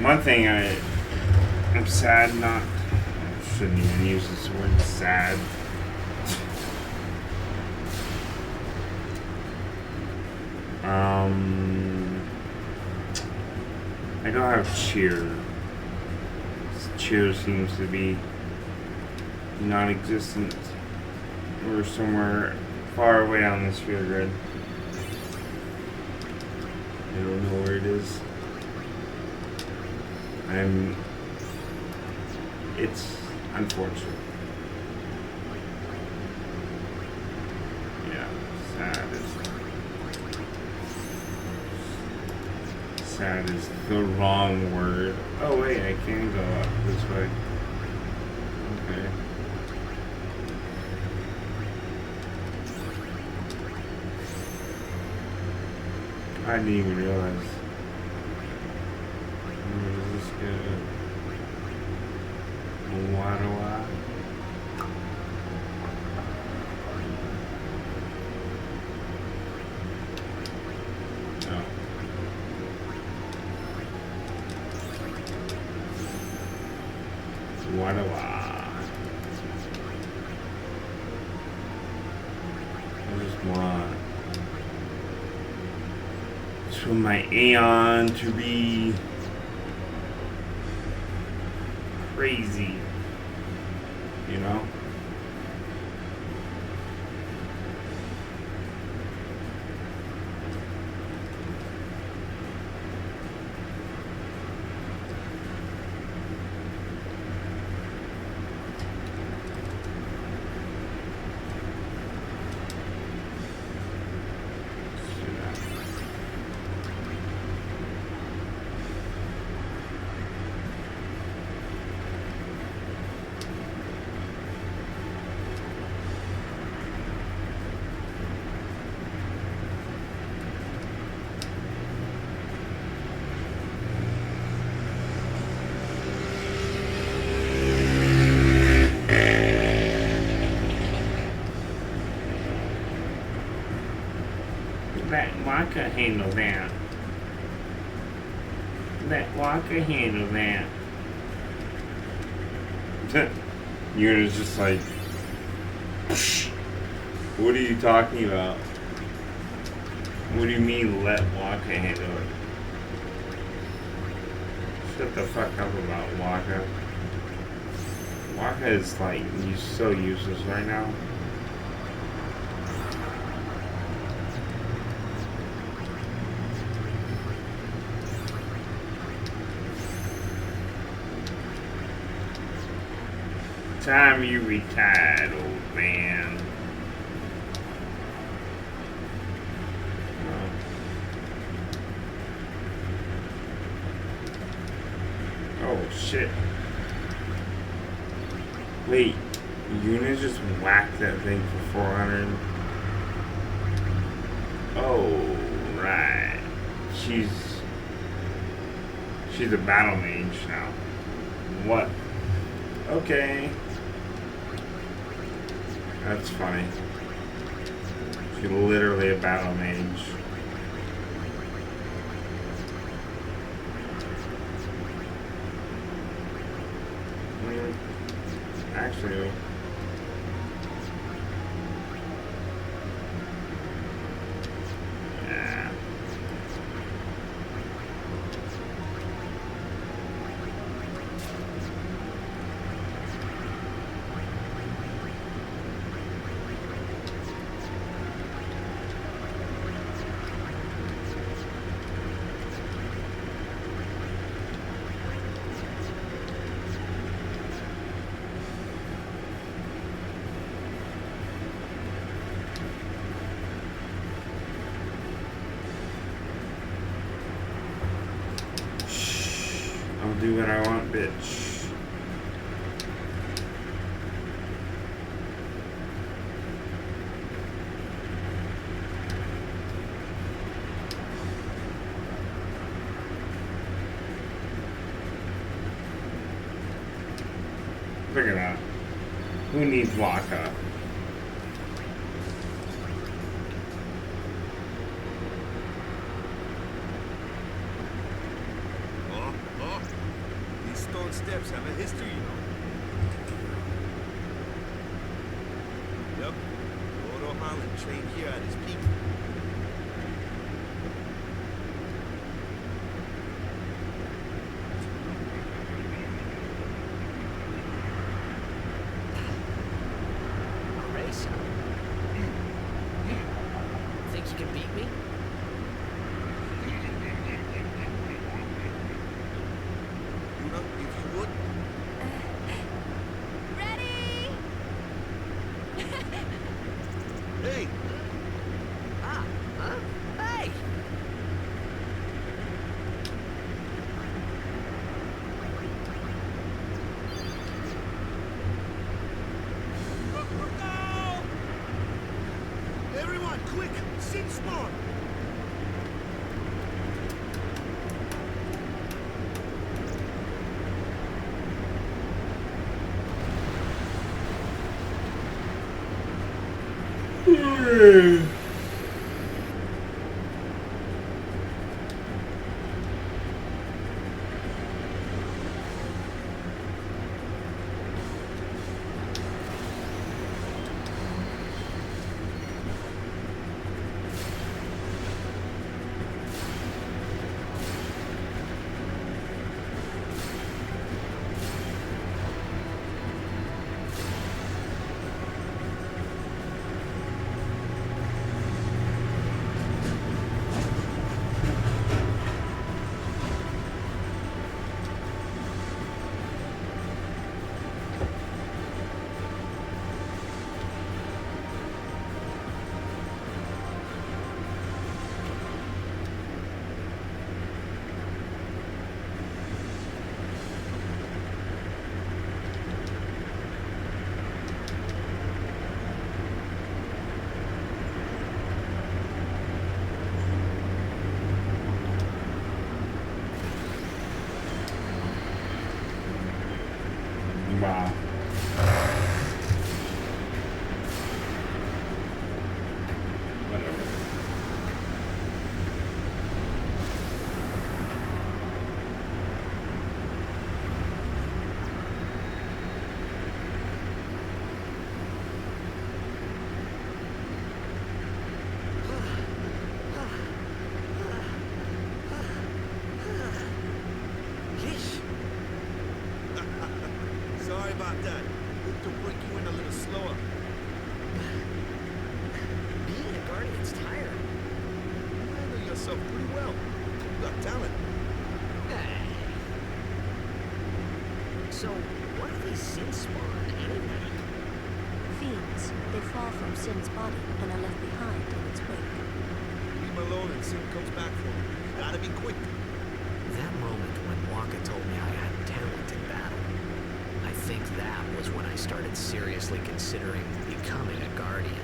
A: One thing I'm sad not. I shouldn't even use this word sad. I don't have cheer. Cheer seems to be non-existent or somewhere far away on this field grid. I don't know where it is. It's unfortunate. Yeah, sad is the wrong word. Oh wait, I can go up this way. Okay. I didn't even realize. Where does this go? Wadawa. Oh. Wadawa. I just want to my Aeon to be crazy, you know? That Waka handle that. That Waka handle that. Yuna's just like, psh, what are you talking about? What do you mean let Waka handle it? Shut the fuck up about Waka. Waka is like, he's so useless right now. Time you retired, old man. Oh shit. Wait, Yuna just whacked that thing for 400. Oh, right. She's a battle mage now. What? Okay. That's funny. She's literally a battle mage. Actually, yeah. I'll do what I want, bitch. Look at that. Who needs Waka?
E: Stone steps have a history, you know. Yep. Lord O'Holland trained here at his peak.
C: Race? Think you can beat me?
E: If you would.
G: Ready?
E: Hey!
C: Huh? Hey!
E: Everyone, quick! Sit spawn! about that. Hope to break you in a little slower.
F: Being a guardian's tiring.
E: You handle yourself pretty well. You got talent.
F: So, what are these sin spawn anyway?
D: Fiends, they fall from Sin's body and are left behind in its wake.
E: Leave him alone and Sin comes back for him. You gotta be quick.
C: That moment when Waka told me I had talent in battle, I think that was when I started seriously considering becoming a guardian.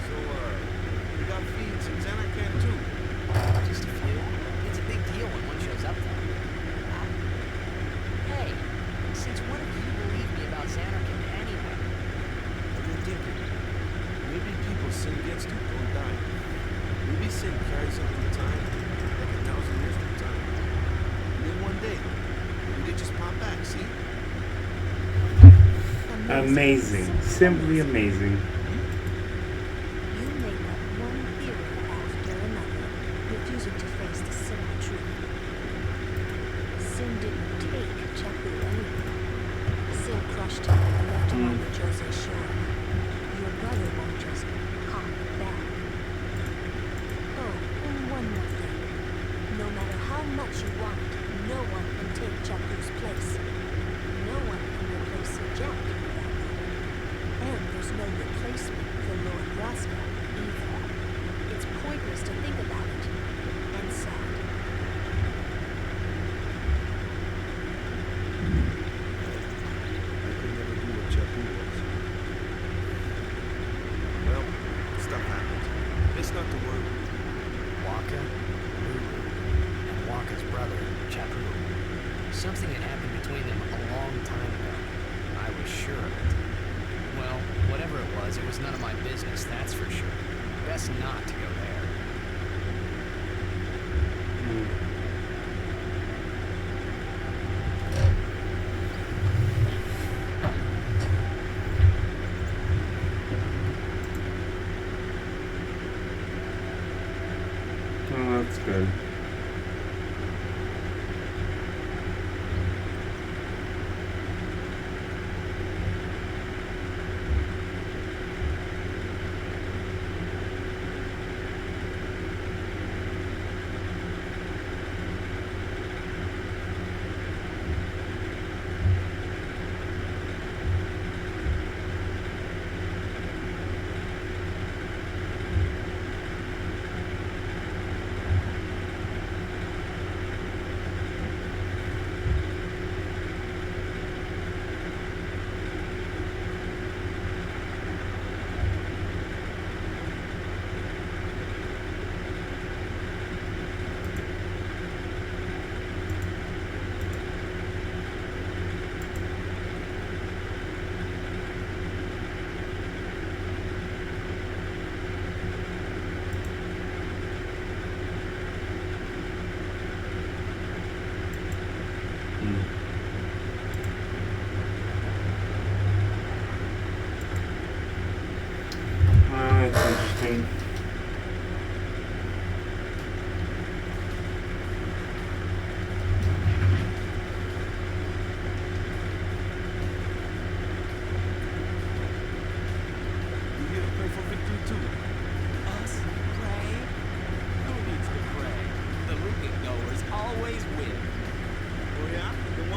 E: So, you got feeds in Xanacan too.
F: Just a few. It's a big deal when one shows up though. Hey, since when have you believed me about Xanarkand anyway?
E: What are you thinking? Maybe people sin against you don't die. Maybe sin carries them through time, like 1,000 years through time. And then one day, maybe they just pop back, see?
A: Amazing. Simply amazing.
D: You make up one theory after another, refusing to face the simple truth. Sin didn't take Chapu anyway. Sin crushed him and left him on the Jose shore. Your brother won't just hop back. Oh, and one more thing. No matter how much you want it, no one can take Chapu's place. No one can replace Sir Jack, for that matter. And there's no replacement for Lord Raska, either. It's pointless to think about it. And sad.
E: I could never do what Chapu was. Well, stuff happens. Best not to worry.
C: Waka, Lulu, and Waka's brother, Chapu. Something had happened between them a long time ago. I was sure of it. Well, whatever it was none of my business, that's for sure. Best not to go there.
A: Oh, that's good. That's interesting.
E: You here to pray for victory too?
H: Us? Pray? Who needs to pray? The movie goers always win.
E: Oh yeah? Then why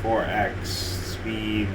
A: 4x speed.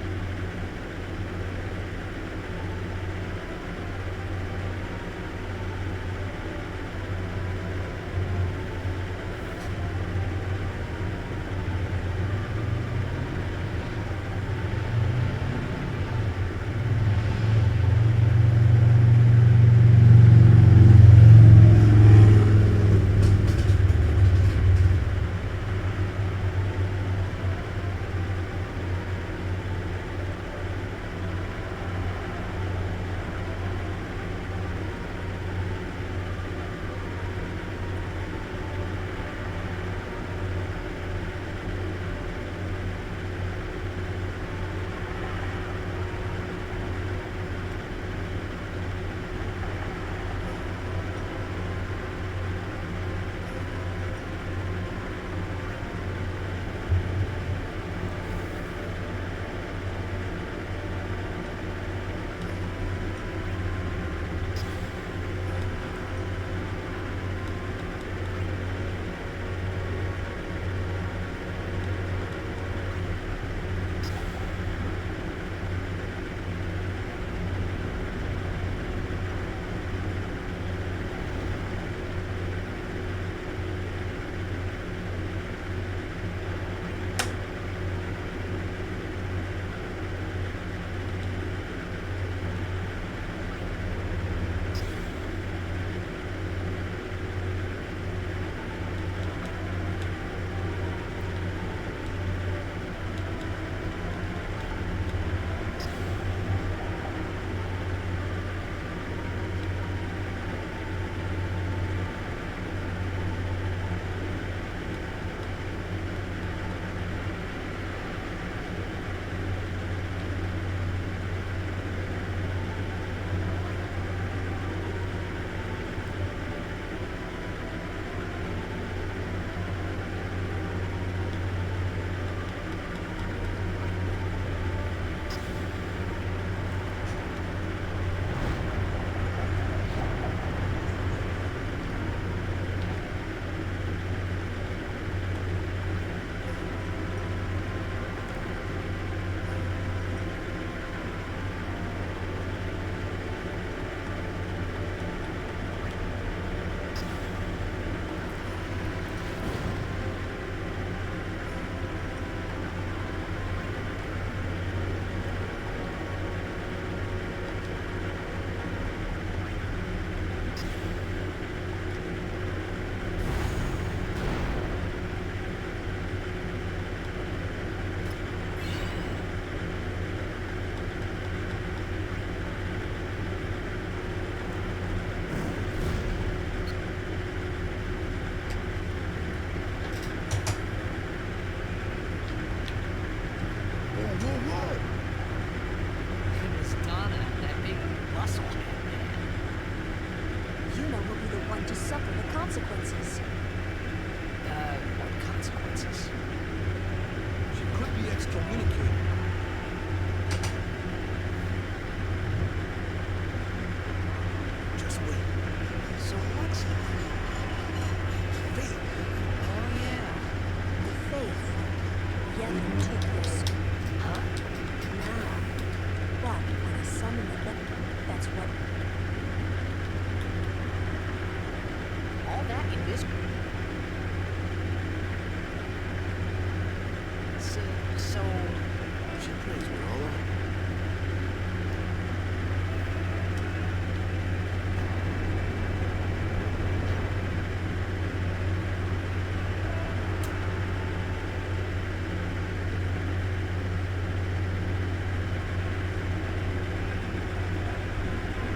D: consequences.
C: What consequences?
E: She could be excommunicated. Just wait.
F: So what's
E: Faith.
F: Oh yeah.
D: The faith. Yellow took this.
F: Huh?
D: Now. But when I summon the that's what.
F: All that in this. So
E: She prays we're all right.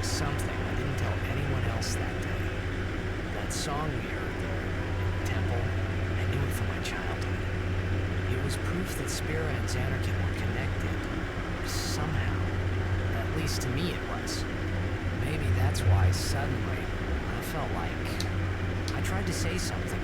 C: Something I didn't tell anyone else that day. That song we heard there in the temple, I knew it from my childhood. It was proof that Spira and Xanarkin were connected. Somehow. At least to me it was. Maybe that's why suddenly I felt like I tried to say something.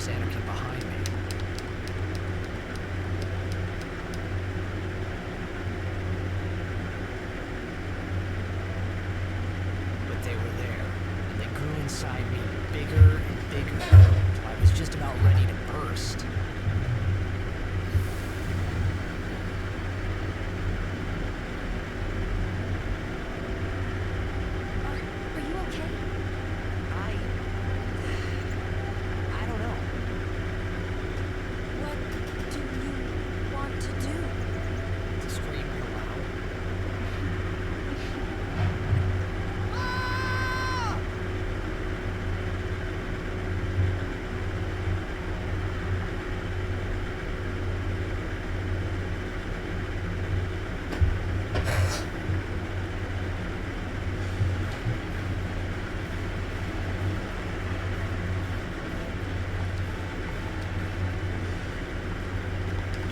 C: this anarchy behind me. But they were there, and they grew inside me bigger and bigger. I was just about ready to burst.
D: Are you okay?
F: I don't know.
D: What do you want to do?
F: To scream real loud.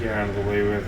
A: Get out of the way with.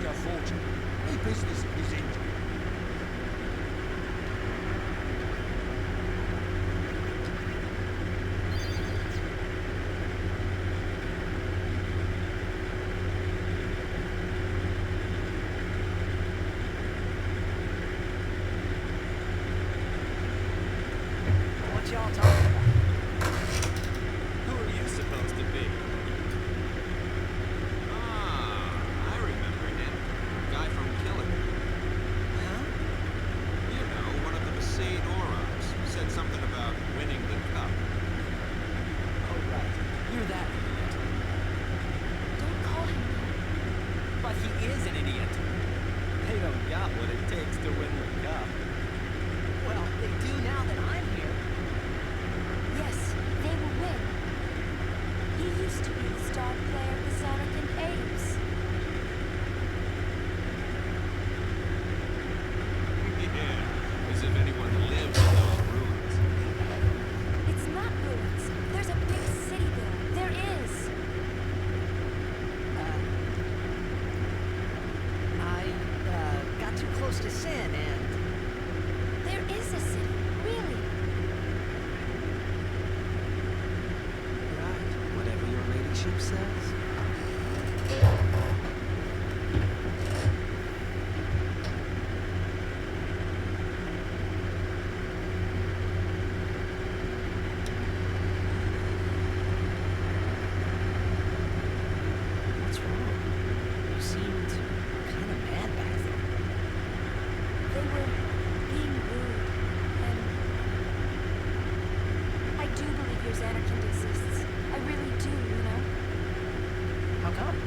E: you a fortune. My business is injured.
F: What y'all talking about?
B: Who are you supposed to be? Ah, I remember him. Guy from Killer.
F: Huh?
B: You know, one of the Besaid Aurochs. Said something about winning the cup.
F: Oh, right. You're that idiot.
D: Don't call him that.
F: But he is an idiot.
I: They don't got what it takes to win the cup.
F: Well, they do now that I'm here.
D: Yes, they will win. He used to be the star player of the Sonic and Apes.
B: Yeah, as if anyone lives in those ruins.
D: It's not ruins. There's a big city there. There is.
F: I got too close to Sin and...
D: There is a city. Really.
F: Right, whatever your ladyship says. What's wrong? You seemed kind of mad back there.
D: They were being rude, and I do believe your Xanarkand exists. I really do, you know?
F: How come?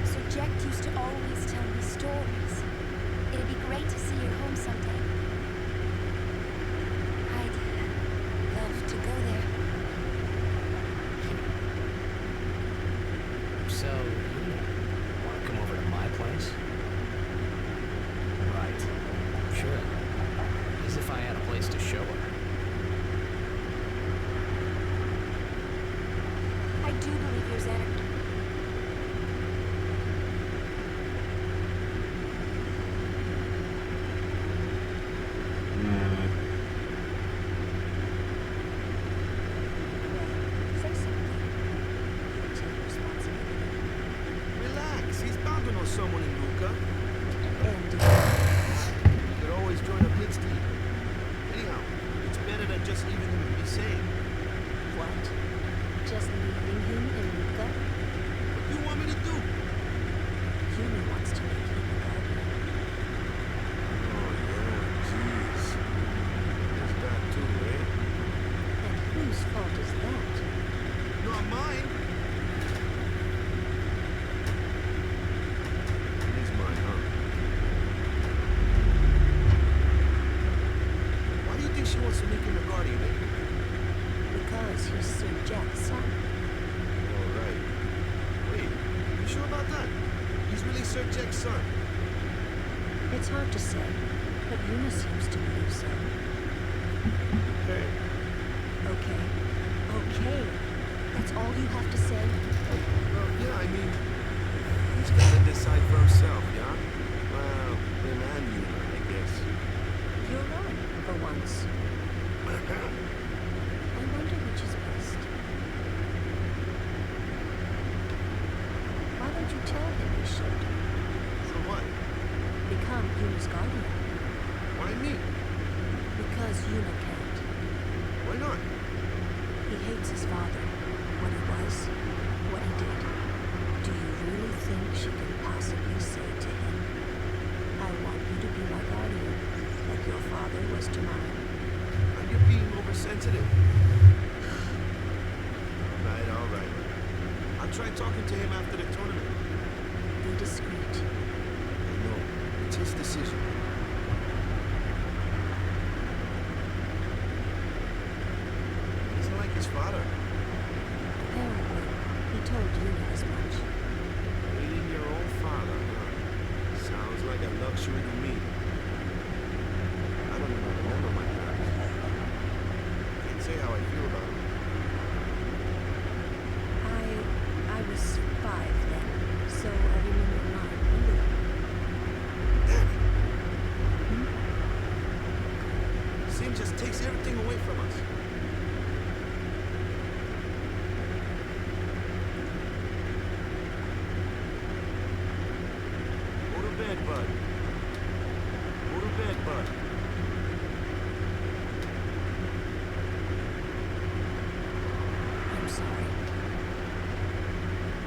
D: Sir Jack used to always tell me stories. It'd be great to see your home someday. I'd love to go there.
C: So, you want to come over to my place? Right. Sure. As if I had a place to show her.
D: I do believe your Xanarkand. Say something. Take responsibility.
E: Relax, he's bound to know someone in Luca.
D: And
E: You could always join a blitz team. Anyhow, it's better than just leaving him to be safe.
D: what? Just leaving him in Luca?
E: What do you want me to do?
D: Yumi wants to make him a guardian.
E: Oh, yeah, jeez. There's that too, eh?
D: And whose fault is that?
E: Not mine. It is mine, huh? Why do you think she wants to make him a guardian, eh?
D: Because he's Sir Jack's son.
E: All right. Wait, you sure about that? He's really Sir Jack's son.
D: It's hard to say, but Yuna seems to believe so.
E: Okay.
D: Okay. Okay. That's all you have to say?
E: Well, yeah, I mean, he's gotta decide for himself, yeah? Well, him and you, I guess.
D: You're right, for once. I wonder which is best. Why don't you tell him he should
E: For what?
D: become Yuna's guardian?
E: Why me?
D: Because Yuna can't.
E: Why not?
D: He hates his father, what he was, what he did. Do you really think she can possibly say to him, I want you to be my guardian, like your father was to mine?
E: Are you being oversensitive? All right. I'll try talking to him after the tournament.
D: Be discreet.
E: I know. It's his decision. He doesn't like his father.
D: Apparently, he told Yuna as much.
E: Hating your own father, huh? Sounds like a luxury to me. I don't even remember my parents. Can't say how I feel about them.
D: I was 5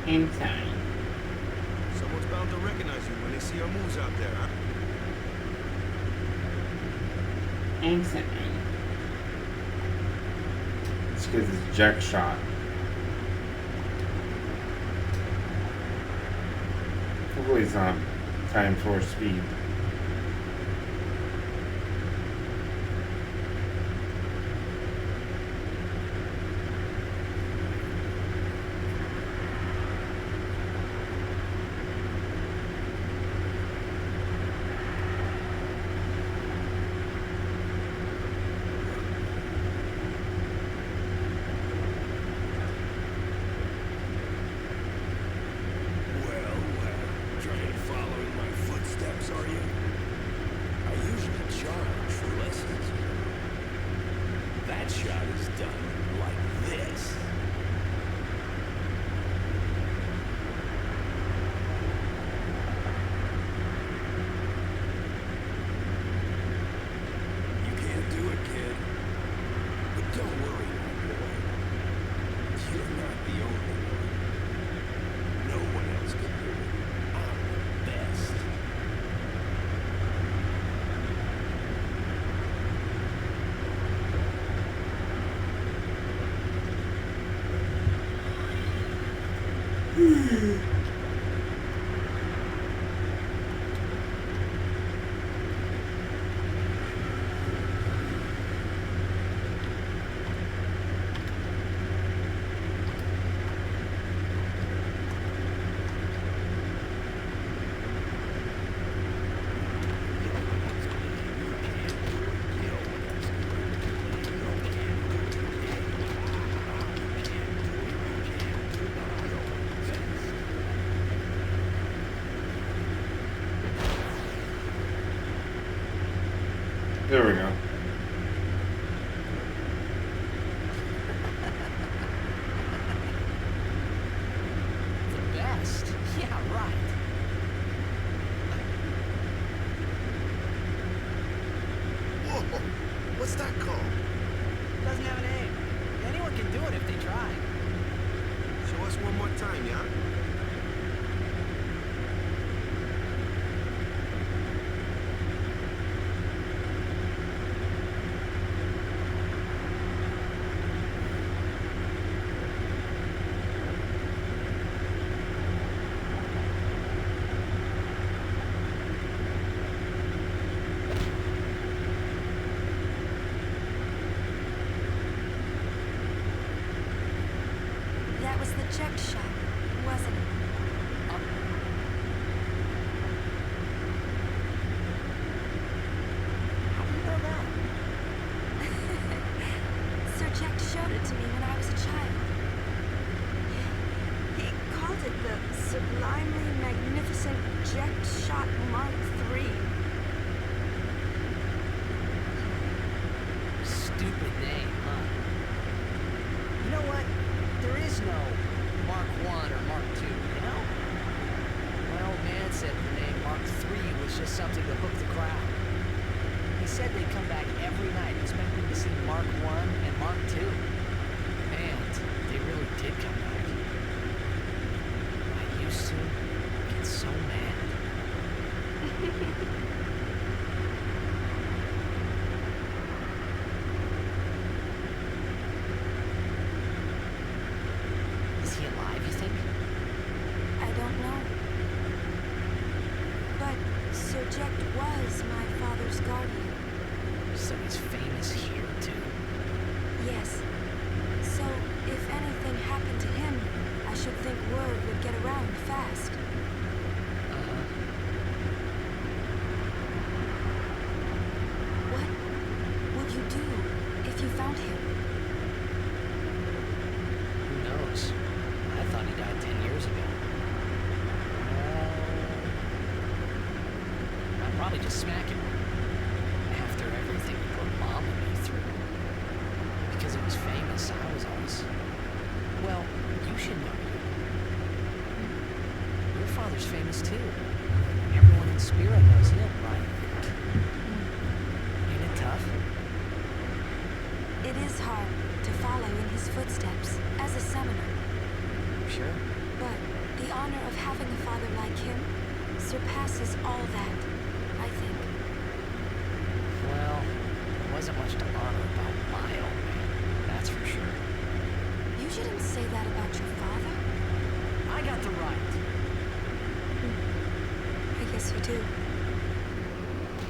J: Inside.
E: Someone's bound to recognize you when they see our moves out there, huh?
J: Inside.
A: Let's get this jack shot. Hopefully it's not time for speed. There we go.
C: The best? Yeah, right.
E: Whoa! What's that called?
F: Doesn't have a name. Anyone can do it if they try.
E: Show us one more time, yeah?
D: That was the check shop, wasn't it?
F: How do you know that?
D: Sir Jack showed it to me when I was a child. He called it the Sublimely Magnificent Jet Shot Mark III.
C: Stupid name, huh? You know what? There is no Mark I or Mark II, you know? My old man said the name Mark III was just something to hook the crowd. He said they'd come back every night expecting to see Mark I and Mark II. And they really did come back. I used to get so mad. Is he alive, you think?
D: I don't know. But Sir Jack was my father's guardian.
C: So he's famous here, too.
D: Yes. So if anything happened to him, I should think word would get around fast.
C: Uh-huh.
D: What would you do if you found him?
C: Who knows? I thought he died 10 years ago. I'd probably just smack him. After everything he put Mom and me through. Because he was famous, I was always... Well, you should know you. Your father's famous too. Everyone in Spirit knows him, right? Ain't it tough?
D: It is hard to follow in his footsteps as a summoner,
C: Sure.
D: but honor of having a father like him surpasses all that, I think.
C: Well, there wasn't much to honor about my old man, that's for sure.
D: You shouldn't say that about your father.
C: I got the right.
D: I guess you do.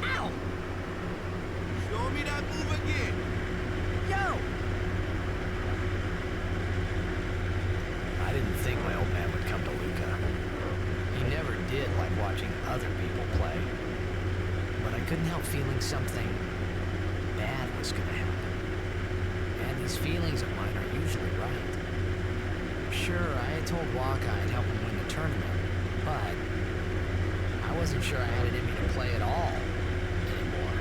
C: Ow!
E: Show me that move again.
C: Yo! I didn't think my old man would come to Luca. He never did like watching other people play. But I couldn't help feeling something bad was gonna happen. And these feelings of mine are usually right. Sure, I had told Waka I'd help him win the tournament, but I wasn't sure I had it in me to play at all anymore.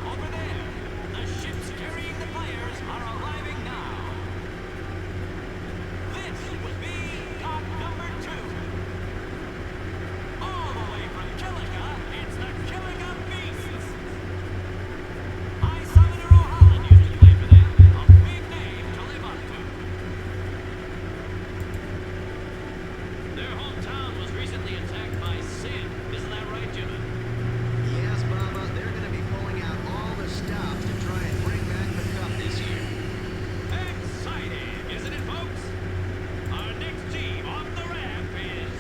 B: Over there, the ships carrying the players are arriving now. This would be dock number 2. All the way from Killiga, it's the Killiga Beasts. High Summoner O'Holland used to play for them, a big name to live up to. Their hometown was recently attacked by Sin, isn't that right, Jimmy?
K: Yes, Baba, they're going to be pulling out all the stops to try and bring back the cup this year.
B: Exciting, isn't it, folks? Our next team off the ramp is...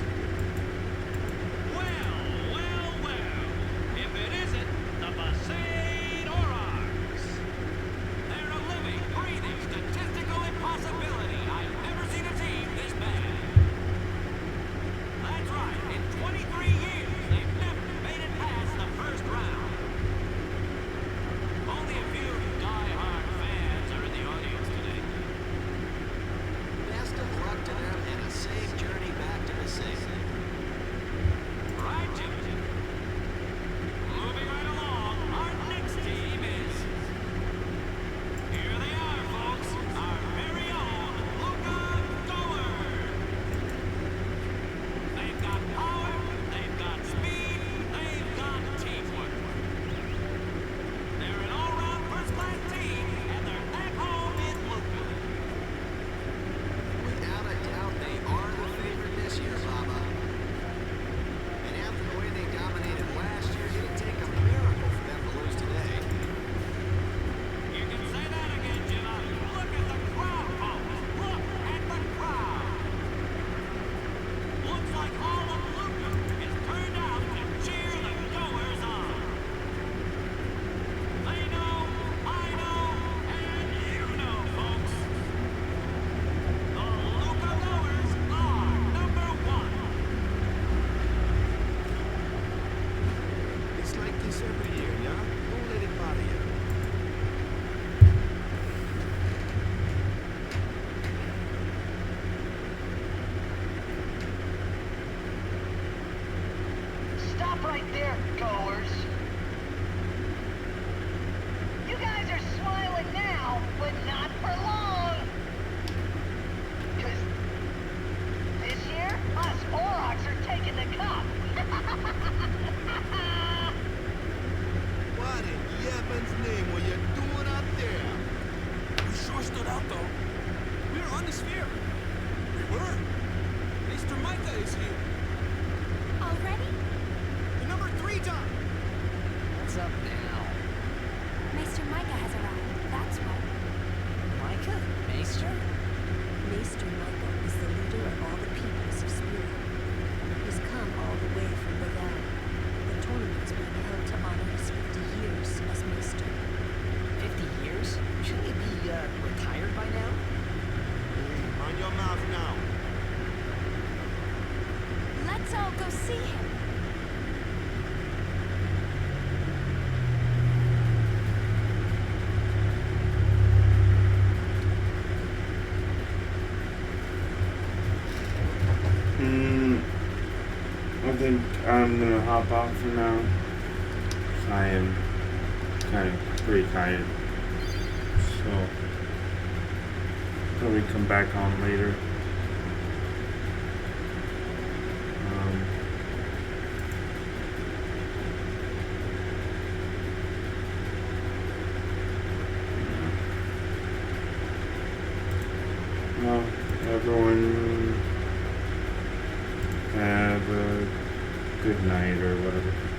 B: Well. If it isn't, the Basane Aurochs. They're a living, breathing, statistical impossibility. I've never seen a team this bad. That's right, in 23 years, they've never made it past the first round. Only a few die-hard fans are in the audience today.
K: Best of luck to them and a safe journey back to the safe.
B: Right, Jim. Moving right along, our next team is... Here they are, folks. Our very own Luca Goers. They've got power, they've got speed, they've got teamwork. They're an all-round first-class team, and they're at home in Luca.
K: Without a doubt, they are the favorite this year, Baba. And after the way they dominated last year, it'd take a miracle for them to lose today.
B: You can say that again, Jimmy. Look at the crowd, folks. Look at the crowd. Looks like all of Luca is turned out to cheer the Goers on. They know, I know, and you know, folks. The Luca Goers are number 1.
E: It's like this every year, yeah? Don't let it bother you.
L: Stop right there, goers. You guys are smiling now, but not for long. 'Cause this year, us Aurochs are taking the cup.
E: What in Yemen's name were you doing out there?
I: We sure stood out, though. We were on the sphere. We were. Mr. Micah is here.
D: Already?
I: The number 3 time.
C: What's up now?
D: Maester Micah has arrived, that's what.
C: Micah? Maester?
D: Maester Micah is the leader of all the peoples of Spirit. He's come all the way from Revel. The tournament is being held to honor his 50 years as Maester.
C: 50 years? Shouldn't he be, retired by now?
E: Mind your mouth now.
D: go see him.
A: I think I'm gonna hop off for now. I am kind of pretty tired. So, probably come back on later. Well, everyone have a good night or whatever.